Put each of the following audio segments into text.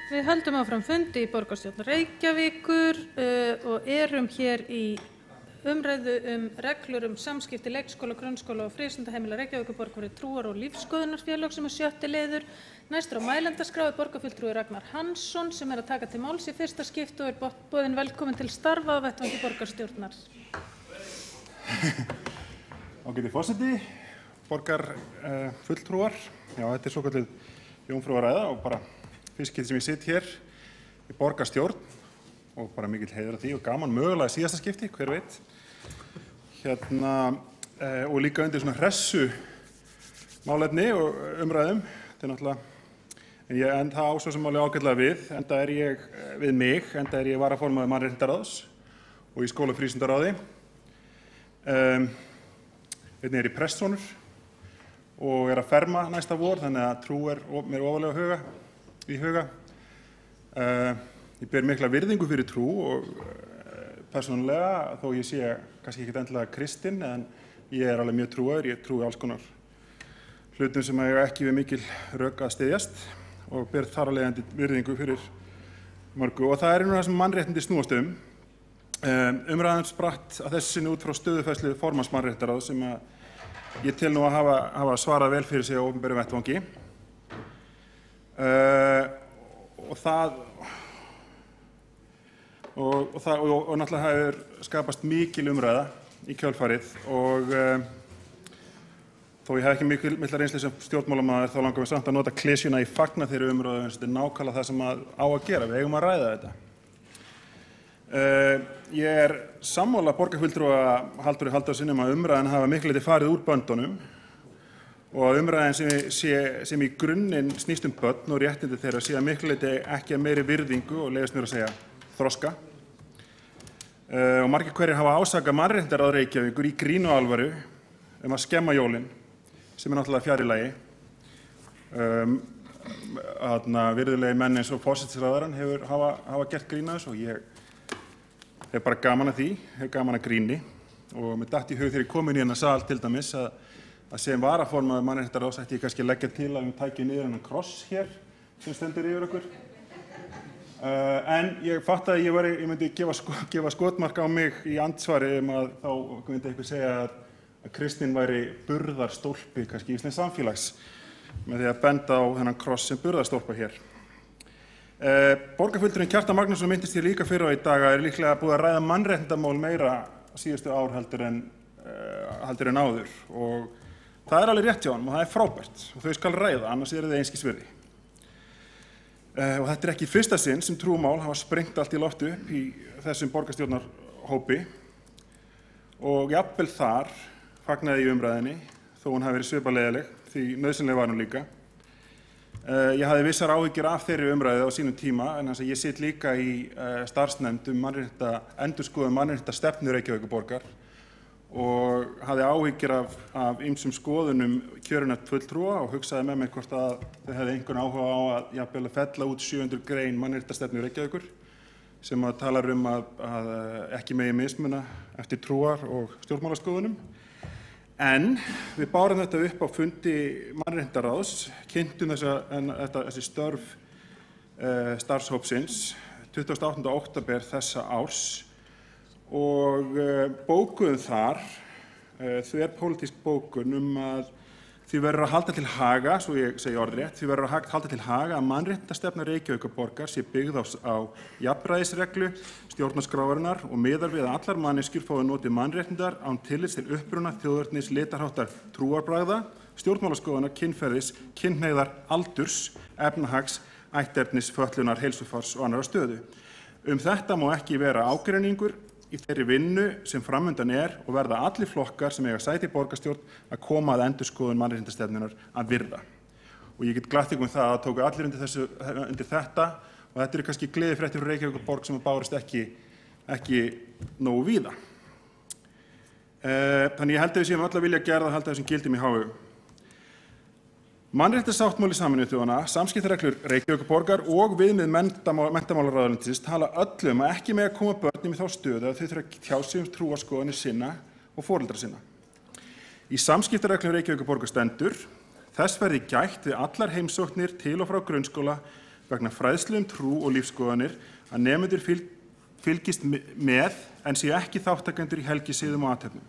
Við höldum áfram fundi í borgarstjórn Reykjavíkur og erum hér í umræðu reglur samskipti leikskóla, grunnskóla og frístundaheimila Reykjavíkurborgar við trúar- og lífsskoðunarfélög sem 7. liður. Næstur á mælendaskrá borgarfulltrúi Ragnar Hansson sem að taka til máls í fyrsta skipti og boðinn velkominn til starfa á vettvangi borgarstjórnar. Ágæti forseti, borgarfulltrúar. Já, þetta svokölluð jómfrúaræða og bara fyrst skipti sem ég sitt hér í borgarstjórn og bara mikill heiður af því og gaman mögulega síðasta skipti, hver veit. Og líka undir svona hressu málefni og umræðum. Þetta náttúrulega, en það á svo sem máli ágætlega við, enda ég við mig, enda ég varaformaður mannréttindaráðs og í skóla- og frístundaráði. Einnig ég í prestssonur og að ferma næsta vor, þannig að trú mér ofarlega í huga. Ég ber mikla virðingu fyrir trú og persónulega, þó ég sé kannski ekki endilega kristinn, en ég alveg mjög trúaður, ég trúi alls konar hlutum sem ég ekki við mikil rök að styðjast og ber þar að leiðandi virðingu fyrir mörgu. Og það það sem mannréttindi snúast umræðan spratt að þessu sinni út frá stöðufærslu formanns mannréttindaráðs sem ég tel nú að hafa svarað vel fyrir sig á opinberum vettvangi. Og náttúrulega hefur skapast mikil umræða í kjölfarið og þó ég hef ekki mikla reynslu sem stjórnmálamaður þá langar mér samt að nota klisjuna í fagna þeirri umræðu eins og þetta nákvæmlega það sem á að gera. Við eigum að ræða þetta. Ég sammála borgarfulltrúa Halldóri Halldórssyni að umræðan hafa miklu leyti farið úr böndunum og umræðan sem í grunninn snýst börn og réttindi þeirra sé að miklu leyti ekki að meiri virðingu og leyfist mér að segja þroska. Og margir hverjir hafa ásakað mannréttindaráð Reykjavíkur í grín og alvöru að skemma jólin, sem náttúrulega fjær í lagi. Virðulegi menn eins og forsætisráðherrann hafa gert grín að þessu og ég hef bara gaman að því, hef gaman að gríni og mér datt í hug þegar ég kom inn í þennan sal til dæmis að sem varaformaður mannréttindaráðs ætti ég kannski að leggja til að við tækjum niður þennan kross hér sem stendur yfir okkur. En ég fattaði að ég myndi gefa skotmark á mig í andsvari að þá myndi einhver segja að kristnin væri burðarstólpi kannski íslensks samfélags með því að benda á þennan kross sem burðarstólpa hér. Borgarfulltrúinn Kjartan Magnússon minntist hér líka fyrr á í dag að líklega búið að ræða mannréttindamál meira síðustu ár heldur en áður og það alveg rétt hjá honum og það frábært og þau skal ræða, annars þið einskis virði. Og þetta ekki í fyrsta sinn sem trúmál hafa sprengt allt í loft upp í þessum borgarstjórnarhópi og jafnvel þar fagnaði ég umræðinni þó hún hafi verið svipaleiðileg því nauðsynleg var hún líka. Ég hafði vissar áhyggjur af þeirri umræðu á sínum tíma en þess að ég sitt líka í starfsnefnd endurskoðun mannréttindastefnu Reykjavíkurborgar og hafði áhyggjur af ýmsum skoðunum kjörinna fulltrúa og hugsaði með mér hvort að þau hefði einhvern áhuga á að jafnvel fella út 700 grein mannréttindastefnu Reykjavíkur sem talar að ekki megi mismuna eftir trúar og stjórnmálaskoðunum. En við bárum þetta upp á fundi mannréttindaráðs, kynntum þessi störf starfshópsins 28. október þessa árs og bókuðum þar þverpólitísk bókun að því verður að halda til haga, svo ég segi orðrétt, því verður að halda til haga að mannréttindastefna Reykjavíkurborgar sé byggð á jafnræðisreglu stjórnarskráarinnar og miðar við að allar manneskjur fái notið mannréttindar án tillits til uppruna, þjóðernis, litarháttar, trúarbragða, stjórnmálaskoðunar, kynferðis, kynhneigðar, aldurs, efnahags, ættefnis, fötlunar, heilsufars og annarra stöðu. Þetta má ekki vera ágreiningur í þeirri vinnu sem framundan og verða allir flokkar sem eiga sæti í borgarstjórn að koma að endurskoðun mannréttindastefnunnar að virða. Og ég get glatt ykkur það að tóku allir undir þetta og þetta kannski gleðifréttir frá Reykjavíkurborg sem bárust ekki nógu víða. Þannig ég held að við séum öll að vilja gera það að halda þessum gildum í hávegum. Mannréttindasáttmáli Sameinuðu þjóðanna, samskiptareglur Reykjavíkurborgar og viðmið menntamálaráðuneytisins tala öllum að ekki mega koma börnum í þá stöðu að þau þurfa að tjá sig trúarskoðanir sinna og foreldra sinna. Í samskiptareglum Reykjavíkurborgar stendur: þess verði gætt við allar heimsóknir til og frá grunnskóla vegna fræðslu trú og lífskoðanir að nemendur fylgist með en séu ekki þátttakendur í helgisiðum og athöfnum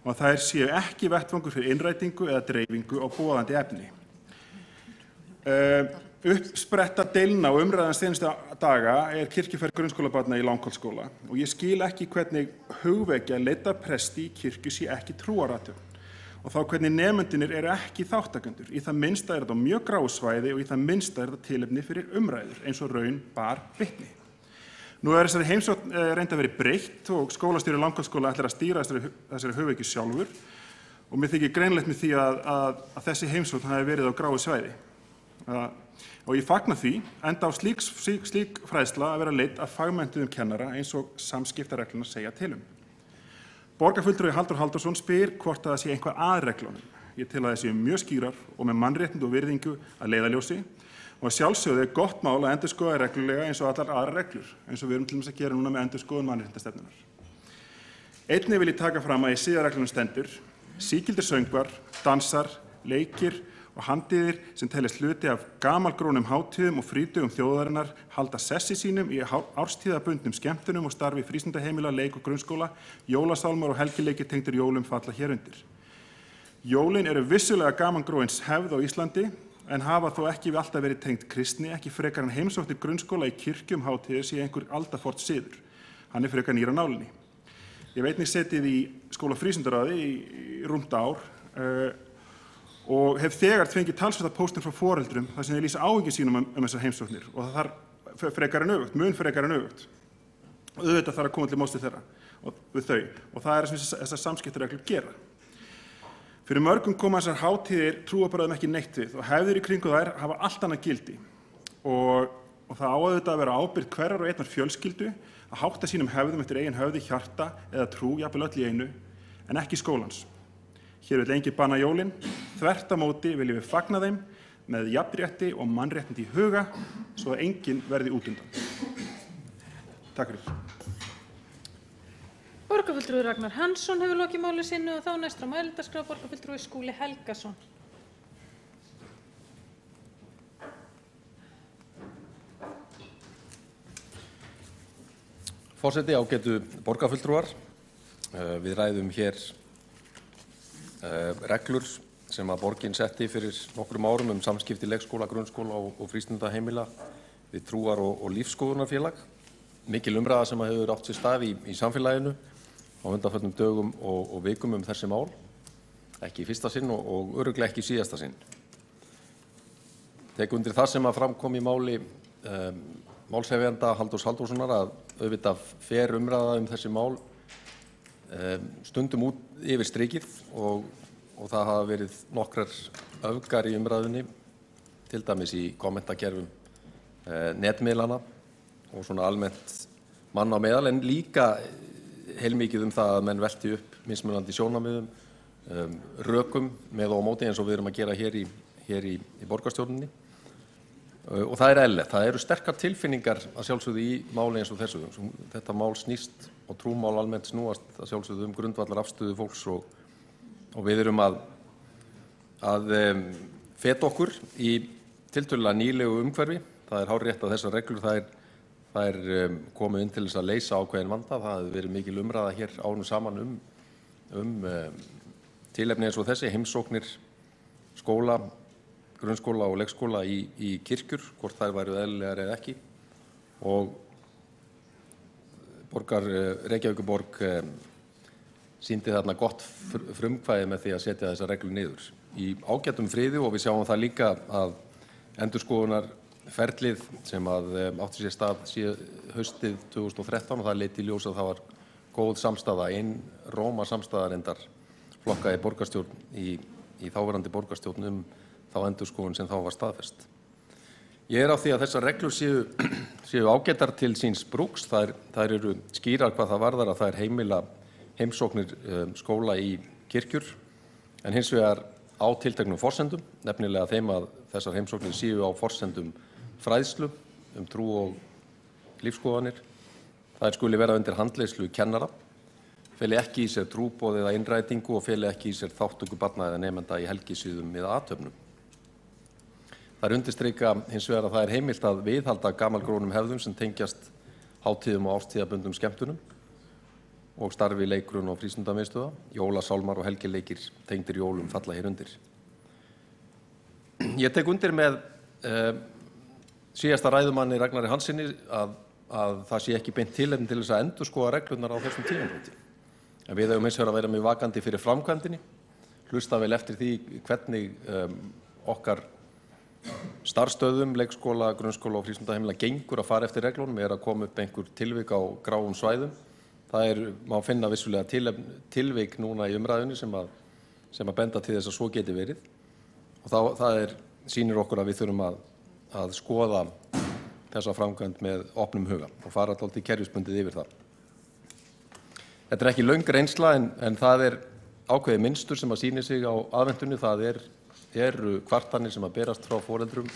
og að þær séu ekki vettvangur fyrir innrætingu eða dreifingu á boðandi efni. Uppspretta deilna og umræðan seinustu daga kirkjuferð grunnskólabarna í Langholtsskóla og ég skil ekki hvernig hugvekja leita presti í kirkju sé ekki trúarathöfn og þá hvernig nemendurnir eru ekki þáttakendur. Í það minnsta þetta á mjög gráu svæði og í það minnsta þetta tilefni fyrir umræður eins og raun bar vitni. Nú þessari heimsókn reyndi að vera breytt og skólastjóri Langholtsskóla ætlar að stýra þessari hugvekju sjálfur og mér þykir greinilegt með því að þessi heimsókn hafi verið á gráu svæði. Og ég fagna því, enda á slík fræðsla að vera leidd af fagmenntuðum kennara eins og samskiptareglurnar segja til Borgarfulltrúi Halldór Halldórsson spyr hvort það sé eitthvað að reglunum. Ég tel að það séu mjög skýrar og með mannréttindi og virðingu að leiðarljósi og að sjálfsögðu gott mál að endurskoða reglulega eins og allar aðrar reglur, eins og við til dæmis að gera núna með endurskoðun mannréttindastefnunnar. Einnig vil ég taka fram að í siðareglunum stendur sígildir söngvar, dansar, leikir og handíðir sem teljast hluti af gamalgrónum hátíðum og frídögum þjóðarinnar halda sessi sínum í árstíðabundnum skemmtunum og starfi frístundaheimila, leik og grunnskóla, jólasálmar og helgileikir tengdir jólum falla hér undir. Jólin eru vissulega gamangróins hefð á Íslandi en hafa þó ekki alltaf verið tengt kristni, ekki frekar en heimsóknir grunnskóla í kirkjum hátíðir sé einhver aldafort siður. Hann frekar nýr á nálinni. Ég hef einnig setið í skóla frístundaráði í rúmt ár og hef þegar fengið talsverða póstum frá foreldrum þar sem þeir lýsa áhyggjum sínum þessar heimsóknir og það þarf frekar en öfugt, mun frekar en öfugt. Og auðvitað þarf að koma til móts við þeirra við þau og það sem þessar samskiptareglur gera. Fyrir mörgum koma þessar hátíðir trúarbrögðum ekki neitt við og hefðir í kringu þær hafa allt annað gildi og það á auðvitað að vera ábyrgð hverrar og einnar fjölskyldu að hátta sínum hefðum eftir eigin höfði, hjarta eða trú, jafnvel öll í einu, en ekki skólans. Hér vill enginn banna jólin, þvert á móti viljum við fagna þeim með jafnrétti og mannréttindi í huga svo að enginn verði út undan. Takk fyrir. Borgarfulltrúi Ragnar Hansson hefur lokið máli sínu og þá næst á mælendaskrá borgarfulltrúi Skúli Helgason. Forseti, ágætu borgarfulltrúar, við ræðum hér reglur sem að borgin setti fyrir nokkrum árum samskipti leikskóla, grunnskóla og frístundaheimila við trúar- og lífsskoðunarfélag. Mikil umræða sem hefur átt sér stað í samfélaginu á undanförnum dögum og vikum þessi mál, ekki í fyrsta sinn og örugglega ekki í síðasta sinn. Tek undir það sem að framkom í máli málshefjanda Halldórs Halldórssonar að auðvitað fer umræða þessi mál stundum út yfir strikið og það hafa verið nokkrar öfgar í umræðunni, til dæmis í kommentakerfum netmiðlana og svona almennt mann á meðal, en líka heilmikið það að menn velti upp mismunandi sjónarmiðum, rökum með og á móti eins og við erum að gera hér í borgarstjórninni. Og það eðlilegt. Það eru sterkar tilfinningar að sjálfsögðu í máli eins og þessu. Þetta mál snýst og trúmál almennt snúast að sjálfsögðu grundvallar afstöðu fólks og við erum að feta okkur í tiltölulega nýlegu umhverfi. Það hárrétt að þessar reglur þær komu inn til þess að leysa ákveðin vanda. Það hefur verið mikil umræða hér árum saman tilefni eins og þessi, heimsóknir skóla, grunnskóla og leikskóla í kirkjur, hvort þær væru eðlilegar eða ekki. Og Reykjavíkurborg sýndi þarna gott frumkvæði með því að setja þessar reglur niður. Í ágætum friði og við sjáum það líka að endurskoðunarferlið sem átti sér stað haustið 2013 og það leiddi í ljós að það var góð samstaða, einróma samstaða reyndar flokka í borgarstjórn í þáverandi borgarstjórn þá endurskoðun sem þá var staðfest. Ég á því að þessar reglur séu ágætar til síns brúks. Þær eru skýrar hvað það varðar að þær heimila heimsóknir skóla í kirkjur, en hins vegar á tilteknum forsendum, nefnilega þeim að þessar heimsóknir séu á forsendum fræðslu trú og lífsskoðanir. Þær skuli vera undir handleiðslu kennara, feli ekki í sér trúboð eða innrætingu og feli ekki í sér þátttöku barna eða nemenda í helgisiðum eða athöfnum. Það undirstrika hins vegar að það heimilt að viðhalda gamalgrónum hefðum sem tengjast hátíðum og ástíðabundum skemmtunum og starfi leikgrunn og frístundamiðstöðva. Jólasálmar og helgileikir tengdir jólum falla hér undir. Ég tek undir með síðasta ræðumanni Ragnari Hanssyni að það sé ekki beint tilefni til þess að endurskoða reglurnar á þessum tímapunkti. En við eigum hins vegar að vera mjög vakandi fyrir framkvæmdinni, hlusta vel eftir því hvernig okkar starfsstöðvum, leikskóla, grunnskóla og frístundaheimila gengur að fara eftir reglunum, að koma upp einhver tilvik á gráum svæðum. Það má finna vissulega tilvik núna í umræðunni sem að benda til þess að svo geti verið. Og það sýnir okkur að við þurfum að skoða þessa framkvæmd með opnum huga og fara dálítið kerfisbundið yfir það. Þetta ekki löng reynsla en það ákveðið mynstur sem að sýnir sig á aðventunni. Það eru kvartanir sem að berast frá foreldrum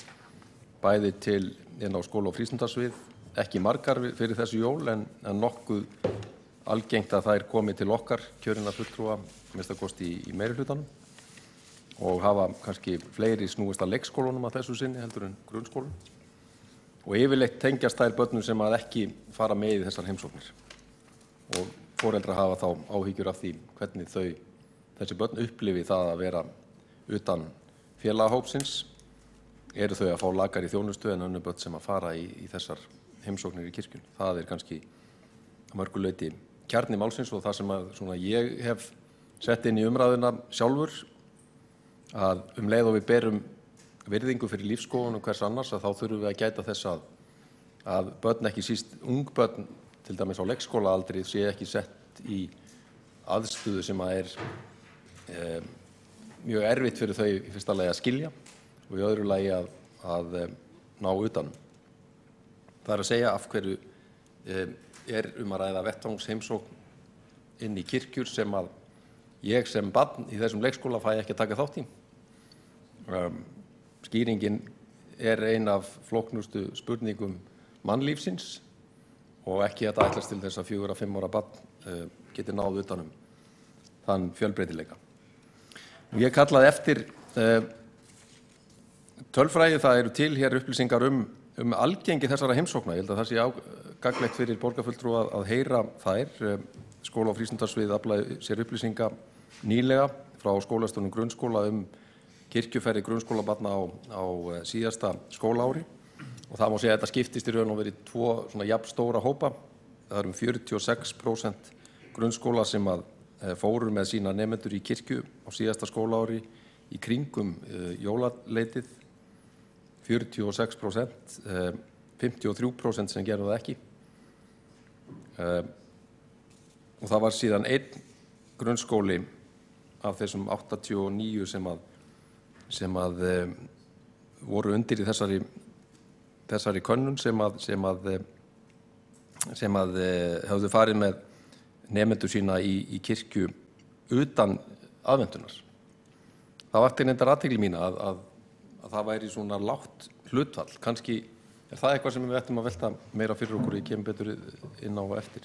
bæði til inn á skóla- og frístundasvið, ekki margar fyrir þessu jól en nokkuð algengt að þær komi til okkar kjörinna fulltrúa minnstakosti í meirihlutanum og hafa kannski fleiri snúist að leikskólunum að þessu sinni heldur en grunnskólum og yfirleitt tengjast þær börnum sem að ekki fara með í þessar heimsóknir og foreldrar hafa þá áhyggjur af því hvernig þessi börn upplifi það að vera utan félagahópsins. Eru þau að fá lakari þjónustu en önnur börn sem að fara í þessar heimsóknir í kirkjun. Það kannski að mörgu leyti kjarni málsins og það sem ég hef sett inn í umræðuna sjálfur að leið og við berum virðingu fyrir lífsskoðunum hvers annars að þá þurfum við að gæta þess að börn, ekki síst ung börn, til dæmis á leikskólaaldri, sé ekki sett í aðstöðu sem að mjög erfitt fyrir þau í fyrsta lagi að skilja og í öðru lagi að ná utanum. Það að segja af hverju að ræða vettvangsheimsókn inn í kirkjur sem að ég sem barn í þessum leikskóla fæ ekki að taka þátt í. Skýringin ein af flóknustu spurningum mannlífsins og ekki að ætlast til þess að 4-5 ára barn geti náð utanum þann fjölbreytileika. Ég kallaði eftir tölfræði, það eru til hér upplýsingar algengi þessara heimsókna. Ég held að það sé gagnlegt fyrir borgarfulltrúa að heyra þær. Skóla- og frístundasvið aflaði sér upplýsinga nýlega frá skólastofnun grunnskóla kirkjuferðir grunnskólabarna á síðasta skólaári og það má segja að þetta skiptist í raun og verið 2 jafn stóra hópa. Það 46% grunnskóla sem að fóru með sína nemendur í kirkju á síðasta skólaári í kringum jólaleitið, 46%, 53% sem gerðu það ekki. Og það var síðan einn grunnskóli af þessum 89 sem að voru undir í þessari könnun sem að höfðu farið með nemendur sína í kirkju utan aðventunar. Það vakti reyndar athygli mína að það væri svona lágt hlutfall. Kannski það eitthvað sem við ættum að velta meira fyrir okkur og ég kem betur inn á eftir.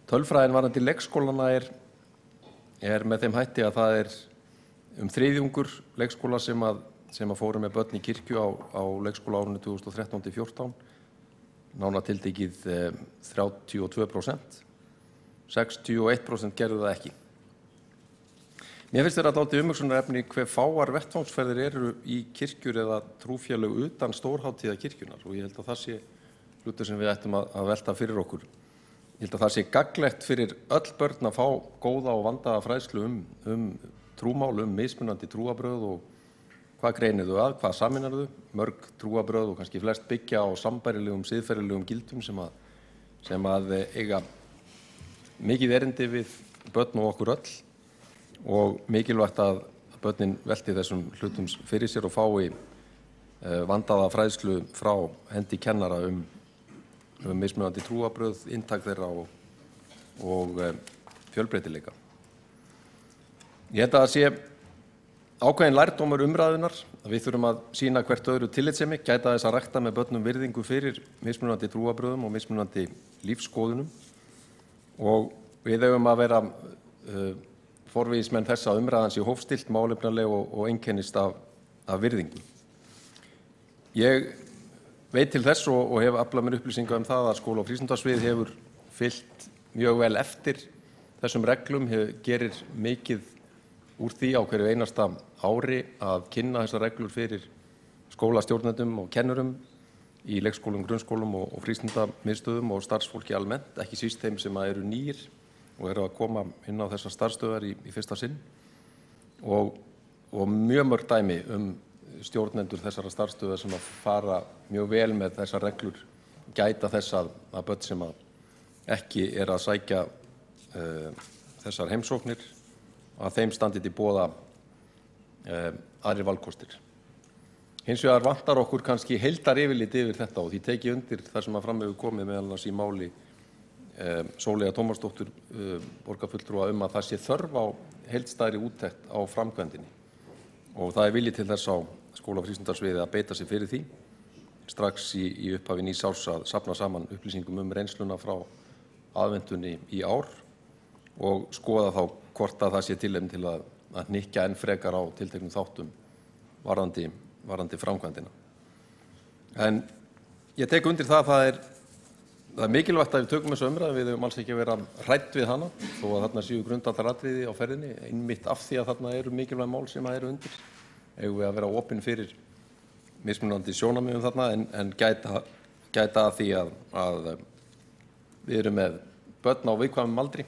Tölfræðin varðandi leikskólana með þeim hætti að það 1/3 leikskóla sem að fóru með börn í kirkju á leikskólaárinu 2013-14, nánar tiltekið 32%, 61% gerðu það ekki. Mér finnst þetta dálítið umhugsunarefni hve fáar vettvangsferðir eru í kirkjur eða trúfélög utan stórhátíða kirkjunar og ég held að það sé hlutur sem við ættum að velta fyrir okkur. Ég held að það sé gagnlegt fyrir öll börn að fá góða og vandaða fræðslu trúmál, mismunandi trúarbrögð og hvað greinir þau að, hvað sameinar þau, mörg trúarbrögð og kannski flest byggja á sambærilegum, siðferðilegum gildum sem að eiga mikið erindi við börn og okkur öll og mikilvægt að börnin velti þessum hlutum fyrir sér og fái vandaða fræðslu frá hendi kennara mismunandi trúarbrögð, inntak þeirra og fjölbreytileika. Ég held að það sé ákveðin lærdómur umræðunar að við þurfum að sýna hvert öðru tillitssemi, gæta þess að rækta með börnum virðingu fyrir mismunandi trúarbrögðum og mismunandi lífsskoðunum og við eigum að vera forvígismenn þess að umræðan sé hófstillt, málefnaleg og einkennist af virðingu. Ég veit til þess og hef aflað mér upplýsinga það að skóla- og frístundasvið hefur fylgt mjög vel eftir þessum reglum, gerir mikið úr því á hverju einasta ári að kynna þessar reglur fyrir skólastjórnendum og kennurum í leikskólum, grunnskólum og frístundamiðstöðum og starfsfólki almennt, ekki síst þeim sem eru nýir og eru að koma inn á þessar starfsstöðvar í fyrsta sinn og mjög mörg dæmi stjórnendur þessara starfsstöðvar sem að fara mjög vel með þessar reglur, gæta þess að börn sem að ekki að sækja þessar heimsóknir að þeim standi til boða aðrir valkostir. Hins vegar vantar okkur kannski heildaryfirlit yfir þetta og því tek ég undir það sem að fram hefur komið meðal annars í máli Sóleyjar Tómasdóttur borgarfulltrúa að það sé þörf á heildstæðri úttekt á framkvæmdinni og það vilji til þess á skóla- og frístundasviði að beita sig fyrir því strax í upphafi nýs árs að safna saman upplýsingum reynsluna frá aðventunni í ár og skoða þá hvort að það sé tilefni til að hnykkja enn frekar á tilteknum þáttum varðandi framkvæmdina. En ég tek undir það er mikilvægt að við tökum þessu umræðu, við höfum alls ekki að vera hrædd við hana þó að þarna séu grundvallaratriði á ferðinni, einmitt af því að þarna eru mikilvæg mál sem eru undir. Eigum við að vera opin fyrir mismunandi sjónarmiðum þarna en gæta að því að við erum með börn á viðkvæmum aldri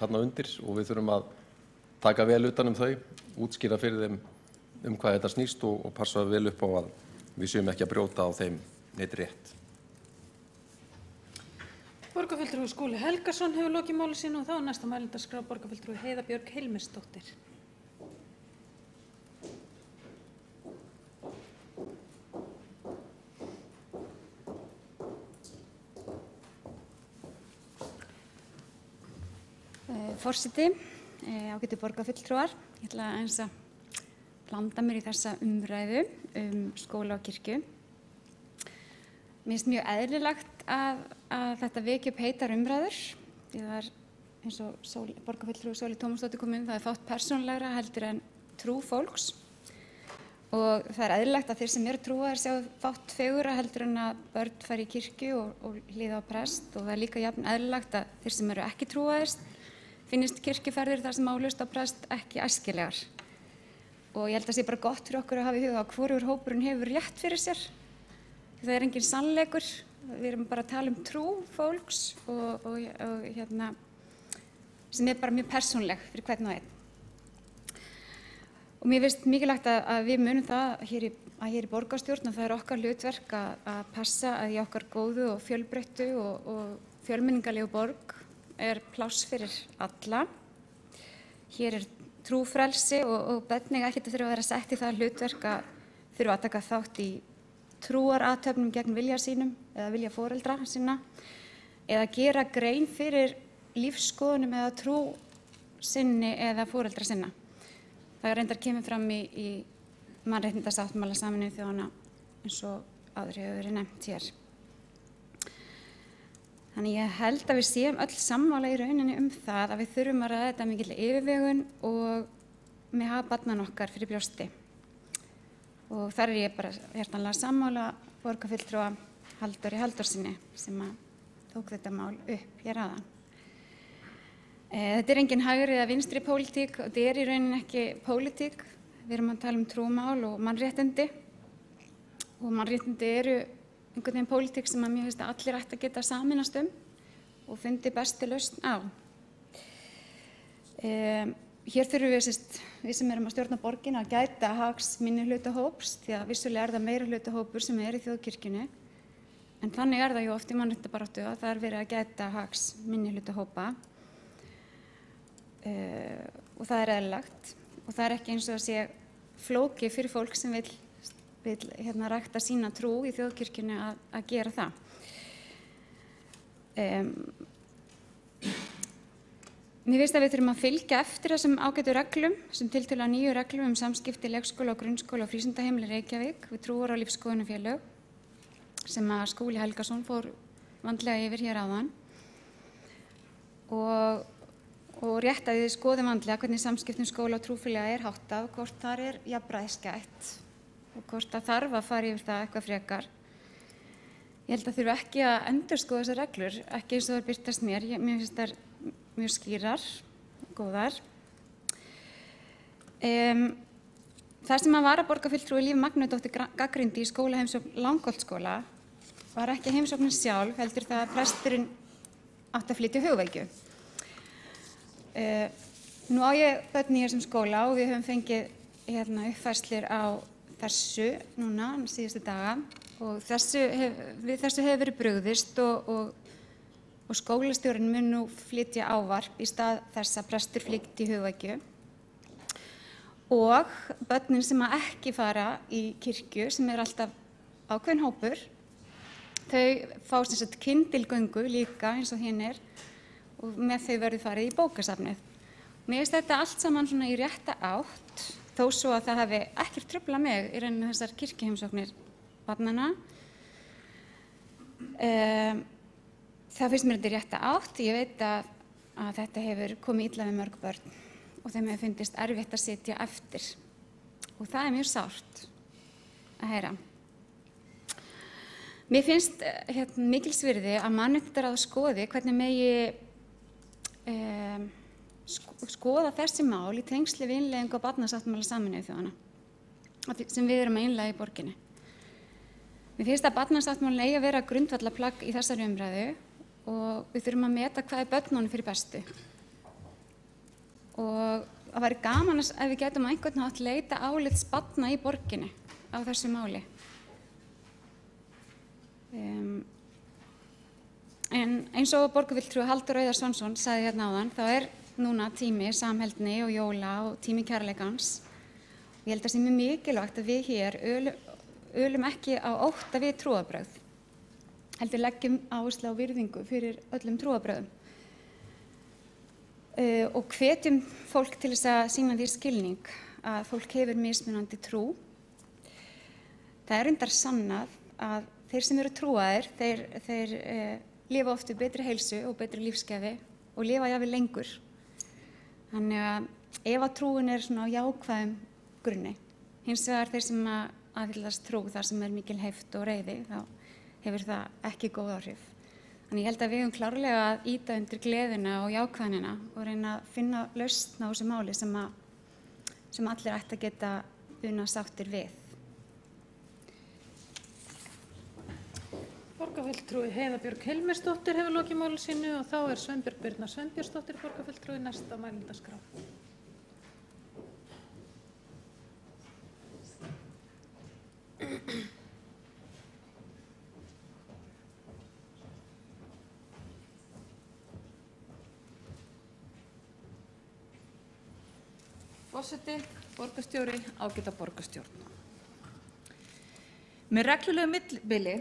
þarna undir og við þurfum að taka vel utan þau, útskýra fyrir þeim hvað þetta snýst og passa vel upp á að við séum ekki að brjóta á þeim neitt rétt. Borgarfulltrúi Skúli Helgason hefur lokið máli sínu og þá næsta mælendaskrá borgarfulltrúi Heiða Björg Hilmisdóttir. Forseti, ágætu borgarfulltrúar, ég ætla aðeins að blanda mér í þessa umræðu skóla og kirkju. Mér finnst mjög eðlilegt að þetta veki upp heitar umræður. Það er eins og borgarfulltrúi Sóley Tómasdóttir kom inn, það er fátt persónulegra heldur en trú fólks og það er eðlilegt að þeir sem eru trúaðir sjá fátt fegurra heldur en að börn fari í kirkju og hlýða á prest og það er líka jafn eðlilegt að þeir sem eru ekki trúaðir finnist kirkjuferðir þar sem áhlust á prest ekki æskilegar. Og ég held að það sé bara gott fyrir okkur að hafa í huga að hvorugur hópurinn hefur rétt fyrir sér. Það er engin sannleikur, við erum bara að tala trú fólks og sem er bara mjög persónleg fyrir hvern og einn. Og mér finnst mikilvægt að við munum það hér í borgarstjórn og það er okkar hlutverk að passa að í okkar góðu og fjölbreyttu og fjölmenningarlegu borg pláss fyrir alla. Hér trúfrelsi og börn eiga ekkert að þurfa að vera sett í það hlutverk að þurfa að taka þátt í trúarathöfnum gegn vilja sínum eða vilja foreldra sinna eða gera grein fyrir lífsskoðunum eða trú sinni eða foreldra sinna. Það reyndar kemur fram í mannréttindasáttmála Sameinuðu þjóðanna eins og áður hefur verið nefnt hér. Þannig ég held að við séum öll sammála í rauninni það að við þurfum að ræða þetta mikilli yfirvegun og með hafa barnanna okkar fyrir brjósti. Og þar ég bara hjartanlega sammála borgarfulltrúa Halldóri Halldórssyni sem tók þetta mál upp hér áðan. Þetta er engin hægri eða vinstri pólitík og þetta í rauninni ekki pólitík. Við erum að tala trúmál og mannréttindi og mannréttindi eru einhvern veginn pólitík sem að mér finnst að allir ætti að geta sameinast og fundi bestu lausn á. Hér þurfum við sem erum að stjórna borgina að gæta hags minnihlutahóps því að vissulega það meirihlutahópur sem í þjóðkirkjunni en þannig það jú oft í mannréttindabaráttu að það verið að gæta hags minnihlutahópa og það eðlilegt og það ekki eins og að sé flókið fyrir fólk sem vill rækta sína trú í þjóðkirkjunni að gera það. Mér finnst að við þurfum að fylgja eftir þessum ágætu reglum, sem tiltölulega nýju reglum samskipti leikskóla og grunnskóla og frístundaheimili Reykjavík við trúar- og lífsskoðunarfélög sem að Skúli Helgason fór vandlega yfir hér áðan og rétt að við skoðum vandlega hvernig samskiptum skóla og trúfélaga háttað og hvort þar jafnræðis gætt og hvort það þarf að fara yfir það eitthvað frekar. Ég held að þurfa ekki að endurskoða þessar reglur, ekki eins og þær birtast mér. Mér finnst þær mjög skýrar, góðar. Það sem að varaborgarfulltrúi Líf Magnúsdóttir gagnrýndi í skólaheimsókn Langholtsskóla var ekki heimsóknin sjálf, heldur það að presturinn átti að flytja hugveikju. Nú á ég börn í þessum skóla og við höfum fengið uppfærslur á þessu núna síðustu daga og við þessu hefur verið brugðist og skólastjórinn mun nú flytja ávarp í stað þess að prestur flytji hugveikju. Og börnin sem ekki fara í kirkju, sem alltaf ákveðinn hópur, þau fá sem sagt kyndilgöngu líka eins og hinir og með þau verður farið í bókasafnið. Mér finnst þetta allt saman svona í rétta átt, þó svo að það hafi ekkert truflað mig í rauninni þessar kirkjuheimsóknir barnanna. Það finnst mér þetta í rétta átt. Ég veit að þetta hefur komið illa við mörg börn og þeim hefur fundist erfitt að sitja eftir og það er mjög sárt að heyra. Mér finnst mikils virði að mannréttindaráð skoði hvernig megi skoða þessi mál í tengsli við innleiðingu á barnasáttmála Sameinuðu þjóðanna sem við erum að innleiða í borginni. Mér finnst að barnasáttmálinn eigi að vera grundvallaplagg í þessari umræðu og við þurfum að meta hvað er börnunum fyrir bestu. Og það væri gaman ef við gætum á einhvern hátt leita álits barna í borginni á þessu máli. En eins og borgarfulltrúi Halldór Auðar Svansson sagði hérna áðan, þá er núna tími samheldni og jóla og tími kærleikans. Ég held að það sé mjög mikilvægt að við hér ölum ekki á ótta við trúarbrögð, heldur leggjum áherslu á virðingu fyrir öllum trúarbrögðum. Og hvetjum fólk til þess að sýna því skilning að fólk hefur mismunandi trú. Það er reyndar sannað að þeir sem eru trúaðir, þeir lifa oft við betri heilsu og betri lífsgæði og lifa jafnvel lengur. Þannig að ef að trúin er svona á jákvæðum grunni, hins vegar þeir sem aðhyllast trú þar sem er mikil heift og reiði, þá hefur það ekki góð áhrif. Þannig ég held að við höfum klárlega að ýta undir gleðina og jákvæðnina og reyna að finna lausn á þessu máli sem allir ætti að geta unað sáttir við. Borgarfulltrúi Heiða Björg Hilmarsdóttir hefur lokið máli sínu og þá er Sveinbjörg Birna Sveinbjörnsdóttir borgarfulltrúi næst á mælendaskrá. Forseti, borgarstjóri, ágæta borgarstjórn. Með reglulegu millibili,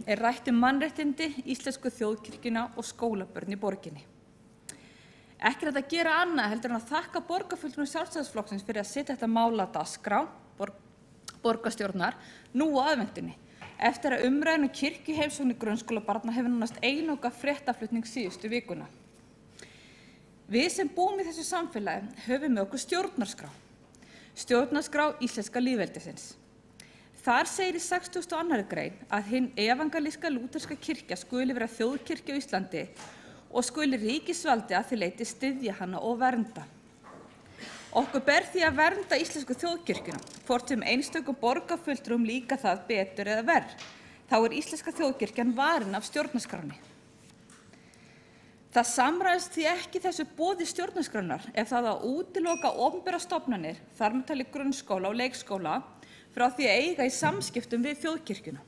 er rætt mannréttindi, íslensku þjóðkirkjuna og skólabörn í borginni. Ekki er þetta að gera annað heldur en að þakka borgarfulltrúum Sjálfstæðisflokksins fyrir að setja þetta mál á dagskrá borgarstjórnar nú á aðventunni. Eftir að umræðan kirkjuheimsóknir grunnskólabarna hefur nánast einoka fréttaflutning síðustu vikuna. Við sem búum í þessu samfélagi höfum með okkur stjórnarskrá íslenska lýðveldisins. Þar segir í 62. grein að hin evangelíska lúterska kirkja skuli vera þjóðkirkja á Íslandi og skuli ríkisvaldi að því leyti styðja hana og vernda. Okkur ber því að vernda íslensku þjóðkirkjuna, hvort sem einstökum borgarfulltrúum líka það betur eða verr. Þá er íslenska þjóðkirkjan varin af stjórnarskránni. Það samræðist því ekki þessu boði stjórnarskránar ef það að útiloka opinberar stofnanir, þar með talið grunnskóla og leikskóla, frá því að eiga í samskiptum við þjóðkirkjuna.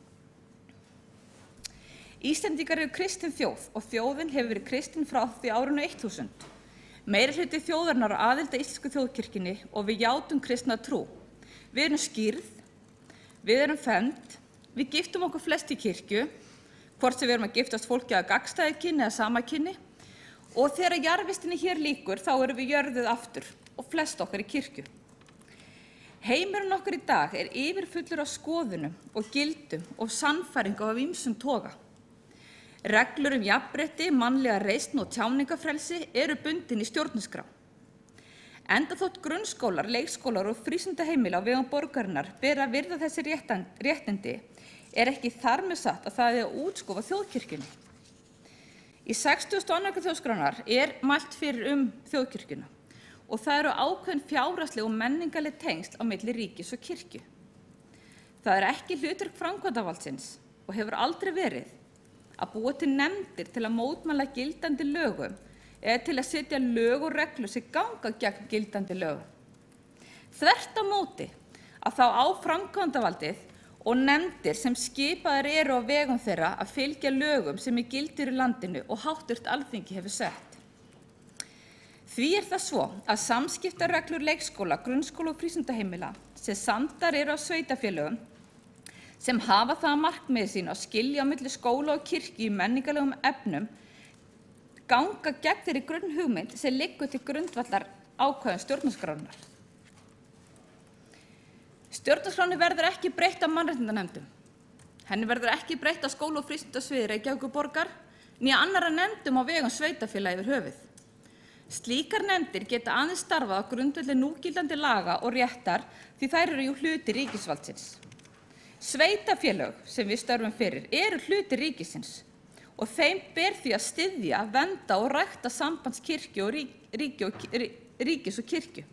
Íslendingar eru kristin þjóð og þjóðin hefur verið kristin frá því árinu 1000. Meiri hluti þjóðarinnar á aðild að íslensku þjóðkirkjunni og við játum kristna trú. Við erum skírð, við erum fermd, við giftum okkur flest í kirkju, hvort sem við erum að giftast fólki að gagnstæðu kyni eða sama kyni, og þegar jarðvistinni hér lýkur þá erum við jörðuð aftur og flest okkar í kirkju. Heimurinn okkar í dag er yfirfullur af skoðunum og gildum og sannfæringu af ýmsum toga. Reglur jafnrétti, mannlega reisn og tjáningafrelsi eru bundin í stjórnarskrá. Enda þótt grunnskólar, leikskólar og frístundaheimili á vegum borgarinnar bera að virða þessi réttindi ekki þar með satt að það að útskúfa þjóðkirkjunni. Í 62. þjóðskrárinnar mælt fyrir þjóðkirkjuna og það eru ákveðin fjárhagsleg og menningarleg tengsl á milli ríkis og kirkju. Það ekki hlutverk framkvæmdarvaldsins og hefur aldrei verið að búa til nefndir til að mótmæla gildandi lögum eða til að setja lög og reglur sem ganga gegn gildandi lögum. Þvert á móti að þá á framkvæmdarvaldið og nefndir sem skipaðar eru á vegum þeirra að fylgja lögum sem gildir í landinu og háttvirt Alþingi hefur sett. Því það svo að samskiptareglur leikskóla, grunnskóla og frístundaheimila sem samdar eru á sveitarfélögum sem hafa það að markmiði sínu að skilja á milli skóla og kirkju í menningarlegum efnum ganga gegn þeirri grunnhugmynd sem liggur til grundvallar ákvæðum stjórnarskrárinnar. Stjórnarskránni verður ekki breytt af mannréttindanefndum. Henni verður ekki breytt af skóla- og frístundasviði Reykjavíkurborgar né annarra nefndum á vegum sveitarfélaga yfir höfuð. Slíkar nefndir geta aðeins starfað á grundvelli núgildandi laga og réttar því þær eru jú hluti ríkisvaldsins. Sveitarfélög sem við störfum fyrir eru hluti ríkisins og þeim ber því að styðja, vernda og rækta sambandskirkju og ríkis og kirkju.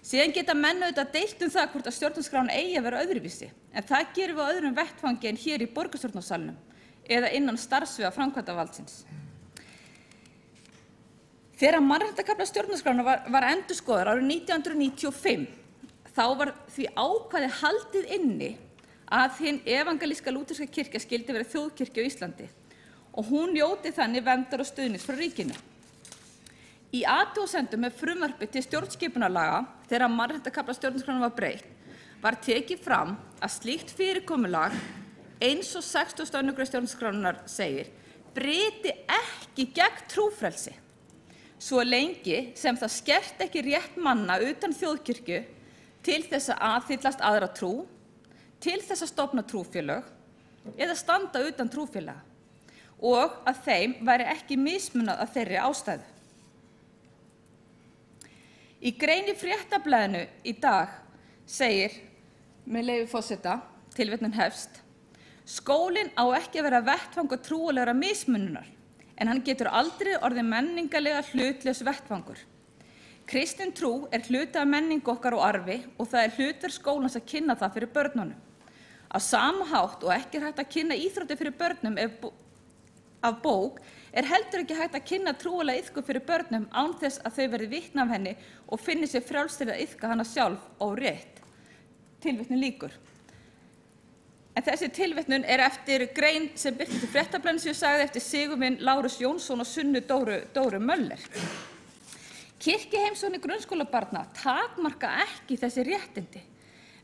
Síðan geta menn auðvitað deilt það hvort að stjórnarskráin eigi að vera öðruvísi, en það gerum við á öðrum vettvangi en hér í borgarstjórnarsalnum eða innan starfsviða framkvæmdarvaldsins. Þegar mannréttindakafli stjórnarskrárinnar var endurskoðaður árið 1995, þá var því ákvæði haldið inni að hin evangelíska lúterska kirkja skyldi vera þjóðkirkja á Íslandi og hún njóti þannig verndar og stuðnings frá ríkinu. Í athugasemdum með frumvarpi til stjórnskipunarlaga þegar mannréttindakafla stjórnarskrárinnar var breytt var tekið fram að slíkt fyrirkomulag eins og 62. grein stjórnarskrárinnar segir breyti ekki gegn trúfrelsi svo lengi sem það skert ekki rétt manna utan þjóðkirkju til þess að aðhyllast aðra trú, til þess að stofna trúfélög eða standa utan trúfélaga og að þeim væri ekki mismunað af þeirri ástæðu. Í grein í Fréttablaðinu í dag segir, með leyfi forseta, tilvitnun hefst, skólinn á ekki að vera vettvangur trúarlegra mismununar, en hann getur aldrei orðið menningarlega hlutlaus vettvangur. Kristin trú hluti af menningu okkar og arfi og það hlutverk skólans að kynna það fyrir börnunum. Á sama hátt og ekki hægt að kynna íþróttir fyrir börnum af bók heldur ekki hægt að kynna trúarlega iðkun fyrir börnum án þess að þau verði vitni af henni og finni sér frjáls til að iðka hana sjálf órétt. Tilvitnun lýkur. En þessi tilvitnun eftir grein sem birtist í Fréttablaðinu sem ég sagði eftir Sigurvin Lárus Jónsson og Sunnu Dóru Möller. Kirkjuheimsóknir grunnskólabarna takmarka ekki þessi réttindi.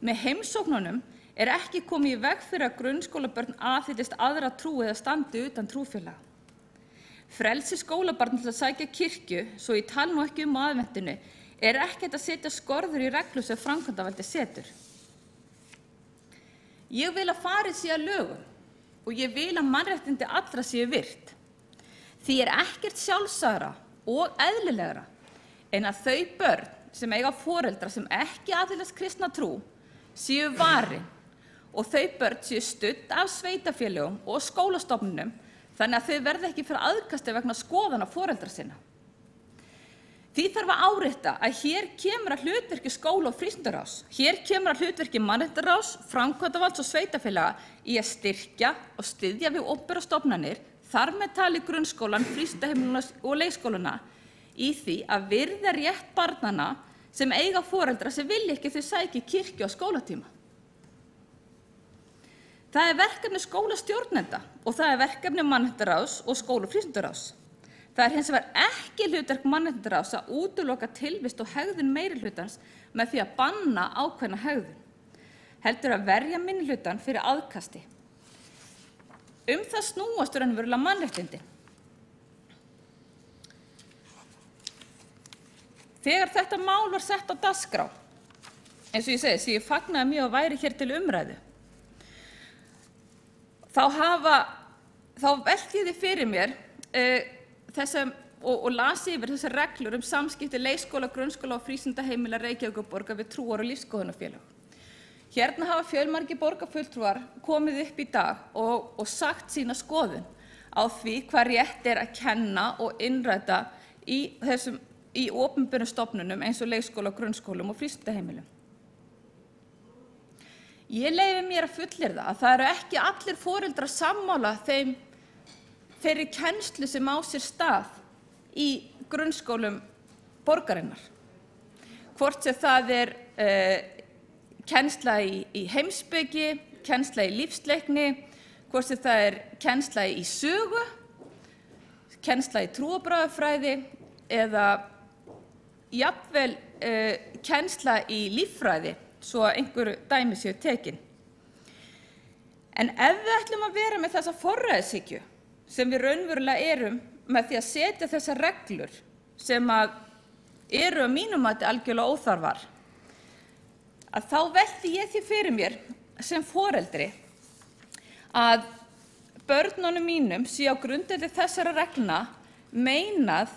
Með heimsóknunum ekki komið í veg fyrir að grunnskólabörn aðhyllist aðra trú eða standi utan trúfélaga. Frelsi skólabarna til að sækja kirkju, svo ég tala nú ekki aðventinu, ekki hægt að setja skorður í reglu sem framkvæmdarvaldið setur. Ég vil að farið sé að lögum og ég vil að mannréttindi allra séu virt. Því ekkert sjálfsagðara og eðlilegra en að þau börn sem eiga foreldra sem ekki aðhyllast kristna trú séu varin og þau börn séu studd af sveitarfélögum og skólastofnunum þannig að þau verði ekki fyrir aðkasti vegna skoðana foreldra sinna. Því þarf að árétta að hér kemur að hlutverki skóla- og frístundaráðs. Hér kemur að hlutverki mannréttindaráðs, framkvæmdarvalds og sveitarfélaga í að styrkja og styðja við opinberar stofnanir, þar með talið grunnskólann, frístundaheimilina og leikskólana, í því að virða rétt barnanna sem eiga foreldra sem vilja ekki þau sæki kirkju á skólatíma. Það verkefni skólastjórnenda og það verkefni mannréttindaráðs og skóla- og frístundaráðs. Það hins vegar ekki hlutverk mannréttindaráðs að útiloka tilvist og hegðun meirihlutans með því að banna ákveðna hegðun, heldur að verja minnihlutann fyrir aðkasti. Það snúast raunverulega mannréttindi. Þegar þetta mál var sett á dagskrá, eins og ég segi, sem ég fagnaði mjög að væri hér til umræðu, þá hafa þá velti ég því fyrir mér og las yfir þessar reglur samskipti leikskóla, grunnskóla og frístundaheimila Reykjavíkurborgar við trúar- og lífsskoðunarfélög. Hérna hafa fjölmargir borgarfulltrúar komið upp í dag og sagt sína skoðun á því hvað rétt að kenna og innræta í opinberum stofnunum eins og leikskóla, grunnskólum og frístundaheimilum. Ég leyfi mér að fullyrða að það eru ekki allir foreldrar sammála þeirri kennslu sem á sér stað í grunnskólum borgarinnar. Hvort sem það kennsla í heimspeki, kennsla í lífsleikni, hvort sem það kennsla í sögu, kennsla í trúarbragðafræði eða jafnvel kennsla í líffræði, svo einhver dæmi séu tekin. En ef við ætlum að vera með þessa forræðishyggju sem við raunverulega erum með því að setja þessar reglur sem eru að mínu mati algjörlega óþarfar, að þá velti ég því fyrir mér sem foreldri að börnunum mínum sé á grundvelli þessara reglna meinað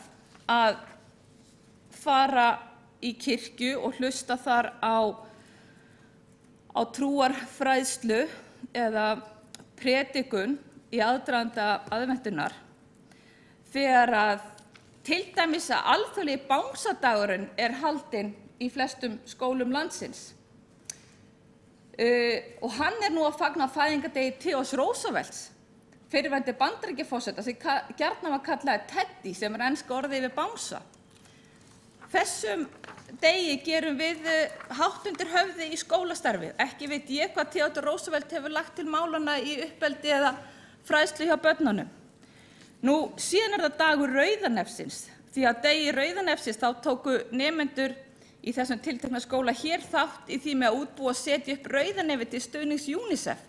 að fara í kirkju og hlusta þar á trúarfræðslu eða predikun í aðdraganda aðventunnar þegar að til dæmis að alþjóðlegi bangsadagurinn haldinn í flestum skólum landsins. Og hann nú að fagna fæðingardegi Theodore Roosevelt, fyrrverandi Bandaríkjaforseta sem gjarnan var kallaður Teddy, sem enska orðið yfir bangsa. Þessum degi gerum við hátt undir höfði í skólastarfið. Ekki veit ég hvað Theodore Roosevelt hefur lagt til málanna í uppeldi eða fræðslu hjá börnunum. Nú, síðan það dagur rauðanefsins, því að degi rauðanefsins þá tóku nemendur í þessum tiltekna skóla hér þátt í því með að útbúa og setja upp rauðanefi til stuðnings UNICEF,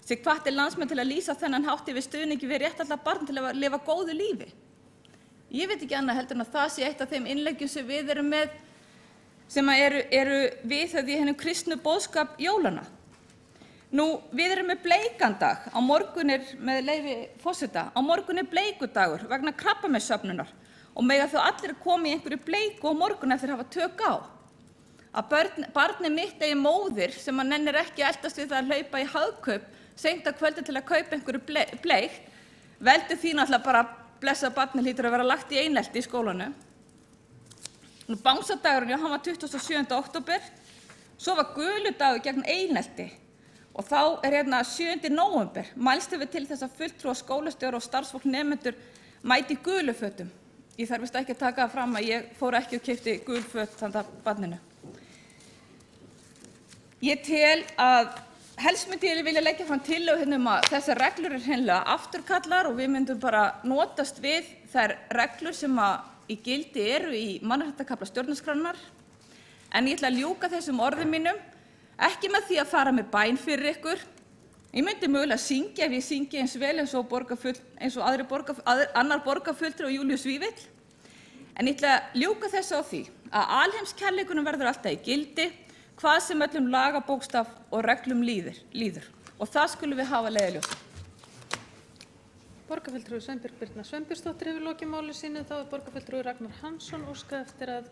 sem hvatti landsmenn til að lýsa þennan hátt yfir stuðningi við rétt allra barn til að lifa góðu lífi. Ég veit ekki annað heldur en að það sé eitt af þeim innleggjum sem við erum með, sem eru viðhöfð í hinum kristnu boðskap jólanna. Nú, við erum með bleikandag, á morgun með leyfi forseta, á morgun bleikudagur vegna krabbameinssöfnunar og mega þau allir koma í einhverju bleiku á morgun eftir að hafa tök á. Að barnið mitt eigi móðir sem nennir ekki að eltast við það að hlaupa í hagkaup seint að kvöldi til að kaupa einhverju bleikt, veldur því náttúrulega bara blessað barnið hlýtur að vera lagt í einelti í skólanum. Nú, bangsadagurinn, hann var 27. október, svo var guludagur gegn einelti og þá hérna 7. nóvember, mælst við til þess að fulltrúar skólastjóra og starfsfólk nemendur mæti í gulufötum. Ég þarf vist ekki að taka það fram að ég fór ekki og keypti gul föt handa barninu. Ég tel að helst myndi ég vilja leggja fram tillögu að þessar reglur hreinlega afturkallar og við myndum bara notast við þær reglur sem í gildi eru í mannréttindakafla stjórnarskrárinnar. En ég ætla að ljúka þessum orðum mínum, ekki með því að fara með bæn fyrir ykkur. Ég myndi mögulega að syngja ef ég syngi eins vel eins og annar borgarfulltrúi og Júlíus Vífill. En ég ætla að ljúka þessu á því að alheimskærleikunum verður alltaf í gildi, hvað sem öllum lagabókstaf og reglum líður. Og það skulum við hafa leiðarljós. Borgarfulltrúi Sveinbjörg Birna Sveinbjörnsdóttir hefur lokið máli sínu, þá borgarfulltrúi Ragnar Hansson óskað eftir að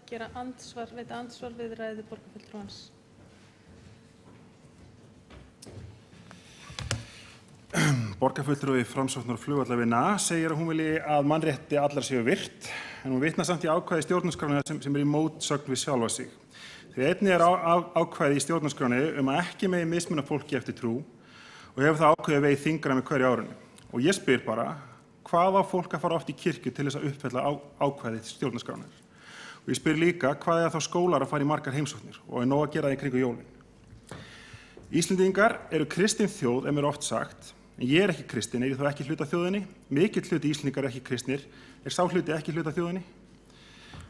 veita andsvar við ræðu borgarfulltrúans. Borgarfulltrúi Framsóknar flugvallarvinna segir að hún vilji að mannrétti allar séu virt, en hún vitnar samt í ákvæði stjórnarskrárinnar sem í mótsögn við sjálfa sig. Því einnig ákvæði í stjórnarskránni að ekki megi mismuna fólki eftir trú og hefur það ákvæði vegið þyngra með hverju árinu. Og ég spyr bara, hvað á fólk að fara oft í kirkju til þess að uppfylla ákvæði stjórnarskrárinnar? Og ég spyr líka, hvað þá skólar að fara í margar heimsóknir og nóg að gera það í kringu jólin? Íslendingar eru kristin þjóð, mér oft sagt, en ég ekki kristinn, ég þá ekki hluta þjóðinni? Mikill hluti Íslendingar ekki kristnir, sá hluti ekki hluta þjóðinni?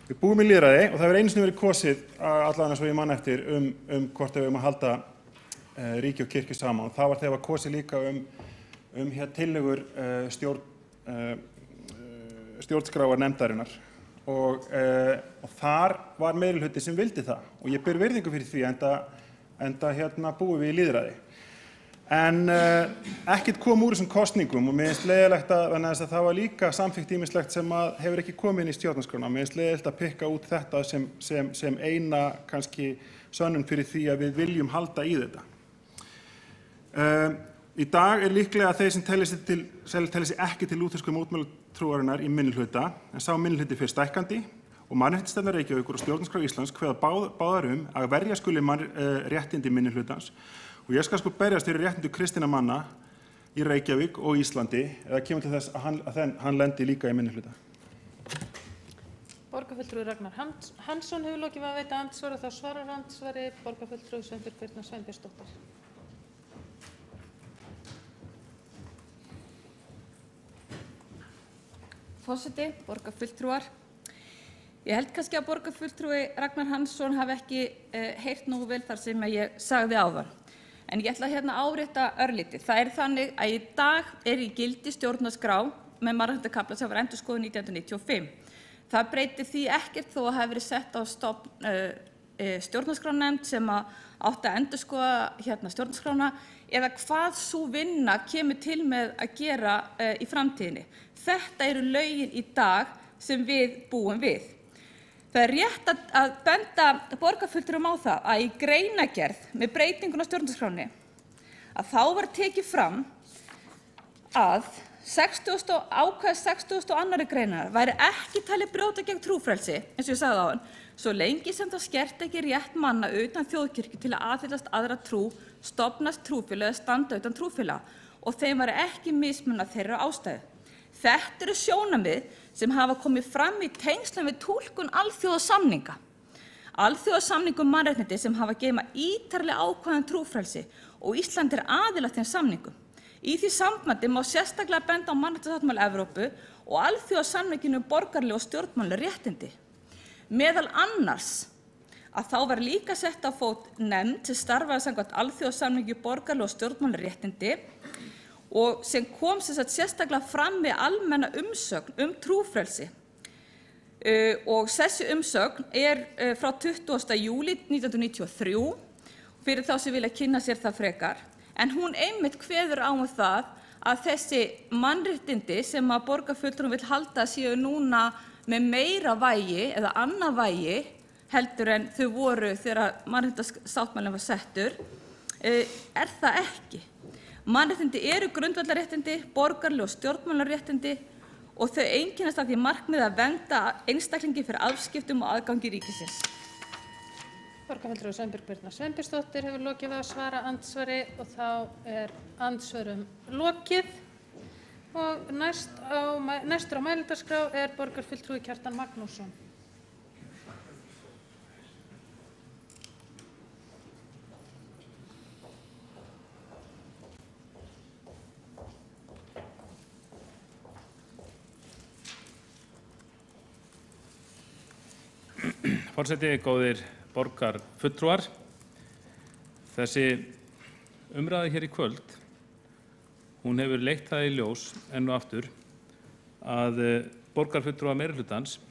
Við búum í lýðræði og það hefur einu sinni verið kosið, allavega svo ég man eftir, hvort við að halda ríki og kirkju saman. Það var þegar var kosið líka tillögur stjórnskráar nefndarinnar og þar var meirihluti sem vildi það og ég ber virðingu fyrir því enda búum við í lýðræði. En ekkert kom úr þessum kosningum og mér finnst leiðilegt að það var líka samþykkt ýmislegt sem hefur ekki komið inn í stjórnarskrána. Mér finnst leiðilegt að pikka út þetta sem eina kannski sönnun fyrir því að við viljum halda í þetta. Í dag líklega þeir sem telja sig ekki til lúthersku mótmælatrúarinnar í minnihluta, en sá minnihluti fer stækkandi og Mannréttindastefna Reykjavíkur og stjórnarskrá Íslands kveða báðar að verja skuli réttindi minnihlutans. Og ég skal sko berjast fyrir réttindi kristinna manna í Reykjavík og Íslandi eða kemur til þess að hann lendi líka í minnihluta. Borgarfulltrúi Ragnar Hansson hefur lokið við að veita andsvar og þá svarar andsvari borgarfulltrúi Sveinbjörg Birna Sveinbjörnsdóttir. Forseti, borgarfulltrúar. Ég held kannski að borgarfulltrúi Ragnar Hansson hafi ekki heyrt nógu vel þar sem ég sagði áðan. En ég ætla hérna að árétta örlítið. Það þannig að í dag í gildi stjórnarskrá með mannréttindakafla sem var endurskoðuð 1995. Það breytir því ekkert þó að hafi verið sett á stjórnarskránefnd sem átti að endurskoða stjórnarskrána eða hvað sú vinna kemur til með að gera í framtíðinni. Þetta eru lögin í dag sem við búum við. Það rétt að benda borgarfulltrúum á það að í greinargerð með breytingun á stjórnarskránni að þá var tekið fram að ákvæði 62. greinar væri ekki talið brjóta gegn trúfrelsi, eins og ég sagði áðan, svo lengi sem það skert ekki rétt manna utan þjóðkirkju til að aðhyllast aðra trú, stofnast trúfélag eða standa utan trúfélag og þeim væri ekki mismunað þeirra ástæðu. Þetta eru sjónarmið sem hafa komið fram í tengslum við túlkun alþjóðasamninga. Alþjóðasamningum mannréttindi sem hafa geyma ítarlega ákvæði trúfrelsi og Ísland aðili að þeim samningum. Í því sambandi má sérstaklega benda á mannréttindasáttmála Evrópu og alþjóðasamninginn borgaraleg og stjórnmálaleg réttindi. Meðal annars að þá var líka sett á fót nefnd sem starfaði samkvæmt alþjóðasamningi borgaraleg og stjórnmálaleg réttindi og sem kom sérstaklega fram með almenna umsögn trúfrelsi. Og þessi umsögn frá 20. júlí 1993 fyrir þá sem vilja kynna sér það frekar. En hún einmitt kveður á það að þessi mannréttindi sem að borgarfulltrúum vill halda séu núna með meira vægi eða annað vægi heldur en þau voru þegar mannréttindasáttmálinn var settur, það ekki. Mannréttindi eru grundvallarréttindi, borgaraleg og stjórnmálaréttindi og þau einkennast af því markmiði að vernda einstaklingi fyrir afskiptum og aðgangi ríkisins. Borgarfulltrúi Sveinbjörg Birna Sveinbjörnsdóttir hefur lokið við að svara andsvari og þá andsvörum lokið. Og næstur á mælendaskrá borgarfulltrúi Kjartan Magnússon. Forseti, góðir borgarfulltrúar. Þessi umræða hér í kvöld, hún hefur leitt það í ljós enn og aftur að borgarfulltrúar meirihlutans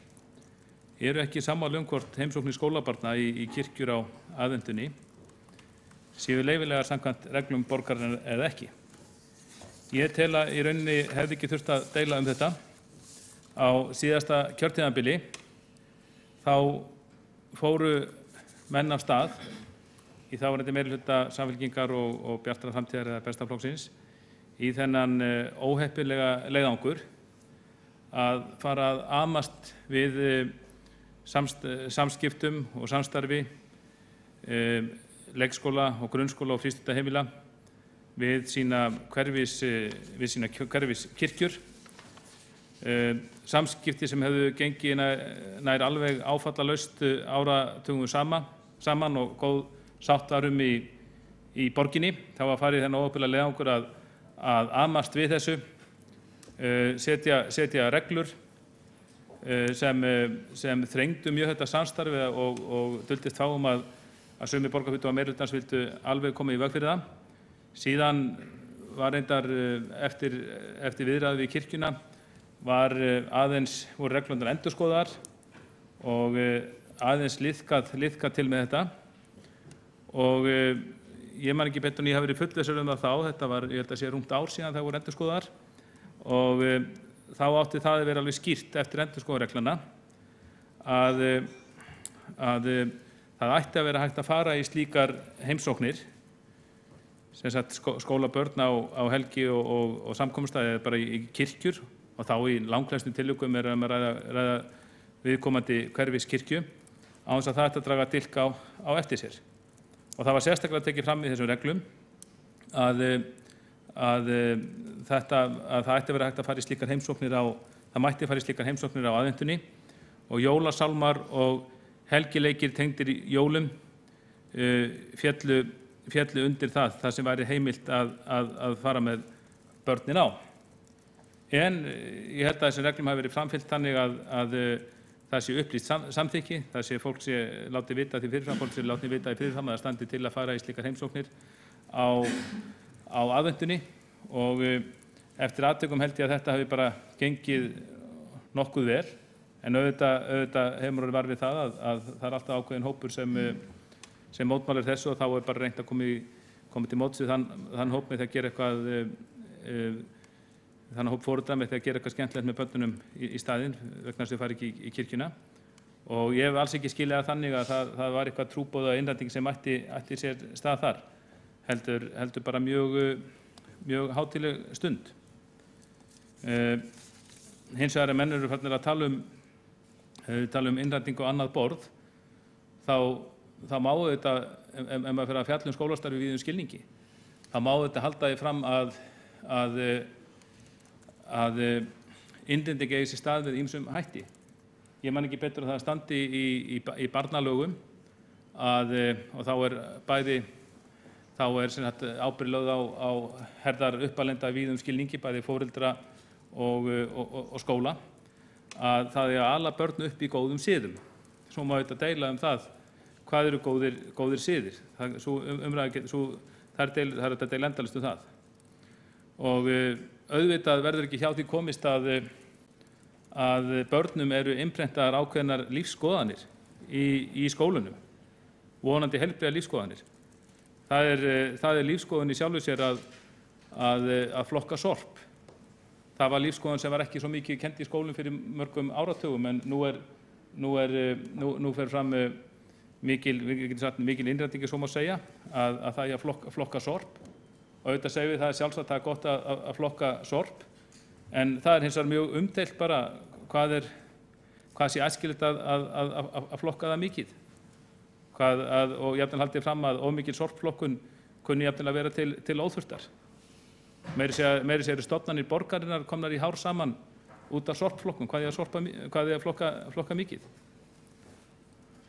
eru ekki sammála hvort heimsóknir skólabarna í kirkjur á aðvendunni séu leyfilegar samkvæmt reglum borgarinnar eða ekki. Ég tel að í rauninni hefði ekki þurft að deila þetta á síðasta kjörtímabili. Þá fóru menn af stað í þáverandi meirihluta Samfylkingar og Bjartrar framtíðar eða Besta flokksins í þennan óheppilega leiðangur að fara að amast við samskiptum og samstarfi leikskóla og grunnskóla og frístundaheimila við sína hverfiskirkjur. Samskipti sem hefðu gengið nær alveg áfallalaust áratugum saman og góð sátt var í borginni. Það var farið þennan óheppilega leiðangur að amast við þessu, setja reglur sem þrengdu mjög þetta samstarfi og duldist þá að sumir borgarfulltrúar meirihlutans vildu alveg koma í veg fyrir það. Síðan var reyndar eftir viðræður við kirkjuna voru reglurnar endurskoðaðar og aðeins liðkað til með þetta og ég man ekki betur en ég hafi verið fullvissur það þá, þetta var, ég held að sé rúmt ár síðan það voru endurskoðaðar og þá átti það að vera alveg skýrt eftir endurskoðunarregluna að það ætti að vera hægt að fara í slíkar heimsóknir, sem sagt skólabörn á helgi og samkomustæði bara í kirkjur og þá í langflestum tilvikum að ræða viðkomandi hverfiskirkju án þess að það ætti að draga dilk á eftir sér. Og það var sérstaklega tekið fram í þessum reglum að það ætti að vera hægt að fara í slíkar heimsóknir það mætti fara í slíkar heimsóknir á aðventunni og jólasálmar og helgileikir tengdir í jólum féllu undir það sem væri heimilt að fara með börnin á. En ég held að þessum reglum hafi verið framfylgt þannig að það sé upplýst samþykki, það sé fólk sé látið vita því fyrirfram, fólk sé látið vita í fyrirfram að það standi til að fara í slíkar heimsóknir á aðventunni og eftir atvikum held ég að þetta hafi bara gengið nokkuð vel. En auðvitað hefur maður var við það að það er alltaf ákveðin hópur sem mótmælir þessu og þá er bara reynt að koma til móts við þann hóp með því að gera eitthvað þannig hóp foreldra með því að gera eitthvað skemmtilegt með börnunum í staðinn vegna þess að þau fari ekki í kirkjuna og ég hef alls ekki skilið þannig að það var eitthvað trúboða innræting sem ætti sér stað þar heldur bara mjög hátíðleg stund. Hins vegar menn eru farnir að tala um innræting og annað borð þá má þetta, ef maður fyrir að fjalla skólastarfi í víðum skilningi, þá má þetta halda því fram að innræting eigi sér stað með ýmsum hætti. Ég man ekki betur að það standi í barnalögum og þá er ábyrgð lögð á herðar uppalenda í víðum skilningi, bæði foreldra og skóla, að það er að ala börn upp í góðum siðum. Svo má þetta deila það hvað eru góðir siðir. Það er þetta deila endalaust það. Og auðvitað verður ekki hjá því komist að börnum eru innprentaðar ákveðnar lífsskoðanir í skólunum, vonandi heilbrigðar lífsskoðanir. Það er lífsskoðun í sjálfu sér að flokka sorp. Það var lífsskoðun sem var ekki svo mikið kennd í skólum fyrir mörgum áratugum en nú fer fram mikil innræting, svo má segja, að það er að flokka sorp. Og auðvitað segjum við það er sjálfsagt, það er gott að flokka sorp, en það er hins vegar mjög umdeilt bara hvað sé æskilegt að flokka það mikið. Og jafnvel haldið fram að of mikil sorpflokkun kunni jafnvel að vera til óþurftar. Meiri segja eru stofnanir borgarinnar komnar í hár saman út af sorpflokkun, hvað er að flokka mikið.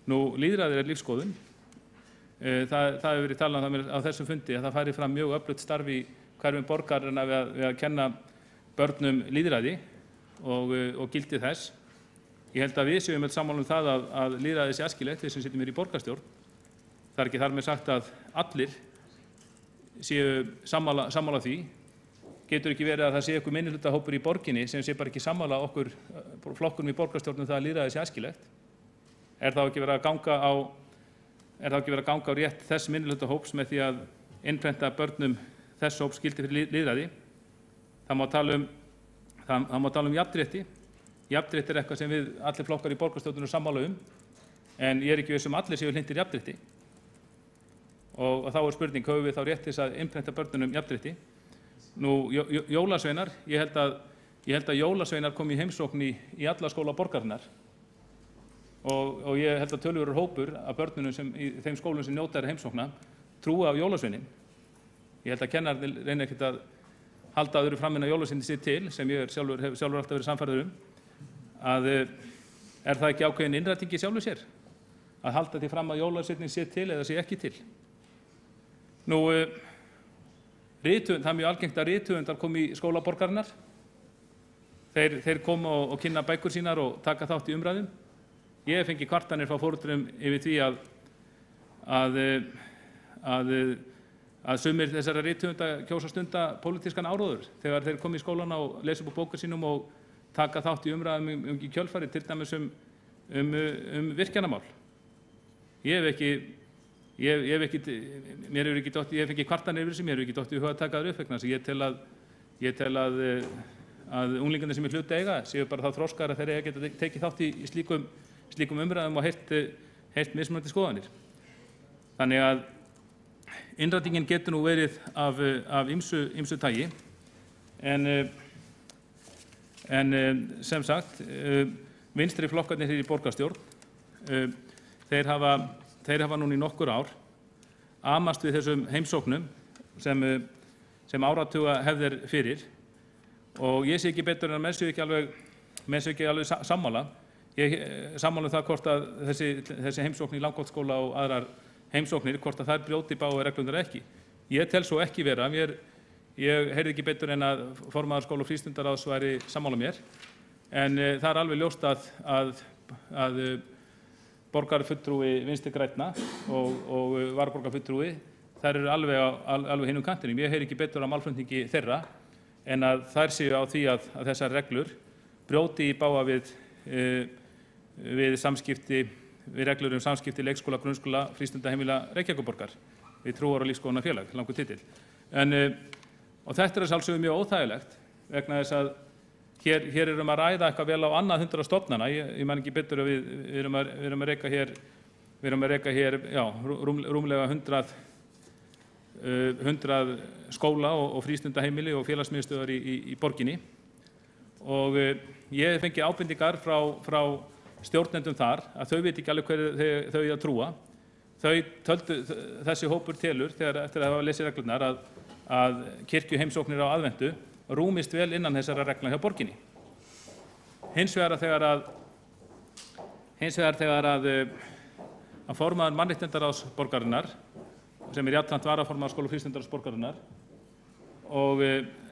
Nú, lýðræði er lífsskoðun. Það hefur verið talað á þessum fundi að það færi fram mjög öflugt starf í hverfum borgarinnar við að kenna börnum lýðræði og gildi þess. Ég held að við séum öll sammála það að lýðræði sé æskilegt, við sem sitjum hér í borgarstjórn. Það er ekki þar með sagt að allir séu sammála því. Getur ekki verið að það sé einhver minnihlutahópur í borginni sem sé bara ekki sammála okkur flokkunum í borgarstjórnum það að lýðræði sé æskilegt. Er þá ekki verið að ganga á rétt þess minnihlutahóps með því að innprenta börnum þess hóps gildi fyrir lýðræði? Það má tala um jafnrétti. Jafnrétti er eitthvað sem við allir flokkar í borgarstjórnum sammála en ég er ekki viss allir séu hlynntir jafnrétti. Og þá er spurning, höfum við þá rétt til að innprenta börnunum jafnrétti? Nú, jólasveinar, ég held að jólasveinar kom í heimsókn í alla skóla borgarinnar og ég held að töluverður hópur af börnunum í þeim skólum sem njóta heimsókna trúi á jólasveinin. Ég held að kennarnir reyna ekkert að halda öðru fram en að jólasveinin sé til, sem ég hef sjálfur alltaf verið sannfærður að er það ekki ákveðin innræting í sjálfu sér að halda því fram að jólasveinin sé til eða sé ekki til. Nú, það er mjög algengt að rithöfundar komi í skóla borgarinnar. Þeir koma og kynna bækur sínar og taka þátt í umræðum. Ég hef fengið kvartanir frá foreldrum yfir því að sumir þessara rithöfunda kjósa stunda pólitískan áróður þegar þeir koma í skólan og lesa upp á bókum sínum og taka þátt í umræðum í kjölfarið, til dæmis um virkjanamál. Ég Ég hef ekki kvartanir yfir þessu, mér hefur ekki dottið í huga að taka það upp vegna þess að ég tel að unglingarnir sem í hlut eiga séu bara þá þroskar að þeir eiga geta tekið þátt í slíkum umræðum og heyrt mismunandi skoðanir. Þannig að innrætingin getur nú verið af ýmsu tagi, en sem sagt, vinstri flokkarnir hér í borgarstjórn, þeir hafa núna í nokkur ár amast við þessum heimsóknum sem áratuga hefðir fyrir, og ég sé ekki betur en að menn séu ekki alveg sammála. Ég sammála það hvort að þessi heimsókn í Langholtsskóla og aðrar heimsóknir, hvort að þær brjóti bágu reglurnar ekki. Ég tel svo ekki vera. Ég heyrði ekki betur en að formaður skóla- og frístundaráðs væri sammála mér, en það er alveg ljóst að borgarfulltrúi Vinstri grænna og varaborgarfulltrúi, þær eru alveg hinum kantinum. Ég heyri ekki betur á málflutningi þeirra en að þær séu á því að þessar reglur brjóti í bága við reglur samskipti leikskóla, grunnskóla, frístundaheimila Reykjavíkurborgar við trúar- og lífsskoðunarfélag, langur titill. Og þetta er að sjálfsögðu mjög óþægilegt vegna þess að hér erum að ræða eitthvað vel á annað 100 stofnana. Ég man ekki betur að við erum að reka hér rúmlega 100 skóla og frístundaheimili og félagsmiðstöðvar í borginni, og ég hef fengið ábendingar frá stjórnendum þar að þau veit ekki alveg hverju þau að trúa. Þessi hópur telur, eftir að hafa lesið reglurnar, að kirkjuheimsóknir á aðventu rúmist vel innan þessara reglna hjá borginni. Hins vegar þegar að formaður mannréttindaráðs borgarinnar, sem jafnframt varaformaður skóla- og frístundaráðs borgarinnar, og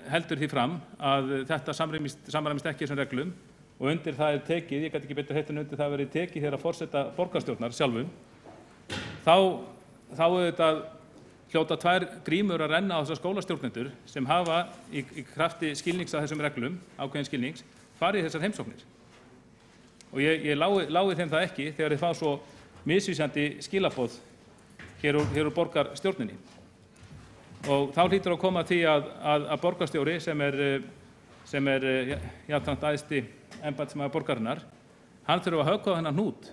heldur því fram að þetta samræmist ekki þessum reglum, og undir það er tekið, ég gæti ekki betur heitt en undir það verið tekið þegar að forseta borgarstjórnar sjálfum, þá auðvitað hljóta tvær grímur að renna á þessar skólastjórnendur sem hafa í krafti skilnings að þessum reglum, ákveðin skilnings, farið þessar heimsóknir. Og ég lái þeim það ekki þegar þeir fá svo misvísandi skilaboð hér úr borgarstjórninni. Og þá hlýtur að koma að því að borgarstjóri sem er jafnframt æðsti embættismaður borgarinnar, hann þurfa að höggva á þennan hnút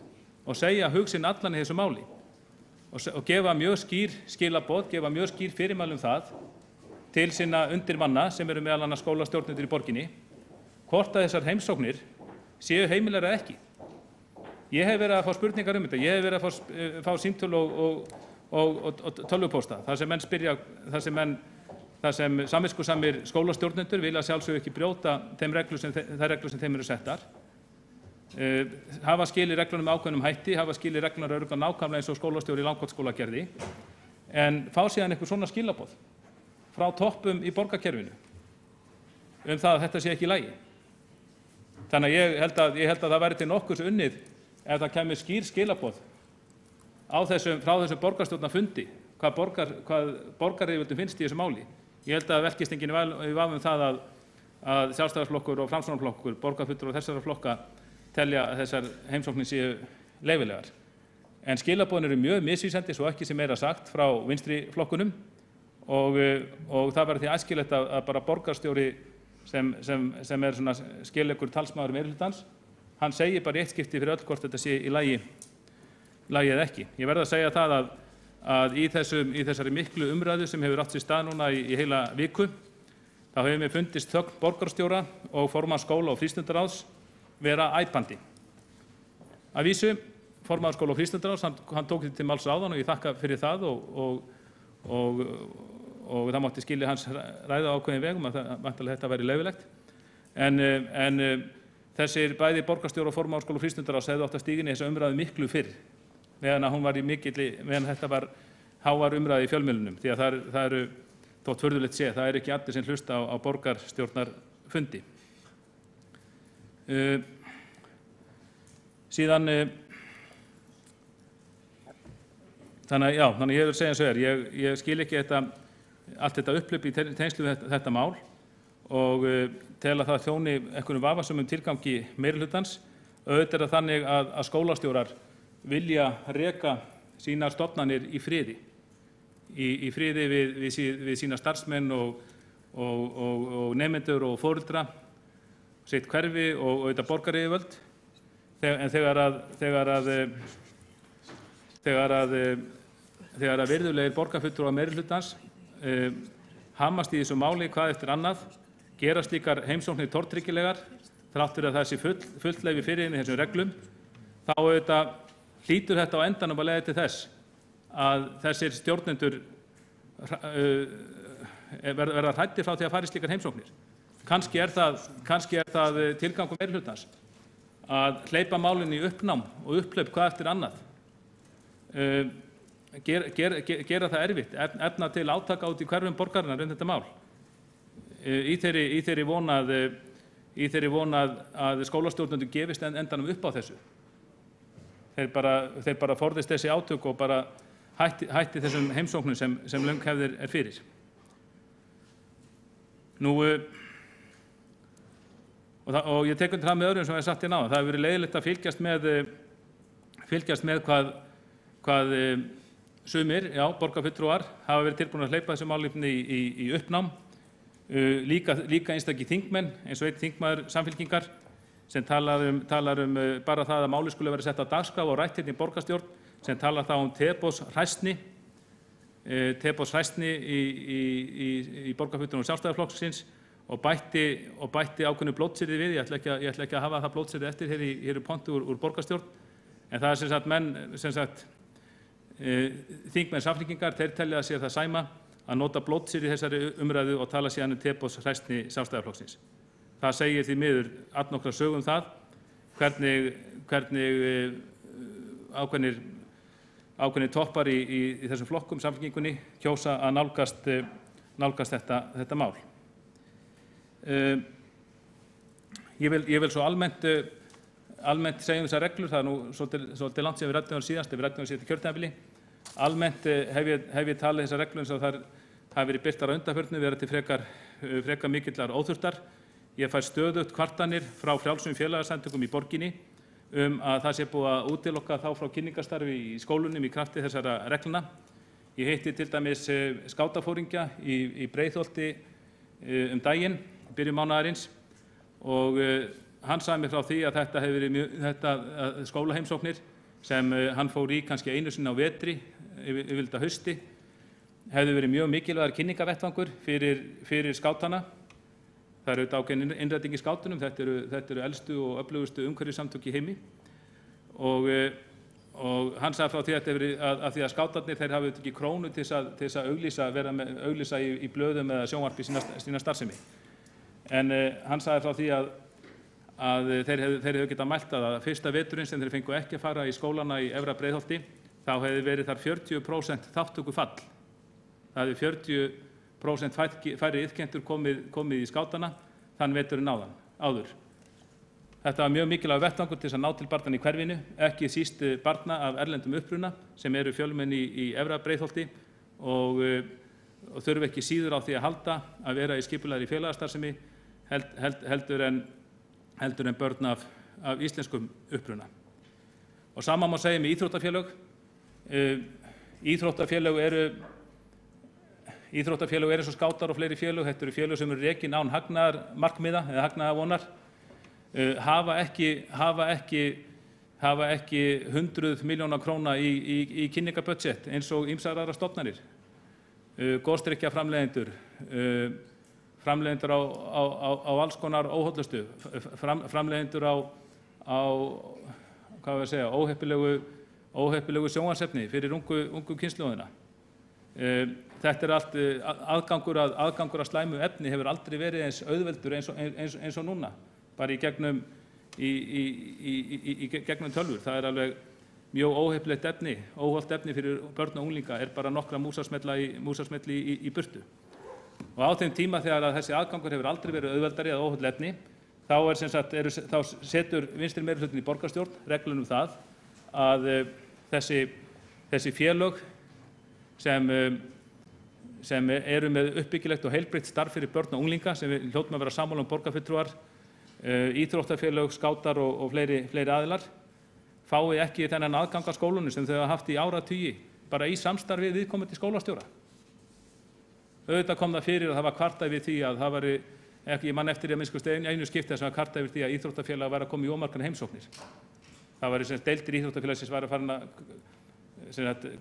og segja hug sinn allan í þessu máli og gefa mjög skýr skilaboð, gefa mjög skýr fyrirmæli það til sinna undirmanna sem eru meðal annars skólastjórnendur í borginni, hvort að þessar heimsóknir séu heimilar eða ekki. Ég hef verið að fá spurningar þetta, ég hef verið að fá símtöl og tölvupósta, þar sem samviskusamir skólastjórnendur vilja sjálfsögðu ekki brjóta þær reglur sem þeim eru settar, hafa skilið reglunum ákveðnum hætti, hafa skilið reglurnar örugglega nákvæmlega eins og skólastjóri í Langholtsskóla gerði, en fá síðan eitthvað svona skilaboð frá toppum í borgarkerfinu það að þetta sé ekki í lagi. Þannig að ég held að það væri til nokkurs unnið ef það kemur skýr skilaboð frá þessum borgarstjórnarfundi hvað borgaryfirvöldum finnst í þessu máli. Ég held að velkist enginn í vafa það að Sjálfstæðisflokkur og Framsóknarflokkur, borgarfulltrúar þessara flokka, telja að þessar heimsóknir séu leyfilegar. En skilaboðin eru mjög misvísandi, svo ekki sem meira sagt, frá vinstri flokkunum, og það verður því æskilegt að bara borgarstjóri sem er svona skelegur talsmaður meirihlutans, hann segir bara í eitt skipti fyrir öll hvort þetta sé í lagi eða ekki. Ég verð að segja það að í þessari miklu umræðu sem hefur átt sér stað núna í heila viku, þá hefur mér fundist þögn borgarstjóra og formanns skóla- og frístundaráðs vera æpandi. Að vísu, formaður skóla- og frístundaráðs, hann tók því til máls áðan og ég þakka fyrir það og það mátti skilja hans ræða ákveðin vegum að væntanlega þetta væri leyfilegt. En þessir bæði borgarstjóra og formaður skóla- og frístundaráðs hefðu átt að stíga inn í þessa umræðu miklu fyrr, meðan þetta var hávær umræða í fjölmiðlunum, því að það eru þótt furðulegt sé, það er ekki allir sem hlusta á borgarstjórnarfundi. Síðan þannig að ég vil segja eins og ég skil ekki allt þetta upphlaup í tengslu við þetta mál og tel að það þjóni einhverjum vafasömum tilgangi meirihlutans. Auðvitað er það þannig að skólastjórar vilja reka sínar stofnanir í friði. Í friði við sína starfsmenn og nemendur og foreldra, sitt hverfi og auðvitað borgaryfirvöld. En þegar að virðulegir borgarfulltrúar meirihlutans hamast í þessu máli hvað eftir annað, gera slíkar heimsóknir tortryggilegar, þrátt fyrir að það sé fullt leyfi fyrir henni þessum reglum, þá auðvitað hlýtur þetta á endanum að leiða til þess að þessir stjórnendur verða hræddir frá því að fara í slíkar heimsóknir. Kannski er það tilgangur meirihlutans að hleypa málinu í uppnám og upphlaup hvað eftir annað, gera það erfitt, efna til átaka út í hverfum borgarinnar þetta mál, í þeirri von að skólastjórnendur gefist endanum upp á þessu. Þeir bara forðist þessi átök og bara hætti þessum heimsóknum sem löng hefðir fyrir. Og ég tek undir það með öðrum sem ég sagt hérna áðan. Það hefur verið leiðilegt að fylgjast með hvað sumir, borgarfulltrúar, hafa verið tilbúin að hleypa þessu málefni í uppnám. Líka einstakir þingmenn, eins og einn þingmaður Samfylkingar, sem talar um bara það að máli skuli vera sett á dagskrá og rætt hérna í borgarstjórn, sem talar þá teboðshræsni í borgarfulltrúum Sjálfstæðisflokksins og bætti ákveðnu blótsyrði við. Ég ætla ekki að hafa það blótsyrði eftir hér í pontu úr borgarstjórn, en það er sem sagt þingmenn Samfylkingar, þeir telja sér það sæma að nota blótsyrði í þessari umræðu og tala síðan teboðshræsni Sjálfstæðisflokksins. Það segir því miður allnokkra sögu það hvernig ákveðnir toppar í þessum flokkum Samfylkingunni kjósa að nálgast þetta mál. Ég vil svo almennt segja þessar reglur. Það nú svolítið langt sem við ræddum síðast kjörtímabili. Almennt hef ég talið þessar reglur eins og þær hafa verið birtar á undanförnu, vera til frekar mikillar óþurftar. Ég fær stöðugt kvartanir frá frjálsum félagasamtökum í borginni að það sé búið að útilokka þá frá kynningarstarfi í skólunum í krafti þessara reglna. Ég hitti til dæmis skátafóringja í Breiðholti daginn, byrjun mánaðarins, og hann sagði mér frá því að þetta hefur verið skólaheimsóknir sem hann fór í kannski einu sinni á vetri, yfirleitt að hausti, hefðu verið mjög mikilvægur kynningavettvangur fyrir skátana. Það eru auðvitað ákveðin innræting í skátunum, þetta eru elstu og öflugustu umhverfissamtök í heimi, og hann sagði frá því að því að skátarnir þeir hafi ekki krónu til þess að auglýsa í blöðum eða sjónvarpi sína starfsemi. En hann sagði frá því að þeir hefðu getað mælt að fyrsta veturinn sem þeir fengu ekki að fara í skólana í Efra Breiðholti, þá hefði verið þar 40% þátttökufall. Það hefði 40% færri iðkendur komið í skátana þann veturinn áður. Þetta var mjög mikilvægur vettvangur til þess að ná til barnanna í hverfinu, ekki síst barna af erlendum uppruna sem eru fjölmenni í Efra Breiðholti og þurfa ekki síður á því að halda að vera í skipulagðri félagasstarfsemi heldur en börn af íslenskum uppruna. Og sama má segja með íþróttafélög. Íþróttafélög eru svo skátar og fleiri félög. Þetta eru félög sem eru rekin án hagnaðarmarkmiða eða hagnaðarvonar, hafa ekki 100 milljóna króna í kynningabudget eins og ýmsar aðrar stofnanir. Góðdrykkjaframleiðendur, framleiðendur á alls konar óhollustu, framleiðendur á óheppilegu sjónvarpsefni fyrir ungu kynslóðina. Þetta er allt aðgangur að slæmu efni hefur aldrei verið eins auðveldur eins og núna, bara í gegnum tölvur. Það er alveg mjög óheppilegt efni, óhollt efni fyrir börn og unglinga er bara nokkra músasmelli í burtu. Og á þeim tíma þegar þessi aðgangur hefur aldrei verið auðveldari að óholl efni, þá setur vinstri meirihlutin í borgarstjórn reglur það að þessi félög sem eru með uppbyggilegt og heilbrigt starf fyrir börn og unglinga, sem við hljótum að vera sammála borgarfulltrúar, íþróttafélög, skátar og fleiri aðilar, fái ekki þennan aðgang að skólunum sem þau hafa haft í áratugi, bara í samstarfi við viðkomandi skólastjóra. Auðvitað kom það fyrir að það var kvartað við því að það var ekki, ég man eftir að minnst einu skipti sem var kvartað við því að íþróttafélag var að koma í ómargar heimsóknir. Það var deildir íþróttafélagsins var að fara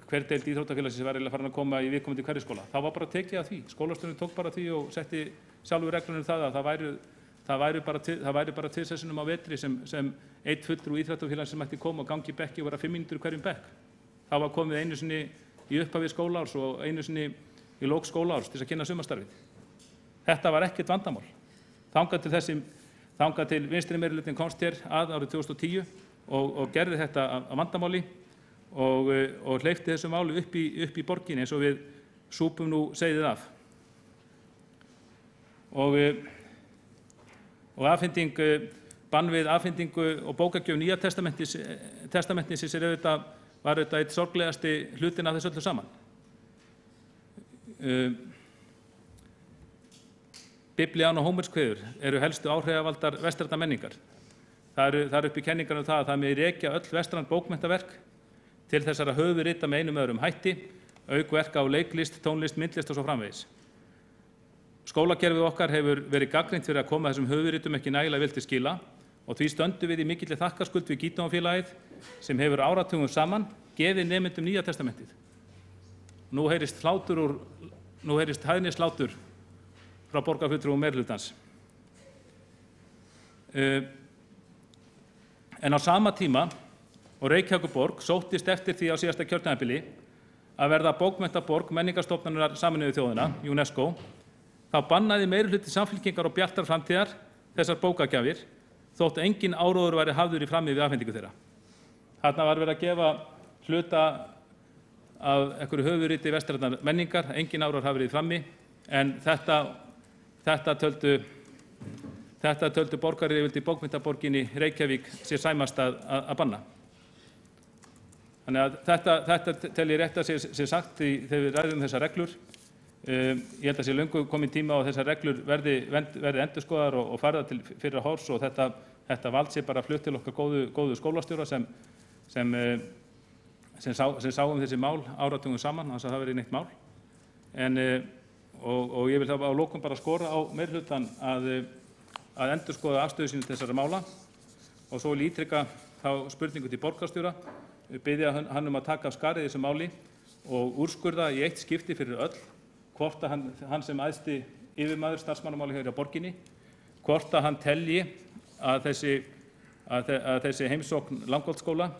hver deild íþróttafélagsins var að fara að koma í viðkomandi hverju skóla. Það var bara tekið af því. Skólastjórinn tók bara því og setti sjálfur reglunum það að það væri bara tvisessunum á vetri sem einn fulltrúi íþróttafélags sem mætti koma og gangi í bekki og vera 5 mínútur í hverjum bekk. Það var komið einu sinni í upphafi skólaárs og einu sinni í lok skólaárs til að kynna sumarstarfið. Þetta var ekkert vandamál. Þangað til vinstri meirihlutinn komst hér árið 2010 og gerði þetta að vandamáli og hleypti þessu máli upp í borginni eins og við súpum nú seiðið af. Og bann við afhendingu og bókagjöf Nýja testamentisins var auðvitað eitt sorglegasti hlutin af þessu öllu saman. Biblían og Hómerskveður eru helstu áhrifavaldar vestrænnar menningar. Það eru uppi kenningar það að það megi rekja öll vestræn bókmenntaverk til þessara höfuðrita með einum öðrum hætti, auk verka á leiklist, tónlist, myndlist og svo framvegis. Skólakerfið okkar hefur verið gagnrýnt fyrir að koma þessum höfuðritum ekki nægilega vel til skila og því stöndum við í mikilli þakkarskuld við Gídeonfélagið sem hefur áratugum saman gefið nemendum Nýja testamentið. Nú heyrist hæðnislátur frá borgarfulltrúum meirihlutans. En á sama tíma og Reykjavíkurborg sóttist eftir því á síðasta kjörtímabili að verða bókmenntaborg menningarstofnunar Sameinuðu þjóðanna, UNESCO, þá bannaði meirihluti Samfylkingar og Bjartar framtíðar þessar bókagjafir þótt engin áróður væri hafður í frammi við afhendingu þeirra. Þarna var verið að gefa hluta af einhverju höfuðriti vestrænnar menningar, engin áróður hafi verið í frammi, en þetta töldu borgaryfirvöld í bókmenntaborginni Reykjavík sér sæmast að banna. Þannig að þetta tel ég rétt að sé sagt þegar við ræðum þessar reglur. Ég held að sé löngu komin tíma og þessar reglur verði endurskoðaðar og færðar til fyrra horfs og þetta vald sé bara flutt til okkar góðu skólastjóra sem sáum þessi mál áratugum saman, þannig að það verið neitt mál. Og ég vil þá á lokum bara skora á meirihlutann að endurskoða afstöðu sína til þessara mála og svo vil ég ítreka þá spurningu til borgarstjóra, biðja hann að taka af skarið í þessu máli og úrskurða í eitt skipti fyrir öll hvort að hann sem æðsti yfirmaður starfsmannamála hér á borginni, hvort að hann telji að þessi heimsókn Langholtsskóla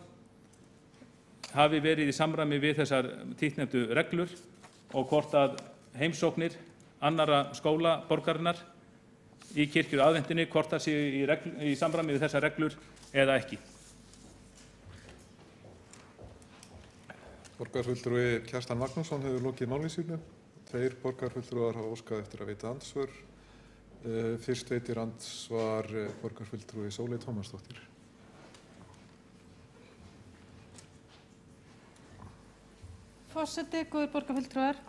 hafi verið í samræmi við þessar títtnefndu reglur og hvort að heimsóknir annarra skóla borgarinnar í kirkjur aðventunni, hvort það séu í samræmi við þessar reglur eða ekki. Borgarfulltrúi Kjartan Magnússon hefur lokið máli sínu. 2 borgarfulltrúar hafa óskað eftir að veita andsvör. Fyrst veitir andsvar borgarfulltrúi Sóley Tómasdóttir. Forseti, góðir borgarfulltrúar.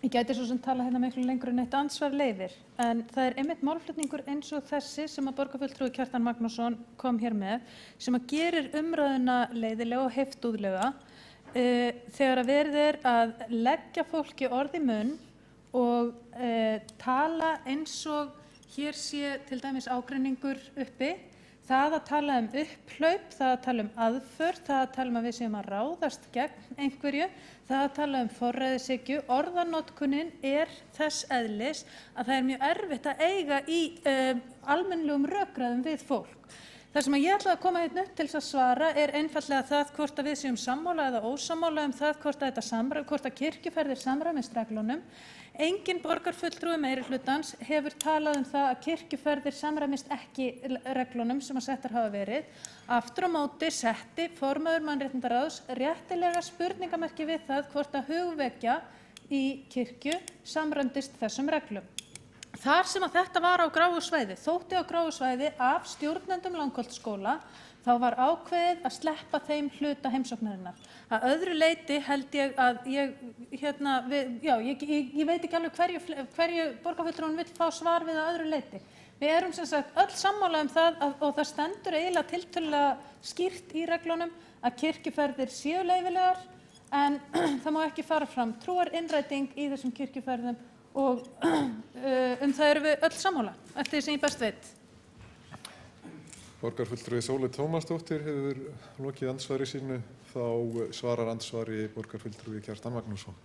Ég gæti svo sem tala hérna miklu lengur en eitt andsvar leiðir, en það einmitt málflutningur eins og þessi sem að borgarfulltrúi Kjartan Magnússon kom hér með, sem að gerir umræðuna leiðilega og heiftúðlega þegar að verið að leggja fólki orð í munn og tala eins og hér sé til dæmis ágreiningur uppi. Það að tala upphlaup, það að tala aðför, það að tala að við séum að ráðast gegn einhverju, það að tala forræðishyggju. Orðanotkunin þess eðlis að það mjög erfitt að eiga í almennilegum rökræðum við fólk. Það sem ég ætla að koma hérna upp til að svara einfaldlega það hvort að við séum sammála eða ósammála það hvort að kirkjuferðir samræmist reglunum. Enginn borgarfulltrúi meirihlutans hefur talað það að kirkjuferðir samræmist ekki reglunum sem að settar hafa verið. Aftur á móti setti formaður Mannréttindaráðs réttilega spurningamerki við það hvort að hugvekja í kirkju samræmdist þessum reglum. Þar sem að þetta var á gráu svæði, þótti á gráu svæði af stjórnendum Langholtsskóla, þá var ákveðið að sleppa þeim hluta heimsóknarinnar. Að öðru leyti held ég að ég veit ekki alveg hverju borgarfulltrúinn vill fá svar við að öðru leyti. Við erum sem sagt öll sammála það og það stendur eiginlega tiltölulega skýrt í reglunum að kirkjuferðir séu leyfilegar en það má ekki fara fram trúarinnræting í þessum kirkjuferðum og það erum við öll sammála eftir því sem ég best veit. Borgarfulltrúi Sóley Tómasdóttir hefur lokið andsvari sínu, þá svarar andsvari borgarfulltrúi Kjartan Magnússon.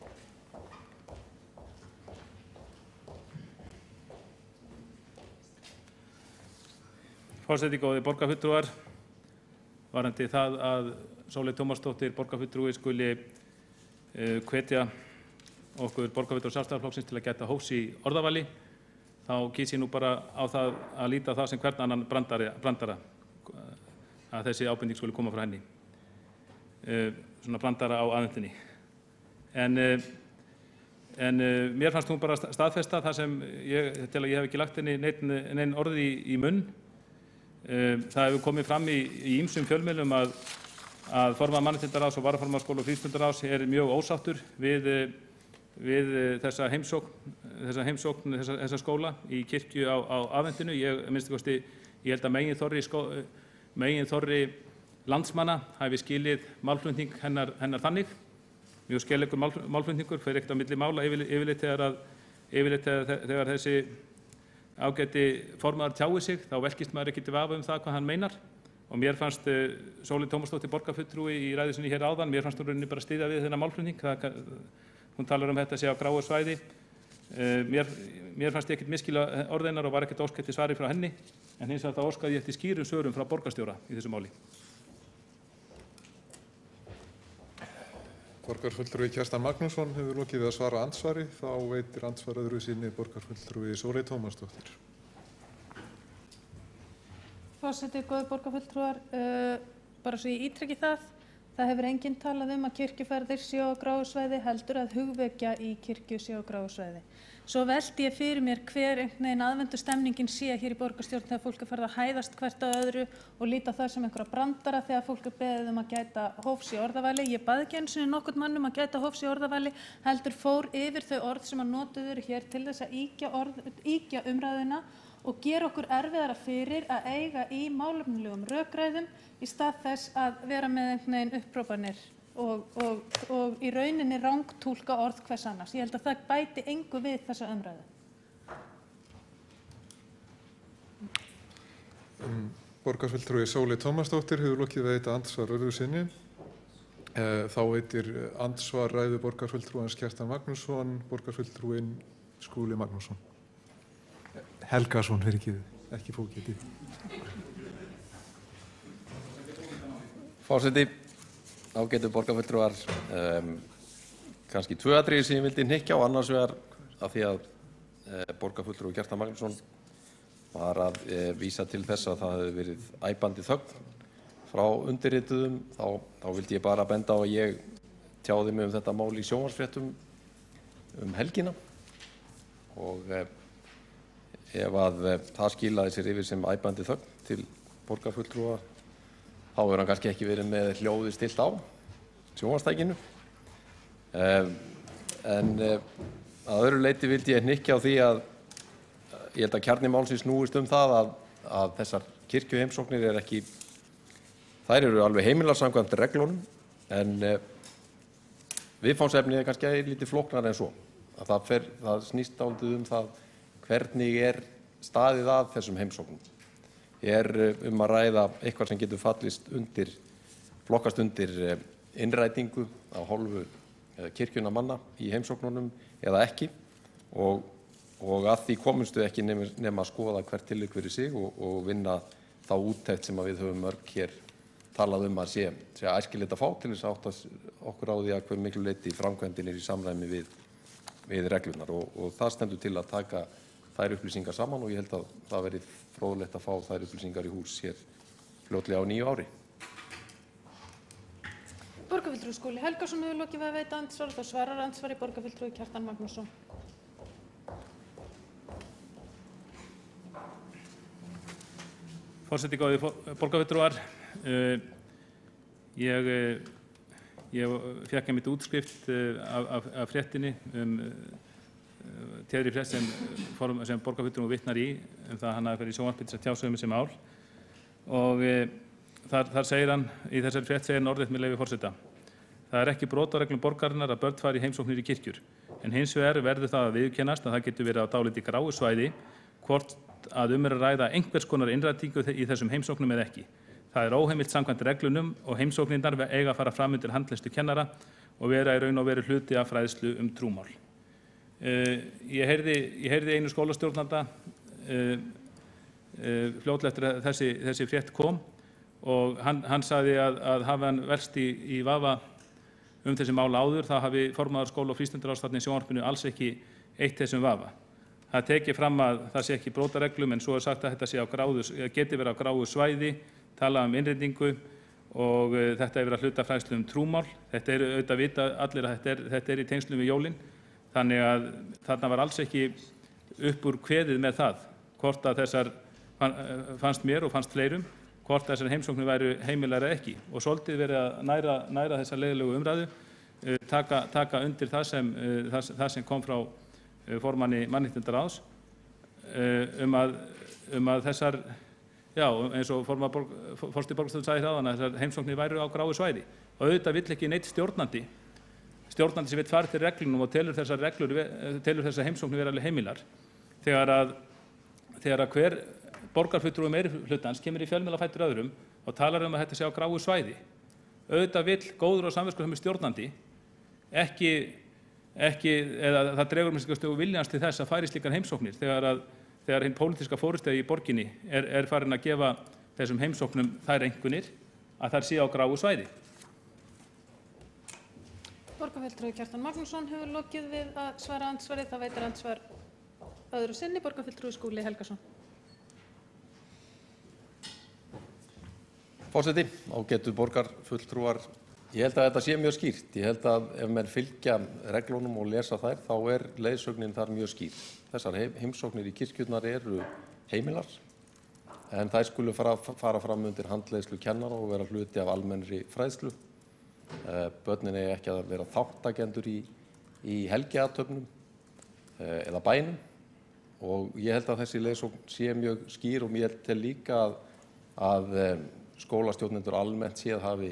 Forseti, góðir borgarfulltrúar, varðandi það að Sóley Tómasdóttir borgarfulltrúi skuli hvetja okkur borgarfulltrúa Sjálfstæðisflokksins til að gæta hófs í orðavali, þá kýs ég nú bara á það að líta það sem hvern annan brandara að þessi ábending skuli koma frá henni. Svona brandara á aðventunni. En mér fannst hún bara staðfesta það sem til að ég hef ekki lagt henni neinn orði í munn. Það hefur komið fram í ýmsum fjölmiðlum að formaður Mannréttindaráðs og varaformaður skóla- og frístundaráðs er mjög ósáttur við þessa heimsókn þessa skóla í kirkju á aðventinu. Ég held að meginþorri landsmanna hafi skilið málflutning hennar þannig. Mjög skelleikur málflutningur, fer ekkert á milli mála yfirleitt þegar þessi ágæti formaður tjái sig, þá velkist maður ekki til vafa það hvað hann meinar. Og mér fannst Sóley Tómasdóttir borgarfulltrúi í ræðu sinni hér áðan, mér fannst hún rauninni bara styðja við þennan málflutning. Hún talar þetta sé á gráu svæði. Mér fannst ég ekkert miskila orð hennar og var ekkert óskað eftir svari frá henni, en hins vegar þá óskaði ég eftir skýrum svörum frá borgarstjóra í þessu máli. Borgarfulltrúi Kjartan Magnússon hefur lokið að svara andsvari, þá veitir andsvar öðru sinni borgarfulltrúi Sóley Tómasdóttir. Forseti, góðir borgarfulltrúar, bara svo ég ítreki það hefur enginn talað að kirkjuferðir séu á gráu svæði, heldur að hugvekja í kirkju séu á gráu svæði. Svo velti ég fyrir mér hver einhvern veginn aðvendustemningin sé hér í borgarstjórn þegar fólk farið að hæðast hvert að öðru og líta það sem einhverja brandara þegar fólk beðið að gæta hófs í orðavali. Ég bað ekki einu sinni nokkurn mann að gæta hófs í orðavali, heldur fór yfir þau orð sem notuð eru hér til þess að ýkja umræðuna og gera okkur erfiðara fyrir að eiga í málefnalegum rökræðum í stað þess að vera með einhvern veginn upphrópanir og í rauninni rangtúlka orð hvers annars. Ég held að það bæti engu við þessa umræðu. Borgarfulltrúi Sóley Tómasdóttir hefur lokið við þetta andsvar öðru sinni. Þá veitir andsvar ræðu borgarfulltrúans Kjartan Magnússon, borgarfulltrúin Skúli Magnússon. Helgason fyrir ekki fóketið. Forseti, ágætu borgarfulltrúar, kannski tvö atriði sem ég vildi hnykkja á, annars vegar af því að borgarfulltrúi Kjartan Magnússon var að vísa til þess að það hefði verið æpandi þögn frá undirrituðum, þá vildi ég bara benda á að ég tjáði mig þetta mál í sjónvarpsfréttum helgina og ef að það skilaði sér yfir sem æpandi þögn til borgarfulltrúa, þá hefur hann kannski ekki verið með hljóðið stillt á sjónvarpstækinu. En að öðru leyti vildi ég hnykkja á því að ég held að kjarni málsins snúist það að þessar kirkjuheimsóknir þær eru alveg heimilar samkvæmt reglunum, en viðfangsefnið kannski lítið flóknara en svo. Það snýst dálítið það hvernig staðið að þessum heimsóknum. Að ræða eitthvað sem getur flokkast undir innrætingu á hálfu kirkjunnar manna í heimsóknunum eða ekki, og að því komumstu ekki nema að skoða hvert tilvik fyrir sig og vinna þá úttekt sem við höfum mörg hér talað að sé æskilegt að fá til þess að átta okkur á því að hve miklu leyti framkvæmdin í samræmi við reglurnar, og það stendur til að taka þær upplýsingar saman og ég held að það verði fróðlegt að fá þær upplýsingar í hús hér fljótlega á nýju ári. Borgarfulltrúi Skúli Helgason hefur lokið við að veita andsvar, þá svarar andsvari borgarfulltrúi Kjartan Magnússon. Forseti, góðir borgarfulltrúar, ég fékk einmitt útskrift af fréttinni téðri frétt sem borgarfulltrúi vitnar í það að hann hafi verið í sjónvarpi til að tjá sig þessi mál og þar segir hann, í þessari frétt segir hann orðrétt með leyfi forseta: Það er ekki brot á reglum borgarinnar að börn fari í heimsóknir í kirkjur, en hins vegar verður það að viðurkennast að það getur verið á dálítið gráu svæði hvort að er að ræða einhvers konar innrætingu í þessum heimsóknum eða ekki. Það er óheimilt samkvæmt reglunum og heimsóknirnar eiga að fara fram undir handleiðslu kennara og vera í raun og veru hluti af fræðslu trúmál. Ég heyrði einu skólastjórnanda fljótlega eftir þessi frétt kom og hann sagði að hafi hann verst í vafa þessi mál áður, þá hafi formaður skóla- og frístundaráðs þarna í sjónvarpinu alls ekki eitt þessum vafa. Það tekið fram að það sé ekki brot á reglum, en svo er sagt að þetta geti verið á gráu svæði, talað innréttingu og þetta hefur verið að hluta fræðslu trúmál. Þetta er auðvitað vita allir að þetta er í tengslum við jólin, þannig að þarna var alls ekki upp úr kveðið með það, hvort að þessar, fannst mér og fannst fleirum, hvort þessar heimsóknir væru heimilar eða ekki. Og svolítið verið að næra þessa leiðilegu umræðu, taka undir það sem kom frá formanni Mannréttindaráðs að þessar, já, eins og forseti borgarstjórnar sagði áðan, að þessar heimsóknir væru á gráu svæði. Og auðvitað vill ekki neitt stjórnandi sem vill fara til reglunum og telur þessar heimsóknir vera alveg heimilar. Þegar að hver borgarfulltrúi meirihlutans kemur í fjölmiðla á fætur öðrum og talar að þetta sé á gráu svæði. Auðvitað vill góður og samviskusamur stjórnandi eða það dregur með viljans til þess að fara í slíkar heimsóknir þegar hinn pólitíska forystið í borginni er farin að gefa þessum heimsóknum þær einkunnir að þær sé á gráu svæði. Borgarfulltrúi Kjartan Magnússon hefur lokið við að svara andsvari. Það veitir andsvar öðru sinni. Borgarfulltrúi Skúli Helgason. Forseti, ágætu borgarfulltrúar, ég held að þetta sé mjög skýrt. Ég held að ef menn fylgja reglunum og lesa þær, þá er leiðsögnin þar mjög skýr. Þessar heimsóknir í kirkjurnar eru heimilar, en þær skulu fara fram undir handleiðslu kennara og vera hluti af almennri fræðslu. Börnin eiga ekki að vera þáttakendur í helgiathöfnum eða bænum og ég held að þessi leiðsögn sé mjög skýr og ég tel líka að skólastjórnendur almennt séð hafi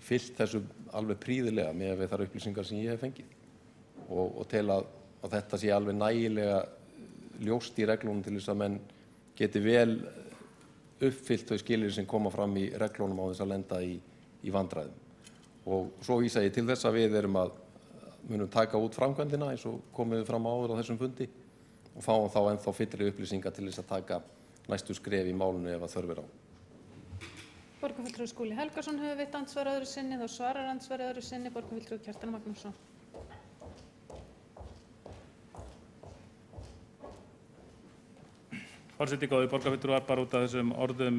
fylgt þessu alveg prýðilega með þær upplýsingar sem ég hef fengið og tel að þetta sé alveg nægilega ljóst í reglunum til þess að menn geti vel uppfyllt þau skilyrði sem koma fram í reglunum á þess að lenda í vandræðum. Og svo vísa ég til þess að við munum taka út framkvæmdina eins og komið fram áður á þessum fundi og fáum þá ennþá fyllri upplýsingar til þess að taka næstu skref í málinu ef að þörf er á. Borgarfulltrúi Skúli Helgason hefur veitt andsvar öðru sinni, þá svarar andsvari öðru sinni borgarfulltrúi Kjartan Magnússon. Forseti, góðir borgarfulltrúar, bara út af þessum orðum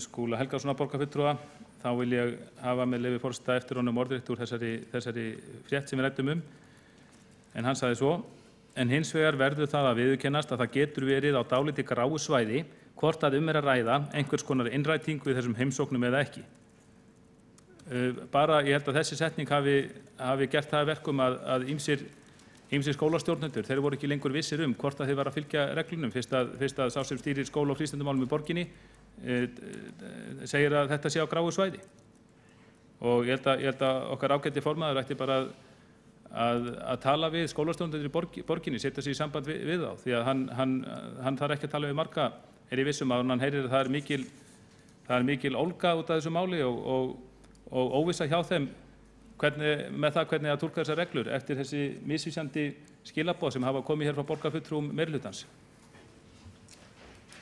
Skúla Helgasonar borgarfulltrúa, þá vil ég hafa með leyfi forseta eftir honum orðrétt úr þessari frétt sem við ræddum en hann sagði svo: En hins vegar verður það að viðurkennast að það getur verið á dálítið gráu svæði hvort að er að ræða einhvers konar innræting við þessum heimsóknum eða ekki. Bara ég held að þessi setning hafi gert það verkum að ýmsir skólastjórnendur, þeir voru ekki lengur vissir hvort að þeir var að fylgja reglunum fyrst að sá sem stýrir skóla- og frístundamálum í borginni segir að þetta sé á gráu svæði. Og ég held að okkar ágæti formaður ætti bara að tala við skólastjórnendur í borginni, setja sig í samband við þá, því að hann þarf ekki að tala við marga. Er ég vissum að hann heyrir að það er mikil ólga út af þessu máli og óvissa hjá þeim með það hvernig að túlka þessar reglur eftir þessi misvísandi skilaboð sem hafa komið hér frá borgarfulltrúum meirihlutans.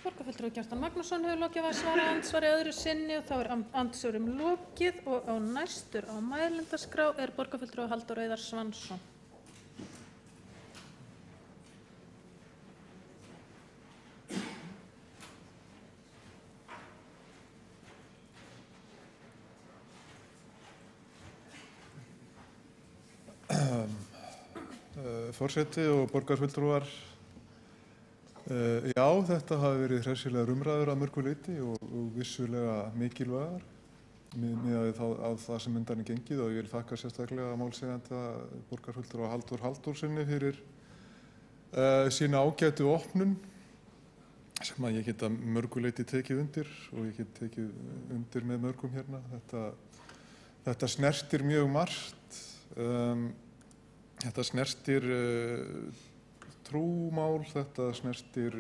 Borgarfulltrúi Kjartan Magnússon hefur lokið að svara andsvari öðru sinni og þá er andsvörum lokið og á næstur á mælendaskrá er borgarfulltrúi Halldór Auðar Svansson. Forseti og borgarfulltrúar, já, þetta hafi verið hressilegar umræður að mörgu leyti og vissulega mikilvægar miðað við það sem undan er gengið og ég vil þakka sérstaklega málshefjanda borgarfulltrúa Halldór Halldórssyni fyrir sína ágætu opnun sem að ég get að mörgu leyti tekið undir og ég get tekið undir með mörgum hérna. Þetta snertir mjög margt. Þetta snertir trúmál, þetta snertir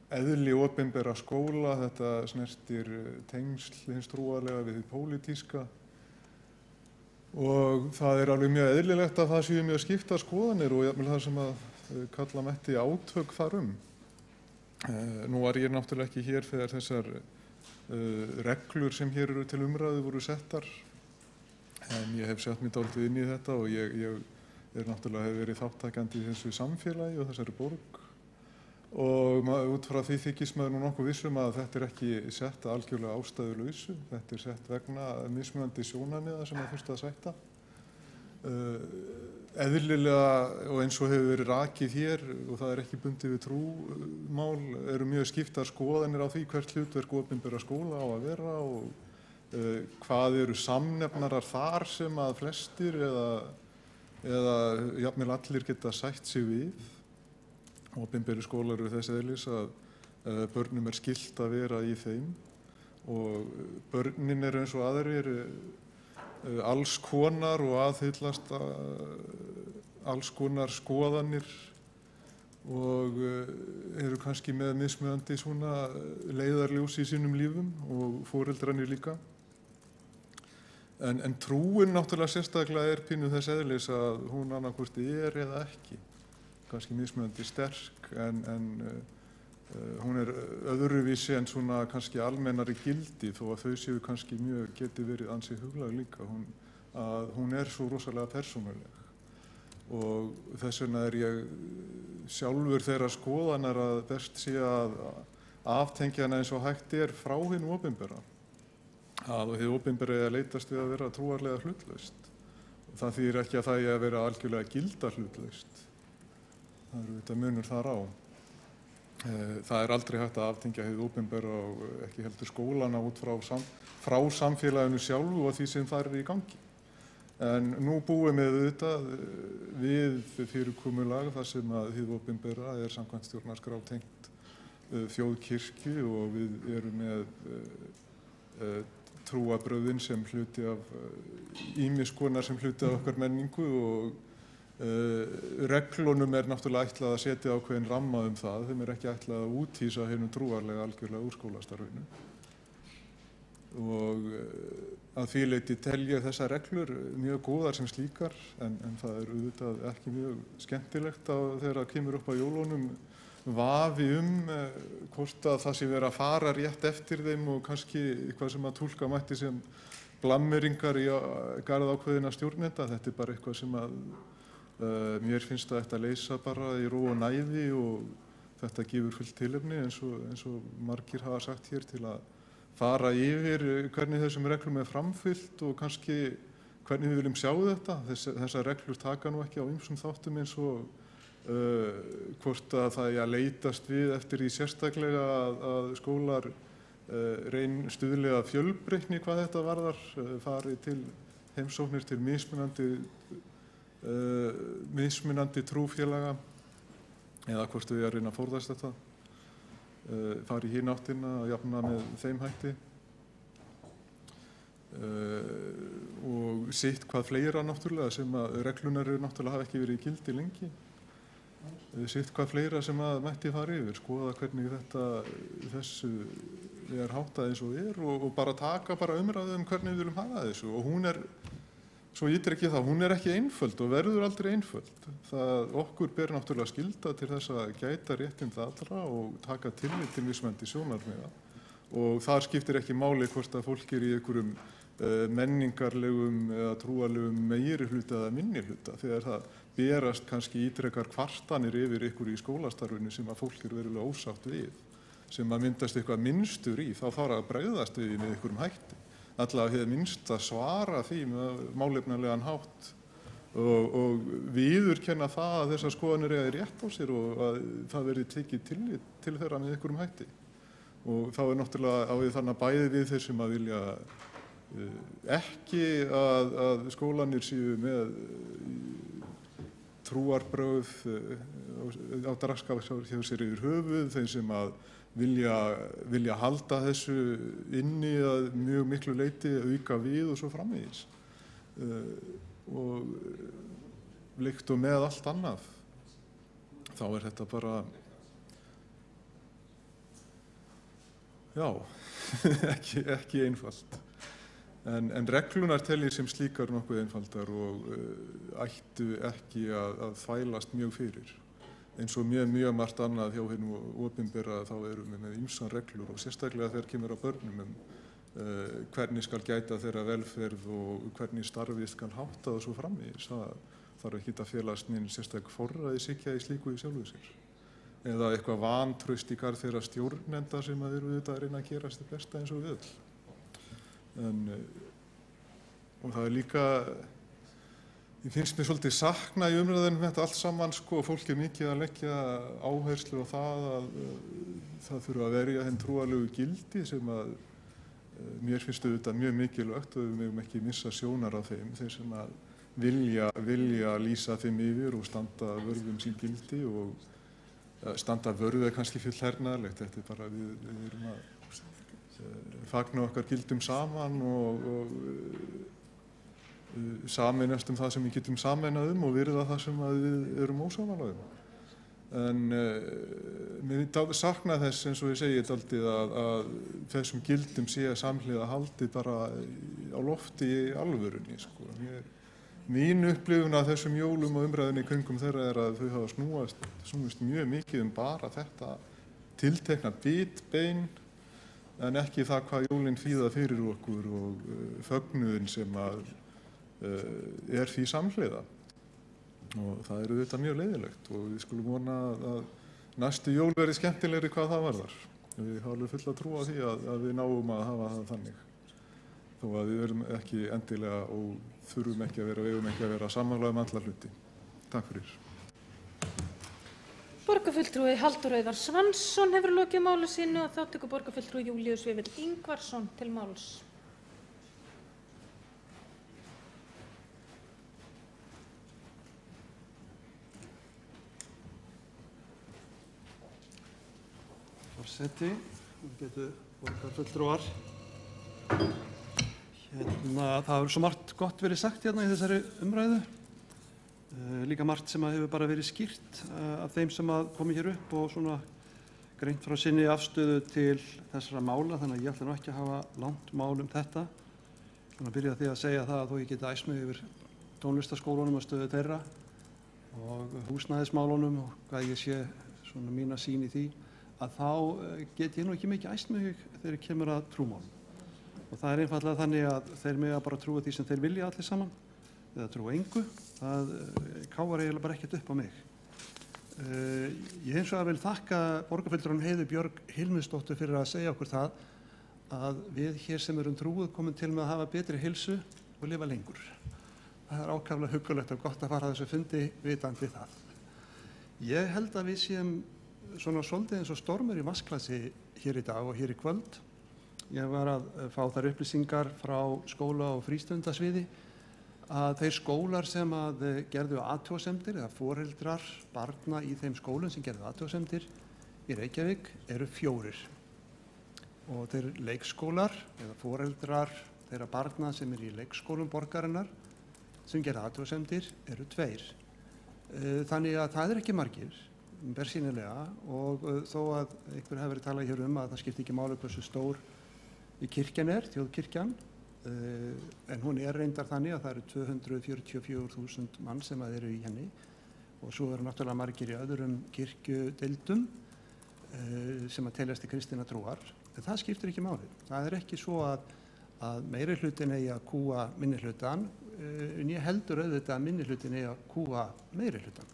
eðli opinbera skóla, þetta snertir tengsl hins trúarlega við hið pólitíska og það er alveg mjög eðlilegt að það séu mjög skiptar skoðanir og jafnvel það sem að kalla mætti átök þar Nú var ég náttúrulega ekki hér þegar þessar reglur sem hér eru til umræðu voru settar en ég hef sett mig dálítið inn í þetta og ég er náttúrulega hef verið þáttakandi í þessu samfélagi og þessari borg og út frá því þykist maður nú nokkuð vissum að þetta er ekki sett algjörlega ástæðulausu, þetta er sett vegna mismunandi sjónarmiða sem það þurfti að sætta. Eðlilega og eins og hefur verið rakið hér og það er ekki bundið við trúmál eru mjög skiptar skoðanir á því hvert hlutverk opinbera skóla á að vera og hvað eru samnefnarar þar sem að flestir eða jafnvel allir geta sætt sig við. Opinberi skólar eru þess eðlis að börnum er skylt að vera í þeim og börnin eru eins og aðrir alls konar og aðhyllast alls konar skoðanir og eru kannski með mismunandi svona leiðarljós í sínum lífum og foreldrarnir líka. En trúin náttúrulega sérstaklega er pínu þess eðlis að hún annaðhvort er eða ekki. Kannski mismunandi sterk en hún er öðruvísi en svona kannski almennari gildi þó að þau séu kannski mjög geti verið ansi huglæg líka. Hún er svo rosalega persónuleg og þess vegna er ég sjálfur þeirra skoðanar að best sé að aftengja hana eins og hægt er frá hinu opinbera. Að hið opinbera er að leitast við að vera trúarlega hlutlaust. Það þýðir ekki að það er að vera algjörlega gilda hlutlaust. Það eru þetta munur þar á. Það er aldrei hægt að aftengja hið opinbera og ekki heldur skólana út frá samfélaginu sjálfu og því sem þar í gangi. En nú búum við auðvitað við fyrirkomulag þar sem að hið opinbera er samkvæmt stjórnarskrá tengt þjóðkirkju og við erum með trúarbrögðin sem hluti af ýmiss konar sem hluti af okkar menningu og reglunum er náttúrulega ætlað að setja ákveðin ramma það, þeim er ekki ætlað að úthýsa hinum trúarlega algjörlega úr skólastarfinu. Og að því leyti tel ég þessar reglur mjög góðar sem slíkar, en það er auðvitað ekki mjög skemmtilegt þegar það kemur upp á jólunum vafi hvort að það sé verið að fara rétt eftir þeim og kannski eitthvað sem að túlka mætti sem blammeringar í garð ákveðinna stjórnenda. Þetta er bara eitthvað sem að mér finnst að þetta leysa bara í ró og næði og þetta gefur fullt tilefni eins og margir hafa sagt hér til að fara yfir hvernig þessum reglum er framfylgt og kannski hvernig við viljum sjá þetta. Þessar reglur taka nú ekki á ýmsum þáttum eins og hvort að það er að leitast við eftir því sérstaklega að skólar stuðlega fjölbreytni hvað þetta varðar, fari til heimsóknir til mismunandi trúfélaga eða hvort við reyna að forðast þetta, fari í hina áttina að jafna með þeim hætti og sitt hvað fleira náttúrulega sem að reglunar náttúrulega hafa ekki verið í gildi lengi, sitt hvað fleira sem að mætti fara yfir, skoða hvernig þessu er háttað eins og er og bara taka umræðu hvernig við viljum hafa þessu og hún er svo ég ítreki það, hún er ekki einföld og verður aldrei einföld. Okkur ber náttúrulega skylda til þess að gæta réttinda allra og taka tillit til mismunandi sjónarmiða. Og þar skiptir ekki máli hvort að fólk er í einhverjum menningarlegum eða trúarlegum meiri hluta eða minni hluta. Þegar það berast kannski ítrekar kvartanir yfir ykkur í skólastarfinu sem að fólk er verulega ósátt við, sem að myndast eitthvað minnstur í, þá þarf að bregðast við með einhverjum hætti. Allavega hefði minnst að svara því með málefnalegan hátt og viðurkenna það að þessar skoðanir eiga rétt á sér og að það verði tekið tillit til þeirra með einhverjum hætti. Og þá er náttúrulega á við þannig bæði við þeir sem að vilja ekki að skólanir séu með trúarbrögð á dagskrá hjá sér yfir höfuð, þeim sem að vilja halda þessu inni að mjög miklu leyti, auka við og svo framvegis. Og líkt og með allt annað, þá þetta bara, já, ekki einfalt. En reglunar tel ég sem slíkar nokkuð einfaldar og ættu ekki að þvælast mjög fyrir. Eins og mjög margt annað hjá hinu opinbera þá erum við með ýmsar reglur og sérstaklega þegar kemur að börnum hvernig skal gæta þeirra velferð og hvernig starfið skal hátta og svo framvegis. Það þarf ekki að felast nein sérstaklega forræðishyggja í slíku í sjálfu sér. Eða eitthvað vantraust í garð þeirra stjórnenda sem að eru auðvitað að reyna að gera sitt besta eins og við öll. Og það líka, ég finnst mér svolítið sakna í umræðunum þetta allt saman, sko, fólk mikið að leggja áherslu á það að það þurfa að verja henn trúarlegu gildi sem að mér finnst auðvitað mjög mikilvægt og við megum ekki missa sjónar af þeim, þeir sem að vilja lýsa þeim yfir og standa vörð sín gildi og standa vörð kannski full hernaðarlegt, þetta bara við erum að fagna okkar gildum saman og sameinast það sem við getum sameinað og virða það sem við erum ósammála En mér sakna þess, eins og ég segi dálítið, að þessum gildum sé samhliða haldið bara á lofti í alvörunni, sko. Mín upplifun af þessum jólum og umræðinni í kringum þeirra að þau hafa snúist mjög mikið bara þetta tiltekna bitbein, en ekki það hvað jólin þýða fyrir okkur og fögnuðin sem því samhliða. Og það auðvitað mjög leiðilegt og við skulum vona að næstu jól verði skemmtilegri hvað það varðar. Við hafa alveg fulla trú á því að við náum að hafa það þannig. Þó að við verðum ekki endilega og þurfum ekki að vera sammála alla hluti. Takk fyrir. Borgarfulltrúi Halldór Auðar Svansson hefur lokið máli sínu og þá tekur borgarfulltrúi Júlíus Vífill Ingvarsson til máls. Forseti, getur borgarfulltrúar. Það hefur svo margt gott verið sagt hérna í þessari umræðu. Líka margt sem hefur bara verið skýrt af þeim sem komið hér upp og svona greint frá sinni afstöðu til þessara mála, þannig að ég ætla nú ekki að hafa langt mál þetta. Þannig að byrja því að segja það að þó ég geti æst mig yfir tónlistarskólunum og stöðu þeirra og húsnæðismálunum og hvað ég sé svona mína sýn í því, að þá get ég nú ekki mikið æst mig þegar kemur að trúmálum. Og það einfaldlega þannig að þeir mega bara trúa því sem þeir vilja allir saman, eða trúa engu. Það káfar eiginlega bara ekkert upp á mig. Ég hins vegar vil þakka borgarfulltrúanum Heiðu Björg Hilmisdóttur fyrir að segja okkur það að við hér sem erum trúuð komum til með að hafa betri heilsu og lifa lengur. Það ákaflega huggulegt og gott að fara þessu fundi vitandi það. Ég held að við séum svona svolítið eins og stormur í vatnsglasi hér í dag og hér í kvöld. Ég var að fá þær upplýsingar frá skóla- og frístundasviði að þeir skólar sem gerðu athugasemdir eða foreldrar barna í þeim skólum sem gerðu athugasemdir í Reykjavík eru 4. Og þeir leikskólar eða foreldrar þeirra barna sem í leikskólum borgarinnar sem gerðu athugasemdir eru 2. Þannig að það ekki margir, bersýnilega, og þó að einhver hefur verið talað hér að það skipti ekki máli hversu stór í kirkjan þjóðkirkjan, en hún reyndar þannig að það eru 244.000 mann sem eru í henni og svo eru náttúrulega margir í öðrum kirkjudeildum sem teljast til kristinna trúar. En það skiptir ekki máli. Það ekki svo að meirihlutin eigi að kúga minnihlutann, en ég heldur auðvitað að minnihlutin eigi að kúga meirihlutann.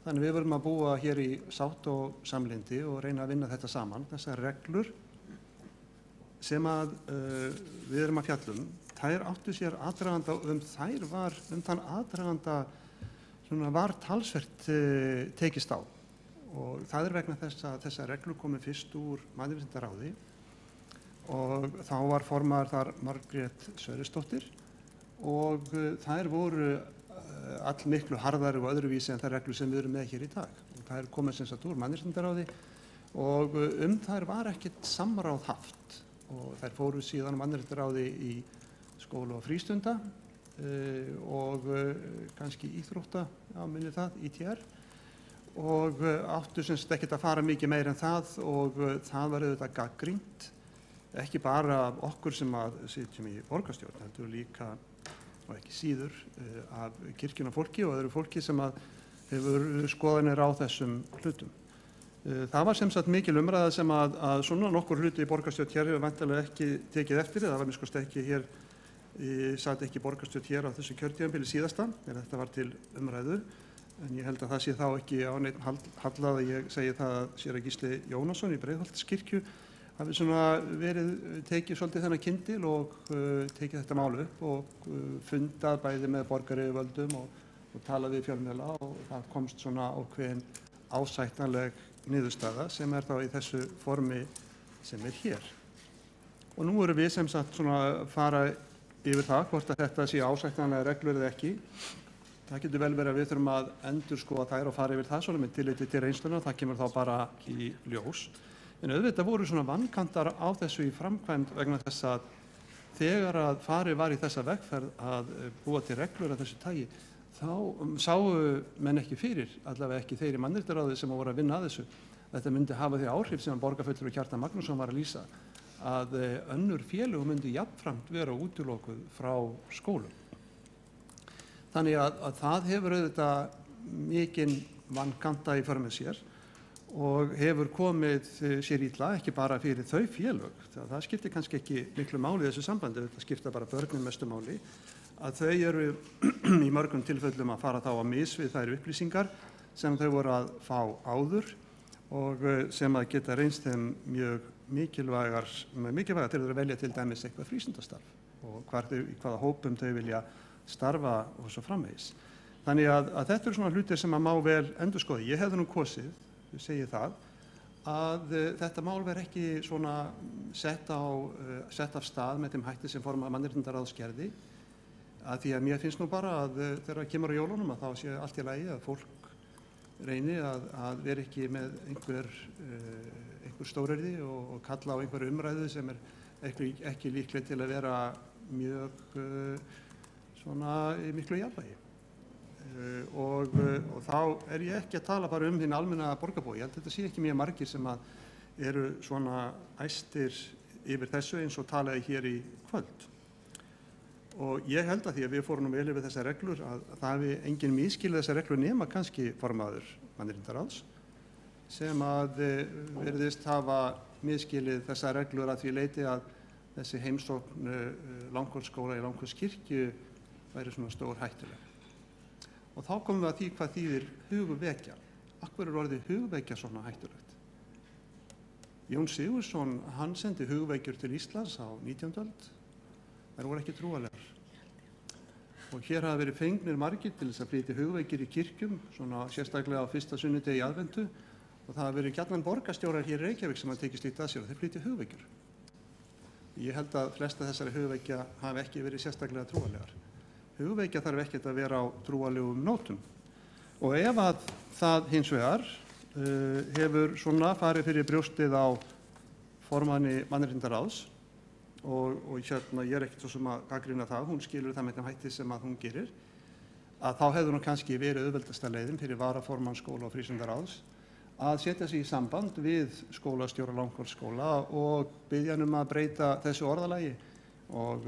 Þannig við verðum að búa hér í sátt og samlyndi og reyna að vinna þetta saman. Þessar reglur sem við erum að fjalla þær áttu sér aðdraganda þann aðdraganda var talsvert tekist á. Og það vegna þess að þessar reglur komu fyrst úr Mannréttindaráði og þá var formaður þar Margrét Sverrisdóttir og þær voru allmiklu harðari og öðruvísi en þær reglur sem við erum með hér í dag. Og það er komið sem sagt úr mannréttindaráði og þær var ekkert samráð haft og þær fóru síðan mannréttindaráði í skóla og frístunda og kannski íþrótta, minni það, ITR og áttu sem sagt ekkert að fara mikið meir en það og það var auðvitað gagnrýnt, ekki bara af okkur sem að sitjum í borgarstjórn, heldur líka og ekki síður af kirkjunarfólki og öðru fólki sem að hefur skoðanir á þessum hlutum. Það var sem sagt mikil umræða sem að svona nokkur hluti í borgarstjórn hér hefur væntanlega ekki tekið eftir, það var minnst ekki hér, satt ekki borgarstjórn hér á þessu kjörtímabili síðasta, en þetta var til umræðu, en ég held að það sé þá ekki á neitt hallað að ég segi það að séra Gísli Jónasson í Breiðholtskirkju hafi svona verið tekið svolítið þennan kyndil og tekið þetta mál upp og fundað bæði með borgaryfirvöldum og talað við fjölmiðla og það komst svona ákveðin ásættanleg niðurstaða sem er þá í þessu formi sem er hér. Og nú erum við sem sagt svona fara yfir það hvort að þetta sé ásættanlega reglur eða ekki. Það getur vel verið að við þurfum að endurskoða þær og fara yfir það svona með tilliti til reynsluna, það kemur þá bara í ljós. En auðvitað voru svona vankantar á þessu í framkvæmd vegna þess að þegar að farið var í þessa vegferð að búa til reglur af þessu tagi, þá sáu menn ekki fyrir, allavega ekki þeir í mannréttindaráði sem voru að vinna að þessu. Þetta myndi hafa því áhrif sem borgarfulltrúi Kjartan Magnússon var að lýsa, að önnur félög myndi jafnframt vera útilokuð frá skólum. Þannig að það hefur auðvitað mikinn vankanta í för með sér og hefur komið sér illa, ekki bara fyrir þau félög. Það skiptir kannski ekki miklu máli í þessu sambandi, þetta skipta bara börnin mestu máli, að þau eru í mörgum tilfellum að fara þá á mis við þær upplýsingar sem þau voru að fá áður og sem að geta reynst þeim mjög mikilvægar til að velja til dæmis eitthvað frístundastarf og í hvaða hópum þau vilja starfa og svo framvegis. Þannig að þetta eru svona hlutir sem að má vel endurskoða. Ég hefði nú kosið, ég segi það, að þetta mál verði ekki svona sett af stað með þeim hætti sem formaður mannréttindaráðs gerði, að því að mér finnst nú bara að þegar kemur á jólunum að þá sé allt í lagi að fólk reyni að vera ekki með einhver stóryrði og kalla á einhverju umræðu sem er ekki líkleg til að vera mjög svona í miklu jafnvægi. Og þá er ég ekki að tala bara hinn almenna borgarbúa. Ég held að þetta sé ekki mjög margir sem að eru svona æstir yfir þessu eins og talaði hér í kvöld. Og ég held að því að við fórum vel yfir þessar reglur að það hafi enginn misskilið þessar reglur nema kannski formaður mannréttindaráðs sem að virðist hafa misskilið þessar reglur að því leyti að þessi heimsókn Langholtsskóla í Langholtskirkju væri svona stór hættuleg. Og þá komum við að því hvað þýðir hugvekja. Af hverju er orðið hugvekja svona hættulegt? Jón Sigurðsson, hann sendi hugvekjur til Íslands á 19. öld. Þær voru ekki trúarlegar. Og hér hafa verið fengnir margir til þess að flytja hugvekjur í kirkjum, svona sérstaklega á fyrsta sunnudegi í aðventu, og það hafa verið gjarnan borgarstjórar hér í Reykjavík sem hafa tekið slíkt að sér og þeir flytja hugvekjur. Ég held að flesta þessari hugvekja hafi ekki verið sérstaklega trúarlegar. Hugvekja þarf ekkert að vera á trúarlegum nótum. Og ef að það hins vegar hefur svona farið fyrir brjóstið á formanni mannréttindaráðs, og hérna ég er ekkert svo sem að gagnrýna það, hún skilur það með þeim hætti sem að hún gerir, að þá hefur hún kannski verið auðveldasta leiðin fyrir varaformann skóla og frístundaráðs að setja sig í samband við skólastjóra Langholtsskóla og biðja hann að breyta þessu orðalagi og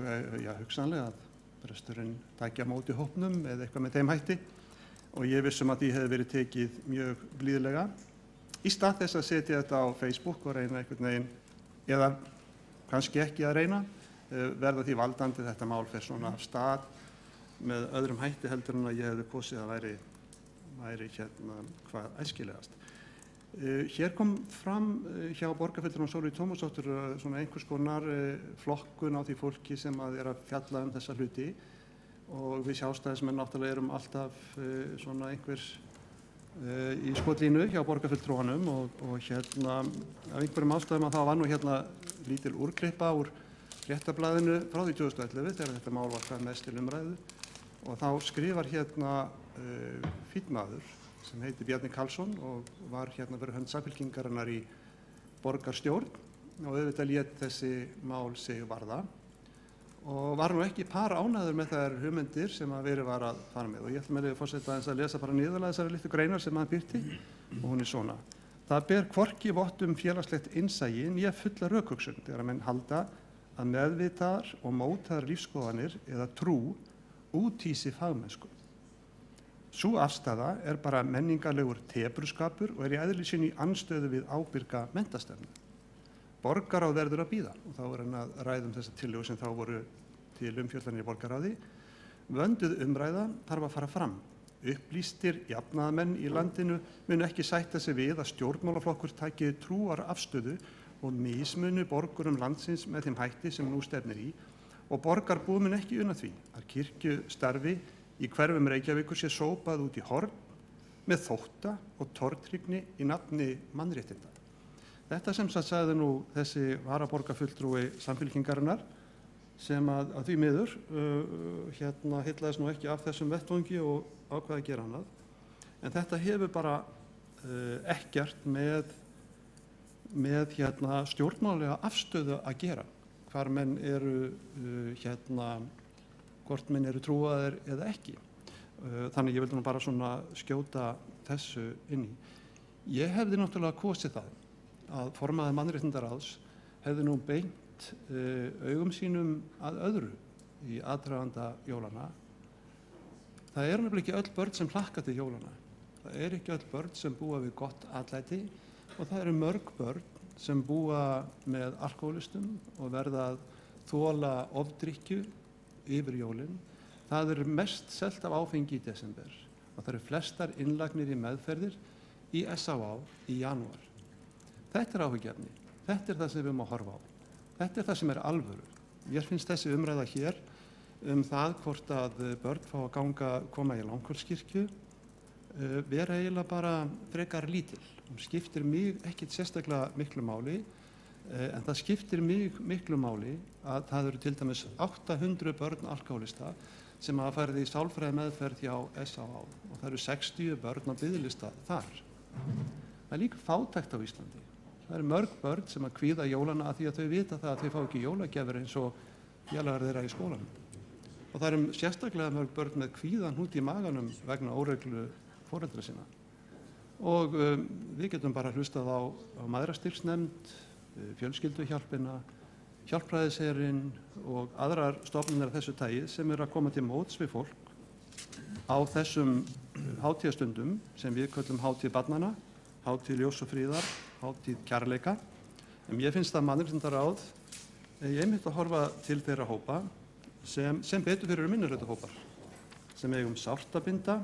hugsanlega að presturinn tækja á móti hópnum eða eitthvað með þeim hætti og ég vissum að því hefði verið tekið mjög blíðlega. Í stað þess að setja þetta á Facebook og reyna einhvern veginn, eða kannski ekki að reyna, verða því valdandi þetta mál fer svona af stað með öðrum hætti heldur en að ég hefði kosið að væri hérna hvað æskilegast. Hér kom fram hjá borgarfulltrúanum Sólveigu Tómasdóttur svona einhvers konar flokkun á því fólki sem að er að fjalla þessa hluti og við sjálfstæðismenn náttúrulega erum alltaf svona einhver í skotlínu hjá borgarfulltrúanum og hérna af einhverjum ástæðum að það var nú hérna lítil úrklippa úr Fréttablaðinu frá því 2011 þegar þetta mál var hvað mest til umræðu og þá skrifar hérna fínn maður sem heitir Bjarni Karlsson og var hérna fyrir hönd Samfylkingarinnar í borgarstjórn og auðvitað lét þessi mál sig varða og var nú ekki par ánægður með þær hugmyndir sem að verið var að fara með. Og ég ætla með leyfi forseta aðeins að lesa bara niðurlega þessari litlu greinar sem hann birti og hún er svona. Það ber hvorki vott félagslegt innsæi né fulla rökhugsun þegar menn halda að meðvitaðar og mótaðar lífsskoðanir eða trú úthýsi fagmennsku. Sú afstaða er bara menningarlegur tepruskapur og er í eðli sínu í andstöðu við ábyrga menntastefnu. Borgarráð verður að bíða og þá er hann að ræða þessa tillögu sem þá voru til umfjöllunar í borgarráði. Vönduð umræða þarf að fara fram. Upplýstir jafnaðarmenn í landinu mun ekki sætta sig við að stjórnmálaflokkur taki trúar afstöðu og mismunu borgurum landsins með þeim hætti sem nú stefnir í og borgarbúum mun ekki unna því að kirkjustarfi í hverfum Reykjavíkur sé sópað út í horn með þótta og tortryggni í nafni mannréttinda. Þetta sem sagði nú þessi varaborgarfulltrúi Samfylkingarinnar sem að því miður hyllaðist nú ekki af þessum vettvangi og ákvaði að gera annað. En þetta hefur bara ekkert með stjórnmálalega afstöðu að gera. Hvar menn eru hvort menn eru trúaðir eða ekki. Þannig ég vildi nú bara svona skjóta þessu inn í. Ég hefði náttúrulega kosið það að formaður mannréttindaráðs hefði nú beint augum sínum að öðru í aðdraganda jólana. Það er nefnilega ekki öll börn sem hlakka til jólana. Það er ekki öll börn sem búa við gott atlæti og það eru mörg börn sem búa með alkóhólistum og verða að þola ofdrykkju yfir jólin. Það er mest selt af áfengi í desember og það eru flestar innlagnir í meðferðir í SÁÁ í janúar. Þetta er áhyggjuefni. Þetta er það sem við erum að horfa á. Þetta er það sem er alvöru. Mér finnst þessi umræða hér það hvort að börn fá að koma í Langholtskirkju vera eiginlega bara frekar lítil. Hún skiptir mig ekkit sérstaklega miklu máli en það skiptir mig miklu máli að það eru til dæmis 800 börn alkóhólista sem hafa farið í sálfræði meðferð hjá SÁÁ og það eru 60 börn á biðlista þar. Það er líka fátækt á Íslandi. Það eru mörg börn sem að kvíða jólana að því að þau vita það að þau fá ekki jólagjafir eins og félagar þeirra í skólanum. Og það eru sérstaklega mörg börn með kvíðan út í maganum vegna óreglu foreldra sinna. Og við getum bara hlustað á mæðrastyrksnefnd, fjölskylduhjálpina, Hjálpræðisherinn og aðrar stofnanir af þessu tagi sem eru að koma til móts við fólk á þessum hátíðastundum sem við köllum hátíð barnanna, hátíð ljós og fríðar, hátíð kærleika. En ég finnst að mannréttindaráð ég einmitt að horfa til þeirra hópa sem betur fyrir minnihlutahópar sem eigum sárt að binda,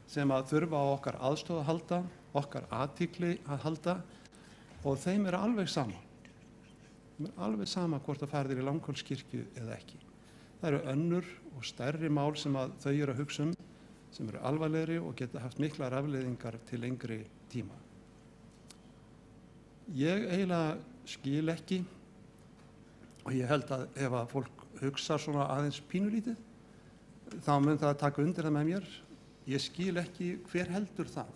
sem að þurfa á okkar aðstoð að halda, okkar athygli að halda og þeim er alveg sama. Þeim er alveg sama hvort það farið í Langholtskirkju eða ekki. Það eru önnur og stærri mál sem að þau eru að hugsa sem eru alvarlegri og geta haft miklar afleiðingar til lengri tíma. Ég eiginlega skil ekki og ég held að ef að fólk hugsa svona aðeins pínulítið þá mun það að taka undir það með mér. Ég skil ekki hver heldur það,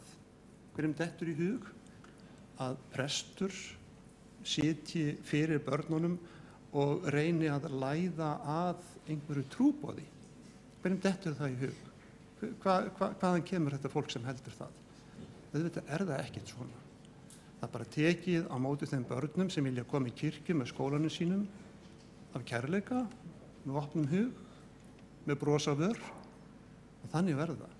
hverjum dettur í hug að prestur sitji fyrir börnunum og reyni að læða að einhverju trúboði. Hverjum dettur það í hug? Hvaðan kemur þetta fólk sem heldur það? Þetta er það ekkert svona. Það er bara tekið á móti þeim börnum sem vilja koma í kirkju með skólanum sínum af kærleika, með opnum hug, með bros á vör og þannig verður það.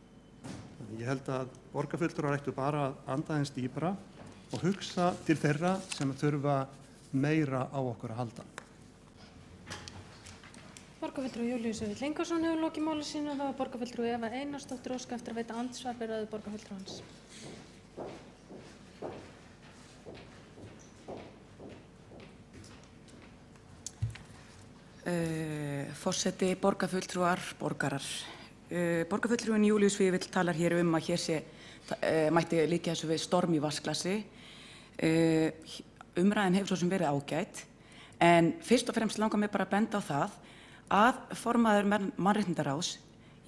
Ég held að borgarfulltrúar ættu bara að anda aðeins dýpra og hugsa til þeirra sem þurfa meira á okkur að halda. Borgarfulltrúi Júlíus Vífill Ingason hefur lokið máli sínu og það var borgarfulltrúi Eva Einarsdóttir óska eftir að veita andsvar við ræðu borgarfulltrúans. Forseti, borgarfulltrúar, borgarar. Borgarfulltrúin Júlíus Vífill talar hér að hér mætti líka þessu við storm í vatnsglasi. Umræðan hefur svo sem verið ágæt, en fyrst og fremst langar mig bara að benda á það að formaður mannréttindaráðs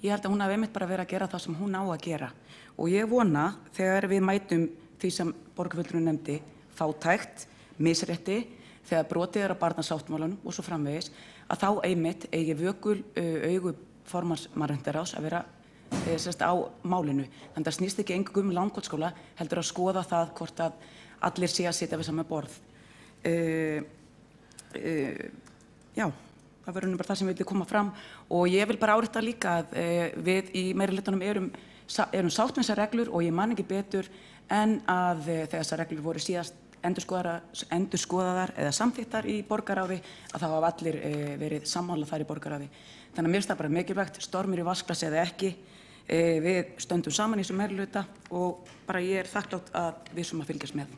Ég held að hún hafi einmitt bara verið að gera það sem hún á að gera. Og ég vona þegar við mætum því sem borgarfulltrúinn nefndi, fátækt, misrétti, þegar brotið á barnasáttmálanum og svo framvegis, að þá einmitt eigi vökul augu formanns mannréttindaráðs að vera á málinu. Þannig að snýst ekki eingöngu Langholtsskóla, heldur að skoða það hvort að allir sé að sitja við sama borð. Já, það verður nú bara það sem við viljum koma fram og ég vil bara árétta líka að við í meirihlutanum erum sátt með þessar reglur og ég man ekki betur en að þegar þessar reglur voru síðast endurskoðaðar eða samþykktar í borgarráði að það hafa allir verið sammála þar í borgarráði. Þannig að mér finnst það bara mikilvægt, stormur í vatnsglasi eða ekki, við stöndum saman í þessum meirihluta og bara ég er þakklátt að við sem að fylgjast með.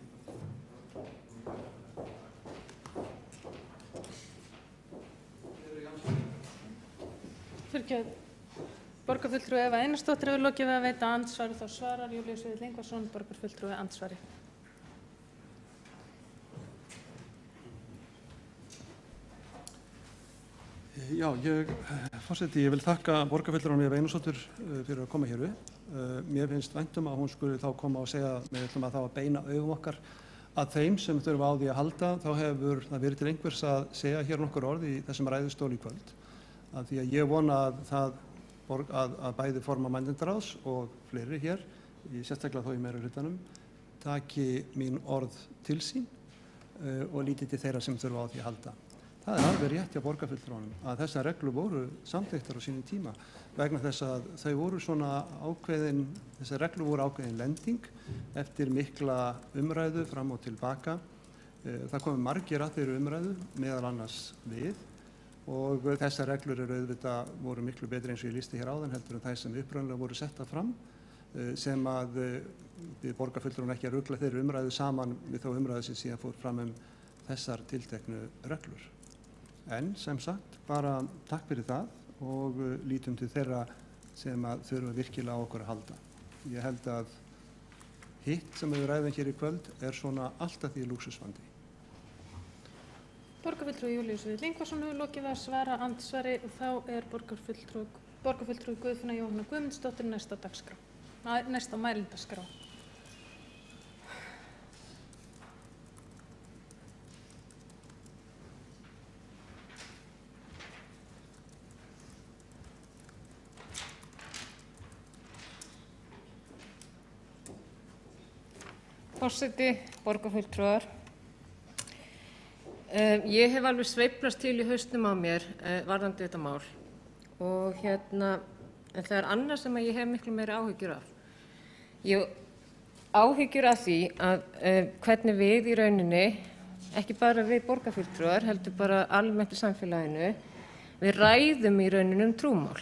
Borgarfulltrúi Eva Einarsdóttir hefur lokið við að veita andsvari, þá svarar Júlíus Vífill Ingvarsson, borgarfulltrúi andsvari. Já, forseti, ég vil þakka borgarfulltrúanum Eva Einarsdóttir fyrir að koma hér upp. Mér finnst vænt að hún skuli þá koma og segja að við ætlum að þá að beina augum okkar að þeim sem þurfa á því að halda. Þá hefur það verið til einhvers að segja hér nokkur orð í þessum ræðustóli í kvöld. Að því að ég vona að bæði formaður mannréttindaráðs og fleiri hér, sérstaklega þó í meirihlutanum, taki mín orð til sín og líti til þeirra sem þurfa á því að halda. Það er alveg rétt hjá borgarfulltrúanum að þessar reglur voru samþykktar á sínum tíma vegna þess að þau voru svona ákveðin, þessar reglur voru ákveðin lending eftir mikla umræðu fram og tilbaka. Það komu margir að þeirri umræðu, meðal annars við. Og þessar reglur voru miklu betri eins og ég lýsti hér áðan heldur en þær sem upprunnilega voru settar fram sem að við borgarfulltrúan ekki að rugla þeirri umræðu saman við þá umræðu sem síðan fór fram þessar tilteknu reglur. En sem sagt, bara takk fyrir það og lítum til þeirra sem að þurfa virkilega á okkur að halda. Ég held að hitt sem við ræðum hér í kvöld svona alltaf því lúxusvandi. Borgarfulltrúi Júlíus Vífill Ingvarsson hefur lokið við að svara andsvari og þá er borgarfulltrúi Guðfinna Jóhanna Guðmundsdóttir næst á mælendaskrá. Forseti, borgarfulltrúar. Ég hef alveg sveiflast til í hausnum á mér varðandi þetta mál og en það er annað sem ég hef miklu meiri áhyggjur af. Ég hef áhyggjur af því að hvernig við í rauninni, ekki bara við borgarfulltrúar, heldur bara almennt í samfélaginu, við ræðum í rauninni trúmál.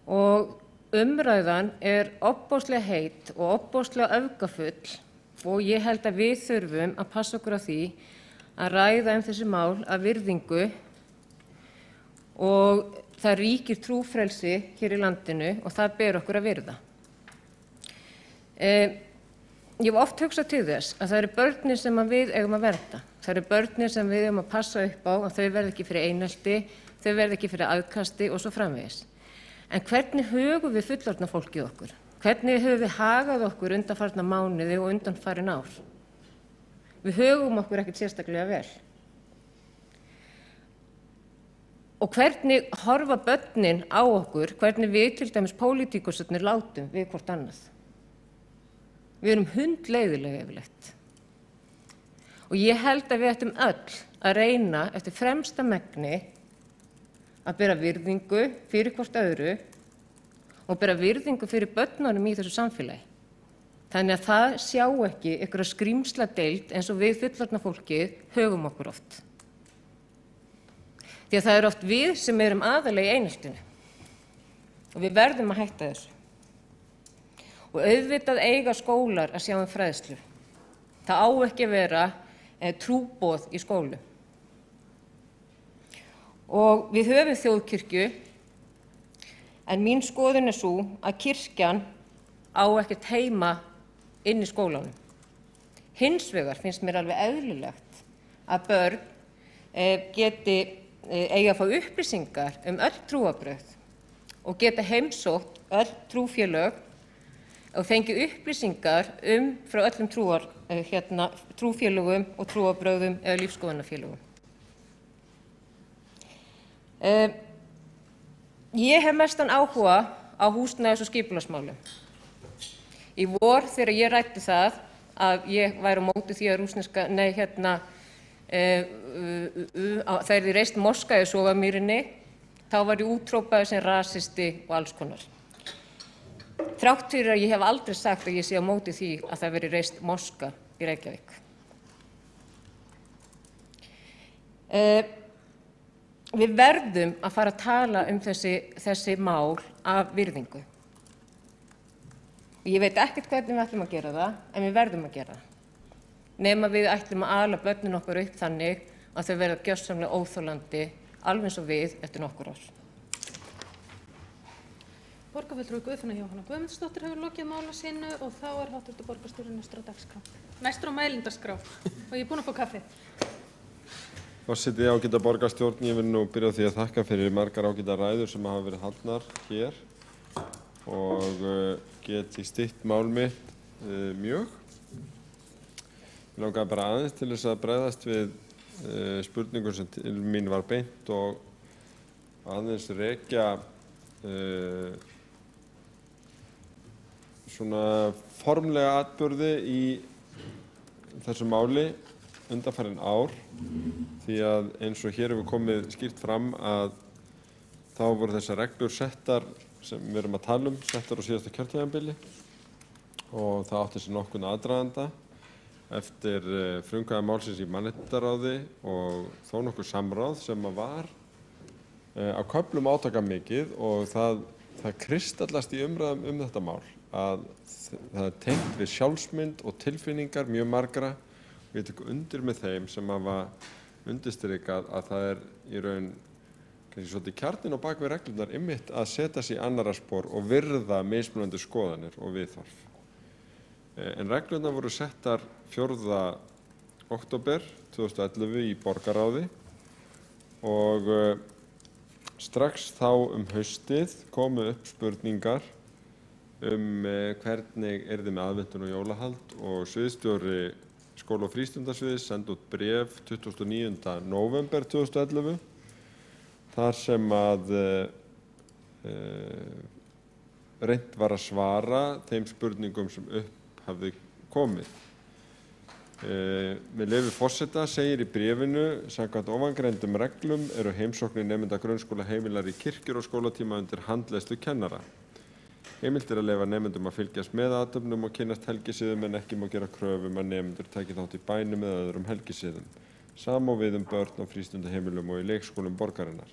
Og umræðan er ofboðslega heit og ofboðslega öfgafull og ég held að við þurfum að passa okkur á því að ræða þessi mál af virðingu og það ríkir trúfrelsi hér í landinu og það ber okkur að virða. Ég hef oft hugsað til þess að það eru börnin sem við eigum að vernda. Það eru börnin sem við eigum að passa upp á og þau verða ekki fyrir einelti, þau verða ekki fyrir aðkasti og svo framvegis. En hvernig högum við fullorðna fólkið okkur? Hvernig höfum við hagað okkur undanfarna mánuði og undanfarin ár? Við högum okkur ekkert sérstaklega vel. Og hvernig horfa börnin á okkur, hvernig við til dæmis pólitíkusarnir látum við hvort annað? Við erum hundleiðilega yfirleitt. Og ég held að við ættum öll að reyna eftir fremsta megni að bera virðingu fyrir hvort öðru og bera virðingu fyrir börnunum í þessu samfélagi. Þannig að það sjá ekki einhverja skrýmsladeild eins og við fullorðna fólkið högum okkur oft. Því að það er oft við sem erum aðallega í eineltinu og við verðum að hætta þessu. Og auðvitað eiga skólar að sjá fræðslu. Það á ekki að vera trúboð í skólum. Og við höfum þjóðkirkju, en mín skoðun er sú að kirkjan á ekkert heima inn í skólanum. Hins vegar finnst mér alveg eðlilegt að börn geti eiga að fá upplýsingar öll trúarbrögð og geta heimsótt öll trúfélög og fengi upplýsingar frá öllum trúfélögum og trúarbrögðum eða lífsskoðunarfélögum. Ég hef mestan áhuga á húsnæðis- og skipulagsmálum. Í vor þegar ég ræddi það að ég væri á móti því að það yrði reist moska í Sofamýrinni, þá var ég úthrópaður sem rasisti og alls konar. Þrátt fyrir að ég hef aldrei sagt að ég sé á móti því að það veri reist moska í Reykjavík. Við verðum að fara að tala þessi mál af virðingu. Ég veit ekkert hvernig við ætlum að gera það, en við verðum að gera það. Nema við ætlum að ala börnin okkar upp þannig að þau verða gjörsamlega óþolandi, alveg eins og við eftir nokkur ár. Borgarfulltrúi Guðfinna Jóhanna Guðmundsdóttir hefur lokið máli sínu og þá hv. borgarstjóri næstur á dagskrá. Næstur á mælendaskrá og ég er búin að fá kaffi. Forseti, ágæta borgarstjórn, ég vil nú byrja á því að þakka fyrir margar ágæta ræður sem hafa verið haldnar hér og get ég stytt mál mitt mjög. Ég langaði bara aðeins til þess að bregðast við spurningum sem til mín var beint og aðeins rekja svona formlega atburði í þessu máli undanfarin ár, því að eins og hér hefur komið skýrt fram að þá voru þessar reglur settar sem við erum að tala settar á síðasta kjörtímabili og það átti sér nokkurn aðdraganda eftir frumkvæði málsins í mannréttindaráði og þó nokkur samráð sem var á köflum átakamikið og það kristallast í umræðum þetta mál að það tengt við sjálfsmynd og tilfinningar mjög margra og ég tek undir með þeim sem hafa undirstrikað að það í raun kannski svolítið kjarninn á bak við reglurnar einmitt að setja sig í annarra spor og virða mismunandi skoðanir og viðhorf. En reglurnar voru settar 4. október 2011 í borgarráði og strax þá haustið komu upp spurningar hvernig yrði með aðventun og jólahald og sviðsstjóri skóla- og frístundasviðs sendi út bréf 29. nóvember 2011 þar sem að reynt var að svara þeim spurningum sem upp hafði komið. Með leyfi forseta segir í bréfinu samkvæmt ofangreindum reglum eru heimsóknir nemenda grunnskóla heimilar í kirkjur og skólatíma undir handleiðslu kennara. Heimilt að leyfa nemendum að fylgjast með athöfnum og kynnast helgisiðum en ekki má gera kröfum að nemendur taki þátt í bænum eða öðrum helgisiðum. Sama á við börn á frístundaheimilum og í leikskólum borgarinnar.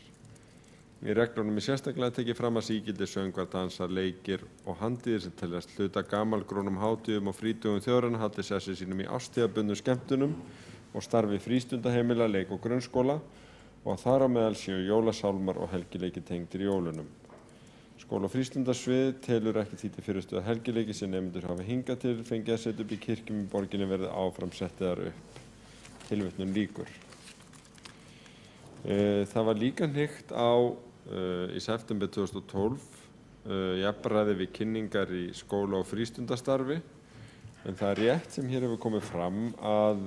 Í reglunum sérstaklega tekið fram að sígildi söngvar, dansar, leikir og handíðir sem teljast hluta gamalgrónum hátíðum og frítugum þjóðarinnar haldi sessi sínum í árstíðabundnum skemmtunum og starfi frístundaheimila, leik- og grunnskóla og að þar á meðal séu jólasálmar og helgileiki tengdir jólunum. Skóla- og frístundasvið telur ekki því til fyrirstöðu helgileiki sem nemendur hafa hingað til fengið að setja upp í kirkjum í borginni verði áfram settiðar upp. Tilvitnun lýkur. Það var líka hnykkt á í september 2012 jafnræði við kynningar í skóla- og frístundastarfi en það rétt sem hér hefur komið fram að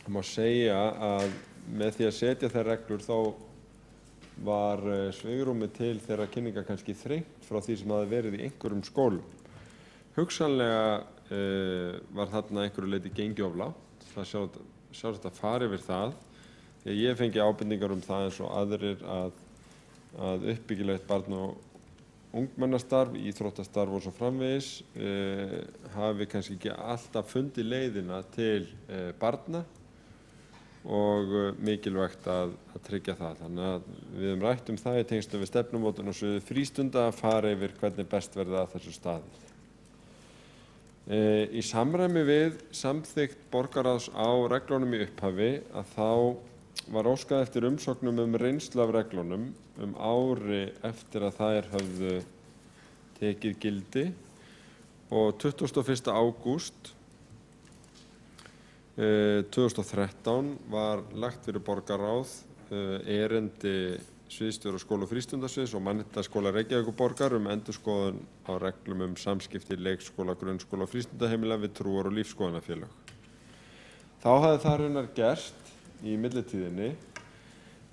má segja að með því að setja þær reglur þá var svigrúmið til þeirra kynninga kannski þrengt frá því sem hafði verið í einhverjum skólum. Hugsanlega var þarna einhverju leyti gengið of langt, það sjálfsagt að fara yfir það því að ég fengi ábendingar það eins og aðrir að uppbyggilegt barn- og ungmennastarf, íþróttastarf og svo framvegis hafi kannski ekki alltaf fundið leiðina til barna og mikilvægt að tryggja það. Þannig að við höfum rætt það í tengslum við stefnumótun og sviði frístunda að fara yfir hvernig best verði að þessu staðið. Í samræmi við samþykkt borgarráðs á reglunum í upphafi að þá var óskað eftir umsóknum reynslu af reglunum ári eftir að þær höfðu tekið gildi og 21. ágúst 2013 var lagt fyrir borgarráð erindi sviðsstjóra skóla- og frístundasviðs og Mannréttindaskóla Reykjavíkurborgar endurskoðun á reglum samskipti leikskóla, grunnskóla og frístundaheimila við trúar- og lífsskoðunarfélög. Þá hafði það raunar gerst í millitíðinni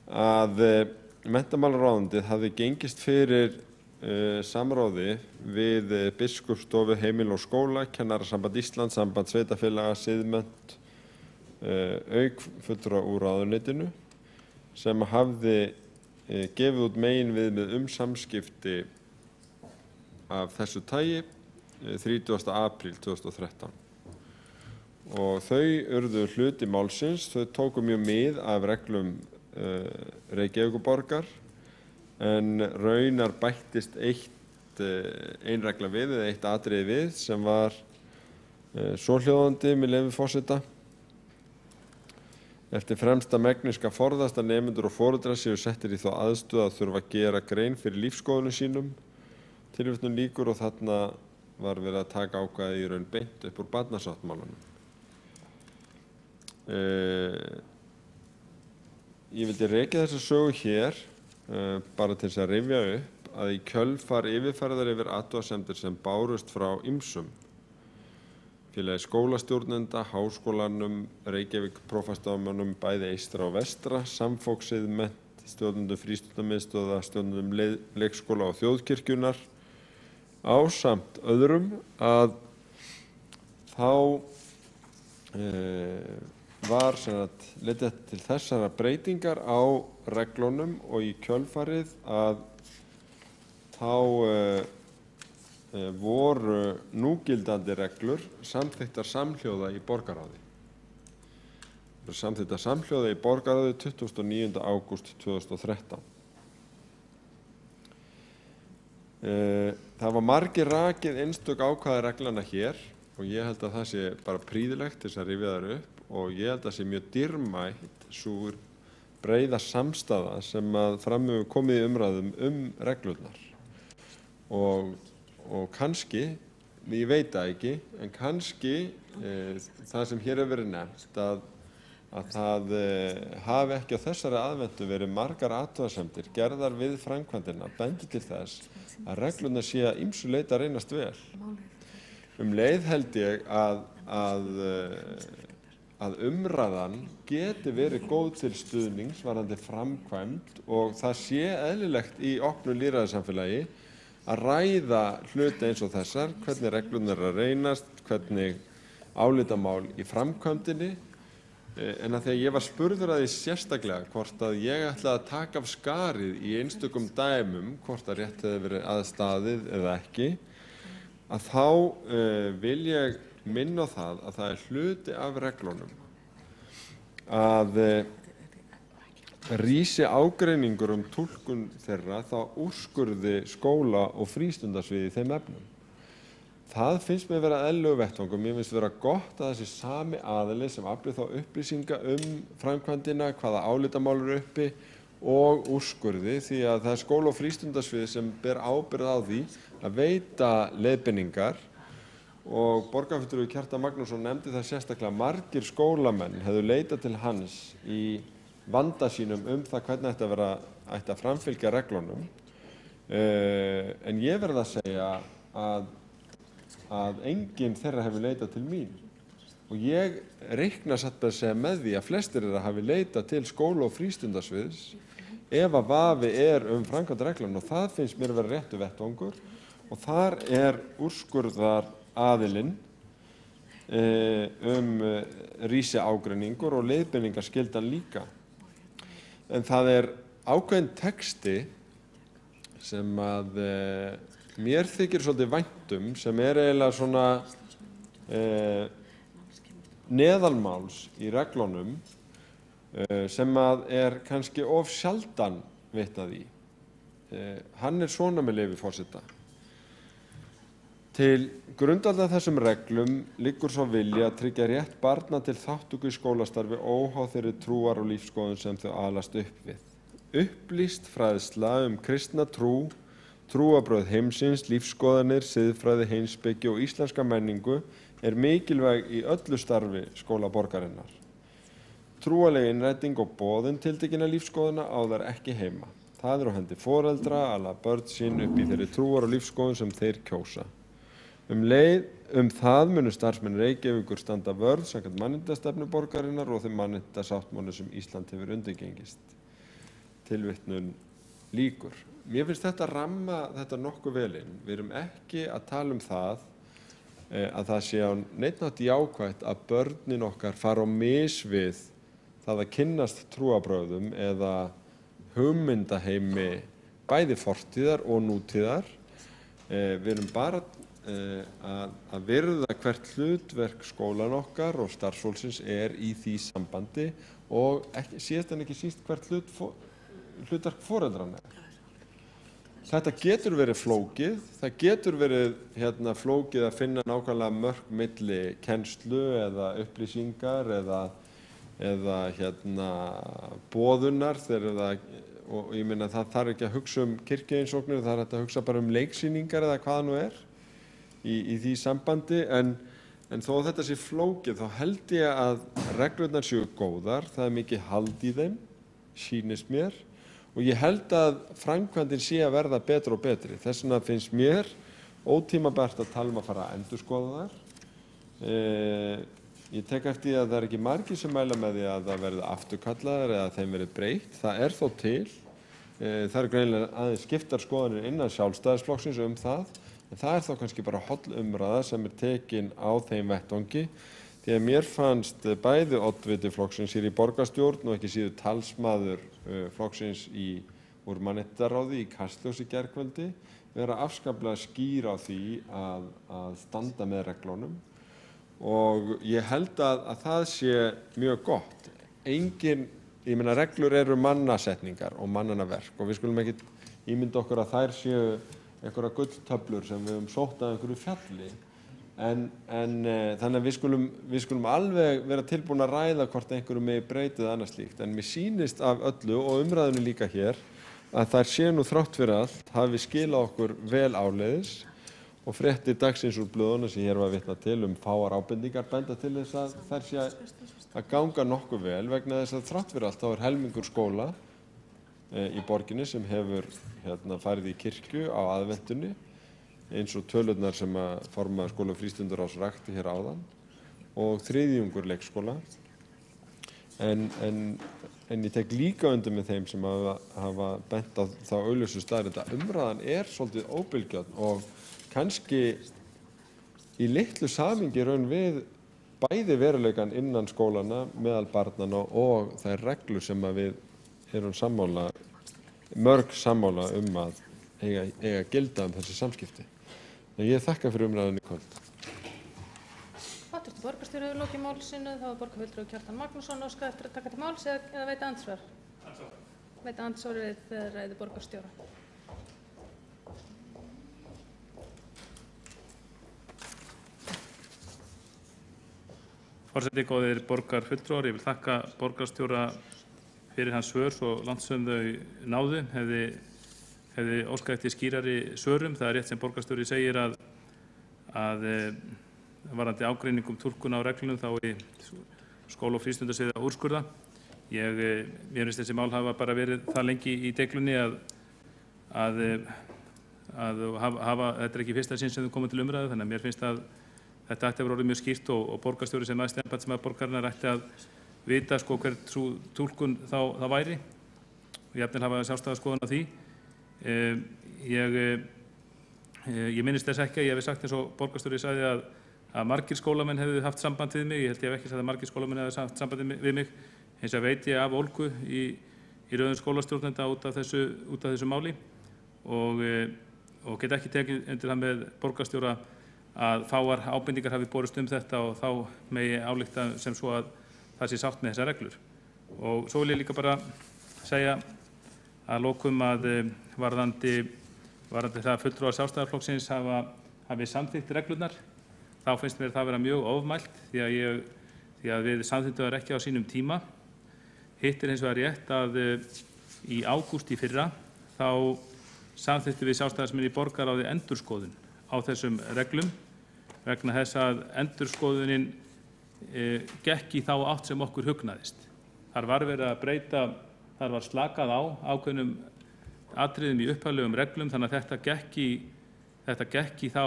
að menntamálaráðuneytið hafði gengist fyrir samráði við Biskupsstofu, Heimili og skóla, Kennarasamband Íslands, Samband sveitarfélaga, Siðmennt, auk fulltrúa úr ráðuneytinu sem hafði gefið út meginviðmið samskipti af þessu tagi 30. apríl 2013. Og þau urðu hluti málsins, þau tóku mjög mið af reglum Reykjavíkurborgar en raunar bættist ein regla við eða eitt atriði við sem var svohljóðandi með leyfi forseta. Eftir fremsta megni skal forðast að nemendur og foreldrar séu settir í þá aðstöðu að þurfa að gera grein fyrir lífsskoðunum sínum. Tilvitnun lýkur og þarna var verið að taka ákvæði í raun beint upp úr barnasáttmálanum. Ég vildi rekja þessa sögu hér bara til þess að rifja upp að í kjölfar yfirferðar yfir athugasemdir sem bárust frá ýmsum félagi skólastjórnenda, Háskólanum, Reykjavík prófastsdómnum, bæði eystra og vestra, Samfók, Siðmennt, stjórnendum frístundamiðstöðva, stjórnendum leikskóla og þjóðkirkjunnar, ásamt öðrum að þá var leitað til þessara breytingar á reglunum og í kjölfarið að þá voru núgildandi reglur samþykktar samhljóða í borgarráði. Samþykktar samhljóða í borgarráði 29. ágúst 2013. Það var margir rakið einstök ákvæði reglana hér og ég held að það sé bara prýðilegt til þess að rifja þær upp og ég held að það sé mjög dýrmætt sú breiða samstaða sem að fram hefur komið í umræðum reglurnar. Og kannski, ég veit það ekki, en kannski það sem hér hefur verið nefnt að það hafi ekki á þessari aðventu verið margar athugasemdir gerðar við framkvæmdina bendi til þess að reglurnar sé að ýmsu leyti að reynast vel. Leið held ég að umræðan geti verið góð til stuðnings varðandi framkvæmd og það sé eðlilegt í opnu lýðræðissamfélagi að ræða hluti eins og þessar, hvernig reglurnar að reynast, hvernig álitamál í framkvæmdinni, en að þegar ég var spurður að því sérstaklega hvort að ég ætlaði að taka af skarið í einstökum dæmum, hvort að rétt hefði verið aðstaðið eða ekki, að þá vil ég minna á það að það hluti af reglunum að rísi ágreiningur túlkun þeirra þá úrskurði skóla- og frístundasviði í þeim efnum. Það finnst mér vera eðlilegur vettvangur. Mér finnst vera gott að þessi sami aðili sem afli þá upplýsinga framkvæmdina, hvaða álitamál eru uppi og úrskurði því að það skóla- og frístundasviði sem ber ábyrgð á því að veita leiðbeiningar og borgarfulltrúi Kjartan Magnússon nefndi það sérstaklega margir skólamenn hefðu leitað til hans í vanda sínum það hvernig ætti að framfylgja reglunum. En ég verð að segja að enginn þeirra hefur leitað til mín. Og ég reikna satt að segja með því að flestir þeirra hafi leitað til skóla- og frístundasviðs ef að vafi framkvæmd reglunum og það finnst mér vera réttu vettvangur og þar úrskurðar aðilinn rísi ágreiningur og leiðbeiningarskyldan líka. En það ákveðinn texti sem að mér þykir svolítið vænt sem eiginlega svona neðalmáls í reglunum sem að kannski of sjaldan vitnað í. Hann svona með leyfi forseta. Til grundvallar þessum reglum liggur svo vilji að tryggja rétt barna til þátttöku í skólastarfi óháð þeirri trúar- og lífsskoðun sem þau alast upp við. Upplýst fræðsla kristna trú, trúarbrögð heimsins, lífsskoðanir, siðfræði, heimspeki og íslenska menningu mikilvæg í öllu starfi skóla borgarinnar. Trúarleg innræting og boðun tiltekinna lífsskoðana á þar ekki heima. Það á hendi foreldra að laða börn sín upp í þeirri trúar og lífsskoðun sem þeir kjósa. Það munu starfsmenn Reykjavíkur standa vörð samkvæmt mannréttindastefnu borgarinnar og þeim mannréttindasáttmála sem Ísland hefur undirgengist. Tilvitnun lýkur. Mér finnst þetta ramma þetta nokkuð vel inn. Við erum ekki að tala það að það sé á neinn hátt jákvætt að börnin okkar fara á mis við það að kynnast trúarbrögðum eða hugmyndaheimi bæði fortíðar og nútíðar. Við erum bara að virða hvert hlutverk skólan okkar og starfsfólksins í því sambandi og síðast en ekki síst hvert hlutverk foreldranna. Þetta getur verið flókið, það getur verið flókið að finna nákvæmlega mörk milli kennslu eða upplýsingar eða boðunar og ég meina það þarf ekki að hugsa kirkjuheimsóknir, það er hægt að hugsa bara leiksýningar eða hvað nú í því sambandi en þó að þetta sé flókið þá held ég að reglurnar séu góðar, það er mikið hald í þeim, sýnist mér og ég held að framkvæmdin sé að verða betri og betri. Þess vegna finnst mér ótímabært að tala að fara að endurskoða þær. Ég tek eftir að það er ekki margir sem mæla með því að það verði afturkallaðar eða þeim verði breytt. Það er þó til. Það eru greinilega aðeins skiptar skoðanir innan Sjálfstæðisflokksins það. En það er þá kannski bara holl umræða sem tekin á þeim vettvangi. Því að mér fannst bæði oddviti flokksins hér í borgarstjórn og ekki síður talsmaður flokksins úr mannréttindaráði í Kastljósi í gærkvöldi vera afskaplega skýr á því að standa með reglunum. Og ég held að það sé mjög gott. Ég meina reglur eru mannasetningar og mannanna verk og við skulum ekki ímynda okkur að þær séu einhverja gulltöflur sem við höfum sótt að einhverju fjalli. En þannig að við skulum alveg vera tilbúin að ræða hvort einhverju megi breytið annað slíkt. En mér sýnist af öllu og umræðinu líka hér að þær séu nú þrátt fyrir allt hafi skilað okkur vel áleiðis og fréttir dagsins úr blöðunum sem hér var vitnað til fáar ábendingar benda til þess að þær sé að ganga nokkuð vel vegna þess að þrátt fyrir allt þá er helmingur skóla í borginni sem hefur farið í kirkju á aðventunni eins og tölurnar sem að formaður skóla- og frístundaráðs rakti hér áðan og þriðjungur leikskóla en ég tek líka undir með þeim sem hafa bent á þá augljósu staðreynd að umræðan svolítið óbilgjörn og kannski í litlu samhengi raun við bæði veruleikann innan skólana meðal barnanna og þær reglur sem að við erum mörg sammála að eiga gilda þessi samskipti. Ég þakka fyrir umræðunni í kvöld. Hv. borgarstjóri hefur lokið máli sínu, þá er borgarfulltrúi Kjartan Magnússon óskað eftir að taka til máls eða veita andsvar? Veita andsvar við ræðu borgarstjóra. Forseti, góðir borgarfulltrúar, ég vil þakka borgarstjóra fyrir hans svör svo langt sem þau náðu. Hefði óskað eftir skýrari svörum. Það er rétt sem borgarstjóri segir að varðandi ágreiningum túlkun á reglunum þá í skóla- og frístundasviði að úrskurða. Mér finnst þessi mál hafa bara verið það lengi í deglunni að þetta er ekki fyrsta sinn sem þau komið til umræðu, þannig að mér finnst að þetta ætti að vera orðið mjög skýrt og borgarstjóri sem næst embættismaður borgarinnar ætti að vita hver sú túlkun þá væri og jafnvel hafa sjálfstæða skoðun á því. Ég minnist þess ekki að ég hef sagt eins og borgarstjóri sagði að margir skólamenn hefðu haft samband við mig. Ég held ég hef ekki sagt að margir skólamenn hefðu haft samband við mig. Hins vegar veit ég af ólgu í röðum skólastjórnenda út af þessu máli og get ekki tekið undir það með borgarstjóra að fáar ábendingar hafi borist þetta og þá megi álykta sem svo að það sé sátt með þessar reglur. Og svo vil ég líka bara segja að lokum að varðandi það að fulltrúar Sjálfstæðisflokksins hafi samþykkt reglurnar, þá finnst mér það vera mjög ofmælt því að við samþykktum þær ekki á sínum tíma. Hitt hins vegar rétt að í ágúst í fyrra þá samþykktum við Sjálfstæðismenn í borgarráði endurskoðun á þessum reglum vegna þess að endurskoðunin gekk í þá átt sem okkur hugnaðist. Þar var verið að breyta, þar var slakað á ákveðnum atriðum í upphaflegum reglum, þannig að þetta gekk í þá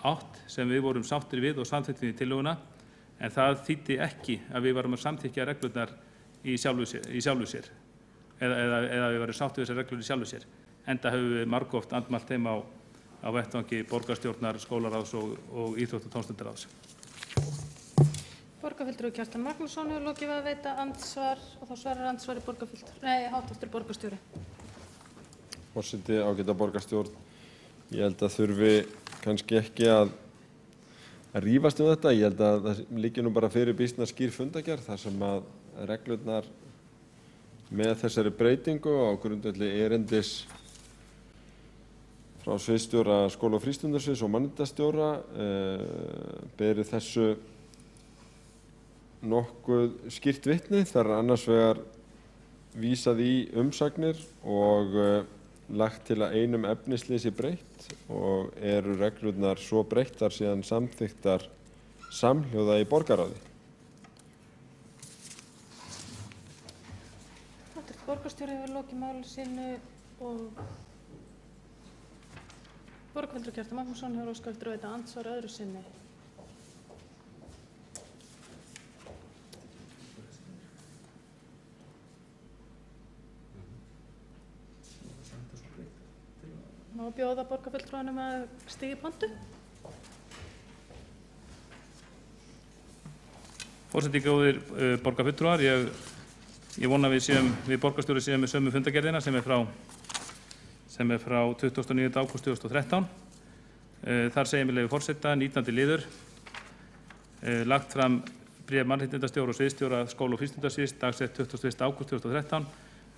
átt sem við vorum sáttir við og samþykktum í tillöguna, en það þýddi ekki að við varum að samþykkja reglurnar í sjálfu sér eða við varum sáttir við þessar reglur í sjálfu sér. Enda höfum við margoft andmælt þeim á vettvangi borgarstjórnar, skólaráðs og íþrótta- og tómstundaráðs. Borgarfulltrúi Kjartan Magnússon hefur lokið við að veita andsvar og þá svarar andsvari háttvirtur borgarstjóri. Forseti, ágæta borgarstjórn, ég held að þurfi kannski ekki að rífast um þetta. Ég held að það liggi nú bara fyrir býsna skýr fundargerð þar sem að reglurnar með þessari breytingu á grundvelli erindis frá sviðsstjóra skóla- og frístundasviðs og mannréttindastjóra beri þessu nokkuð skýrt vitni. Það er annars vegar vísað í umsagnir og lagt til að einum efnislið sé breytt og eru reglurnar svo breyttar síðan samþykktar samhljóða í borgarráði. Borgarstjóri hefur lokið máli sínu og borgarfulltrúi Kjartan Magnússon hefur óskað eftir að veita andsvar öðru sinni. Má bjóða borgarfulltrúanum að stíga í pontu. Forseti, góðir borgarfulltrúar, ég vona að við borgarstjóri séum með sömu fundargerðina sem er frá 29. ágúst 2013. Þar segir með leyfi forseta, 19. liður, lagt fram bréf mannréttindastjóra og sviðsstjóra skóla- og frístundasviðs dagsett 21. ágúst 2013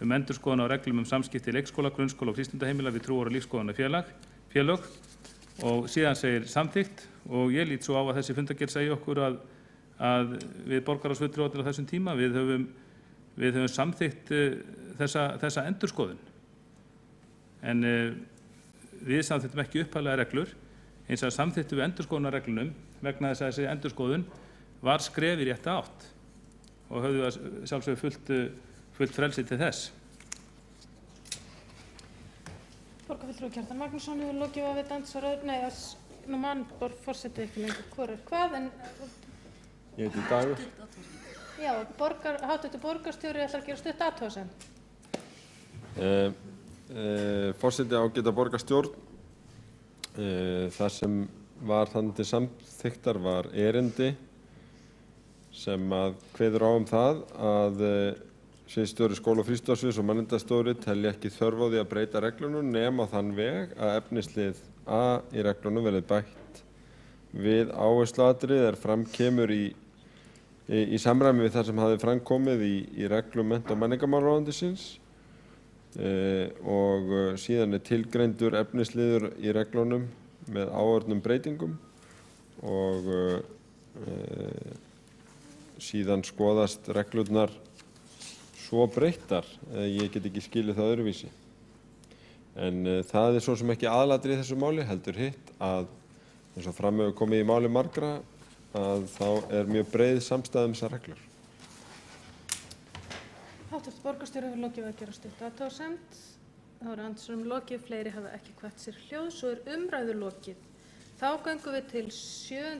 endurskoðun á reglum samskipti leikskóla, grunnskóla og frístundaheimila við trúar- og lífsskoðunarfélög og síðan segir samþykkt og ég lít svo á að þessi fundargerð segi okkur að við borgarráðsfulltrúarnir á þessum tíma við höfum samþykkt þessa endurskoðun. En við samþyktum ekki upphaflega reglur, eins og samþyktum við endurskoðunarreglunum vegna þess að þessi endurskoðun var skref í rétta átt og höfðu að sjálfsögðu fullt frelsi til þess. Borgarfulltrúi Kjartan Magnússon hefur lokið við að veita andsvar öðru, nú mann forseti ekki lengur hvor er hvað, en Ég heiti Dagur. já, háttvirtur borgarstjóri ætlar að gera stutt athugasemd. Forseti, ágæta borgarstjórn, það sem var þannig til samþykktar var erindi sem að kveður á það að sviðsstjóri skóla- og frístundasviðs og mannréttindastjóri telji ekki þörf á því að breyta reglunum nema þann veg að efnislið A í reglunum verði bætt við áhersluatriði er fram kemur í samræmi við það sem hafi framkomið í reglum mennta- og menningarmálaráðuneytisins og síðan er tilgreindur efnisliður í reglunum með áorðnum breytingum og síðan skoðast reglurnar svo breyttar, ég get ekki skilið það öðruvísi. En það er svo sem ekki aðalatriði í þessu máli, heldur hitt að eins og fram hefur komið í máli margra að þá er mjög breið samstaða þessar reglur. Háttvirtur borgarstjóri hefur lokið við að gera stutt athugasemd. Þá er andsvörum lokið, fleiri hafa ekki kvætt sér hljóðs og er umræðu lokið. Þá göngum við til 7.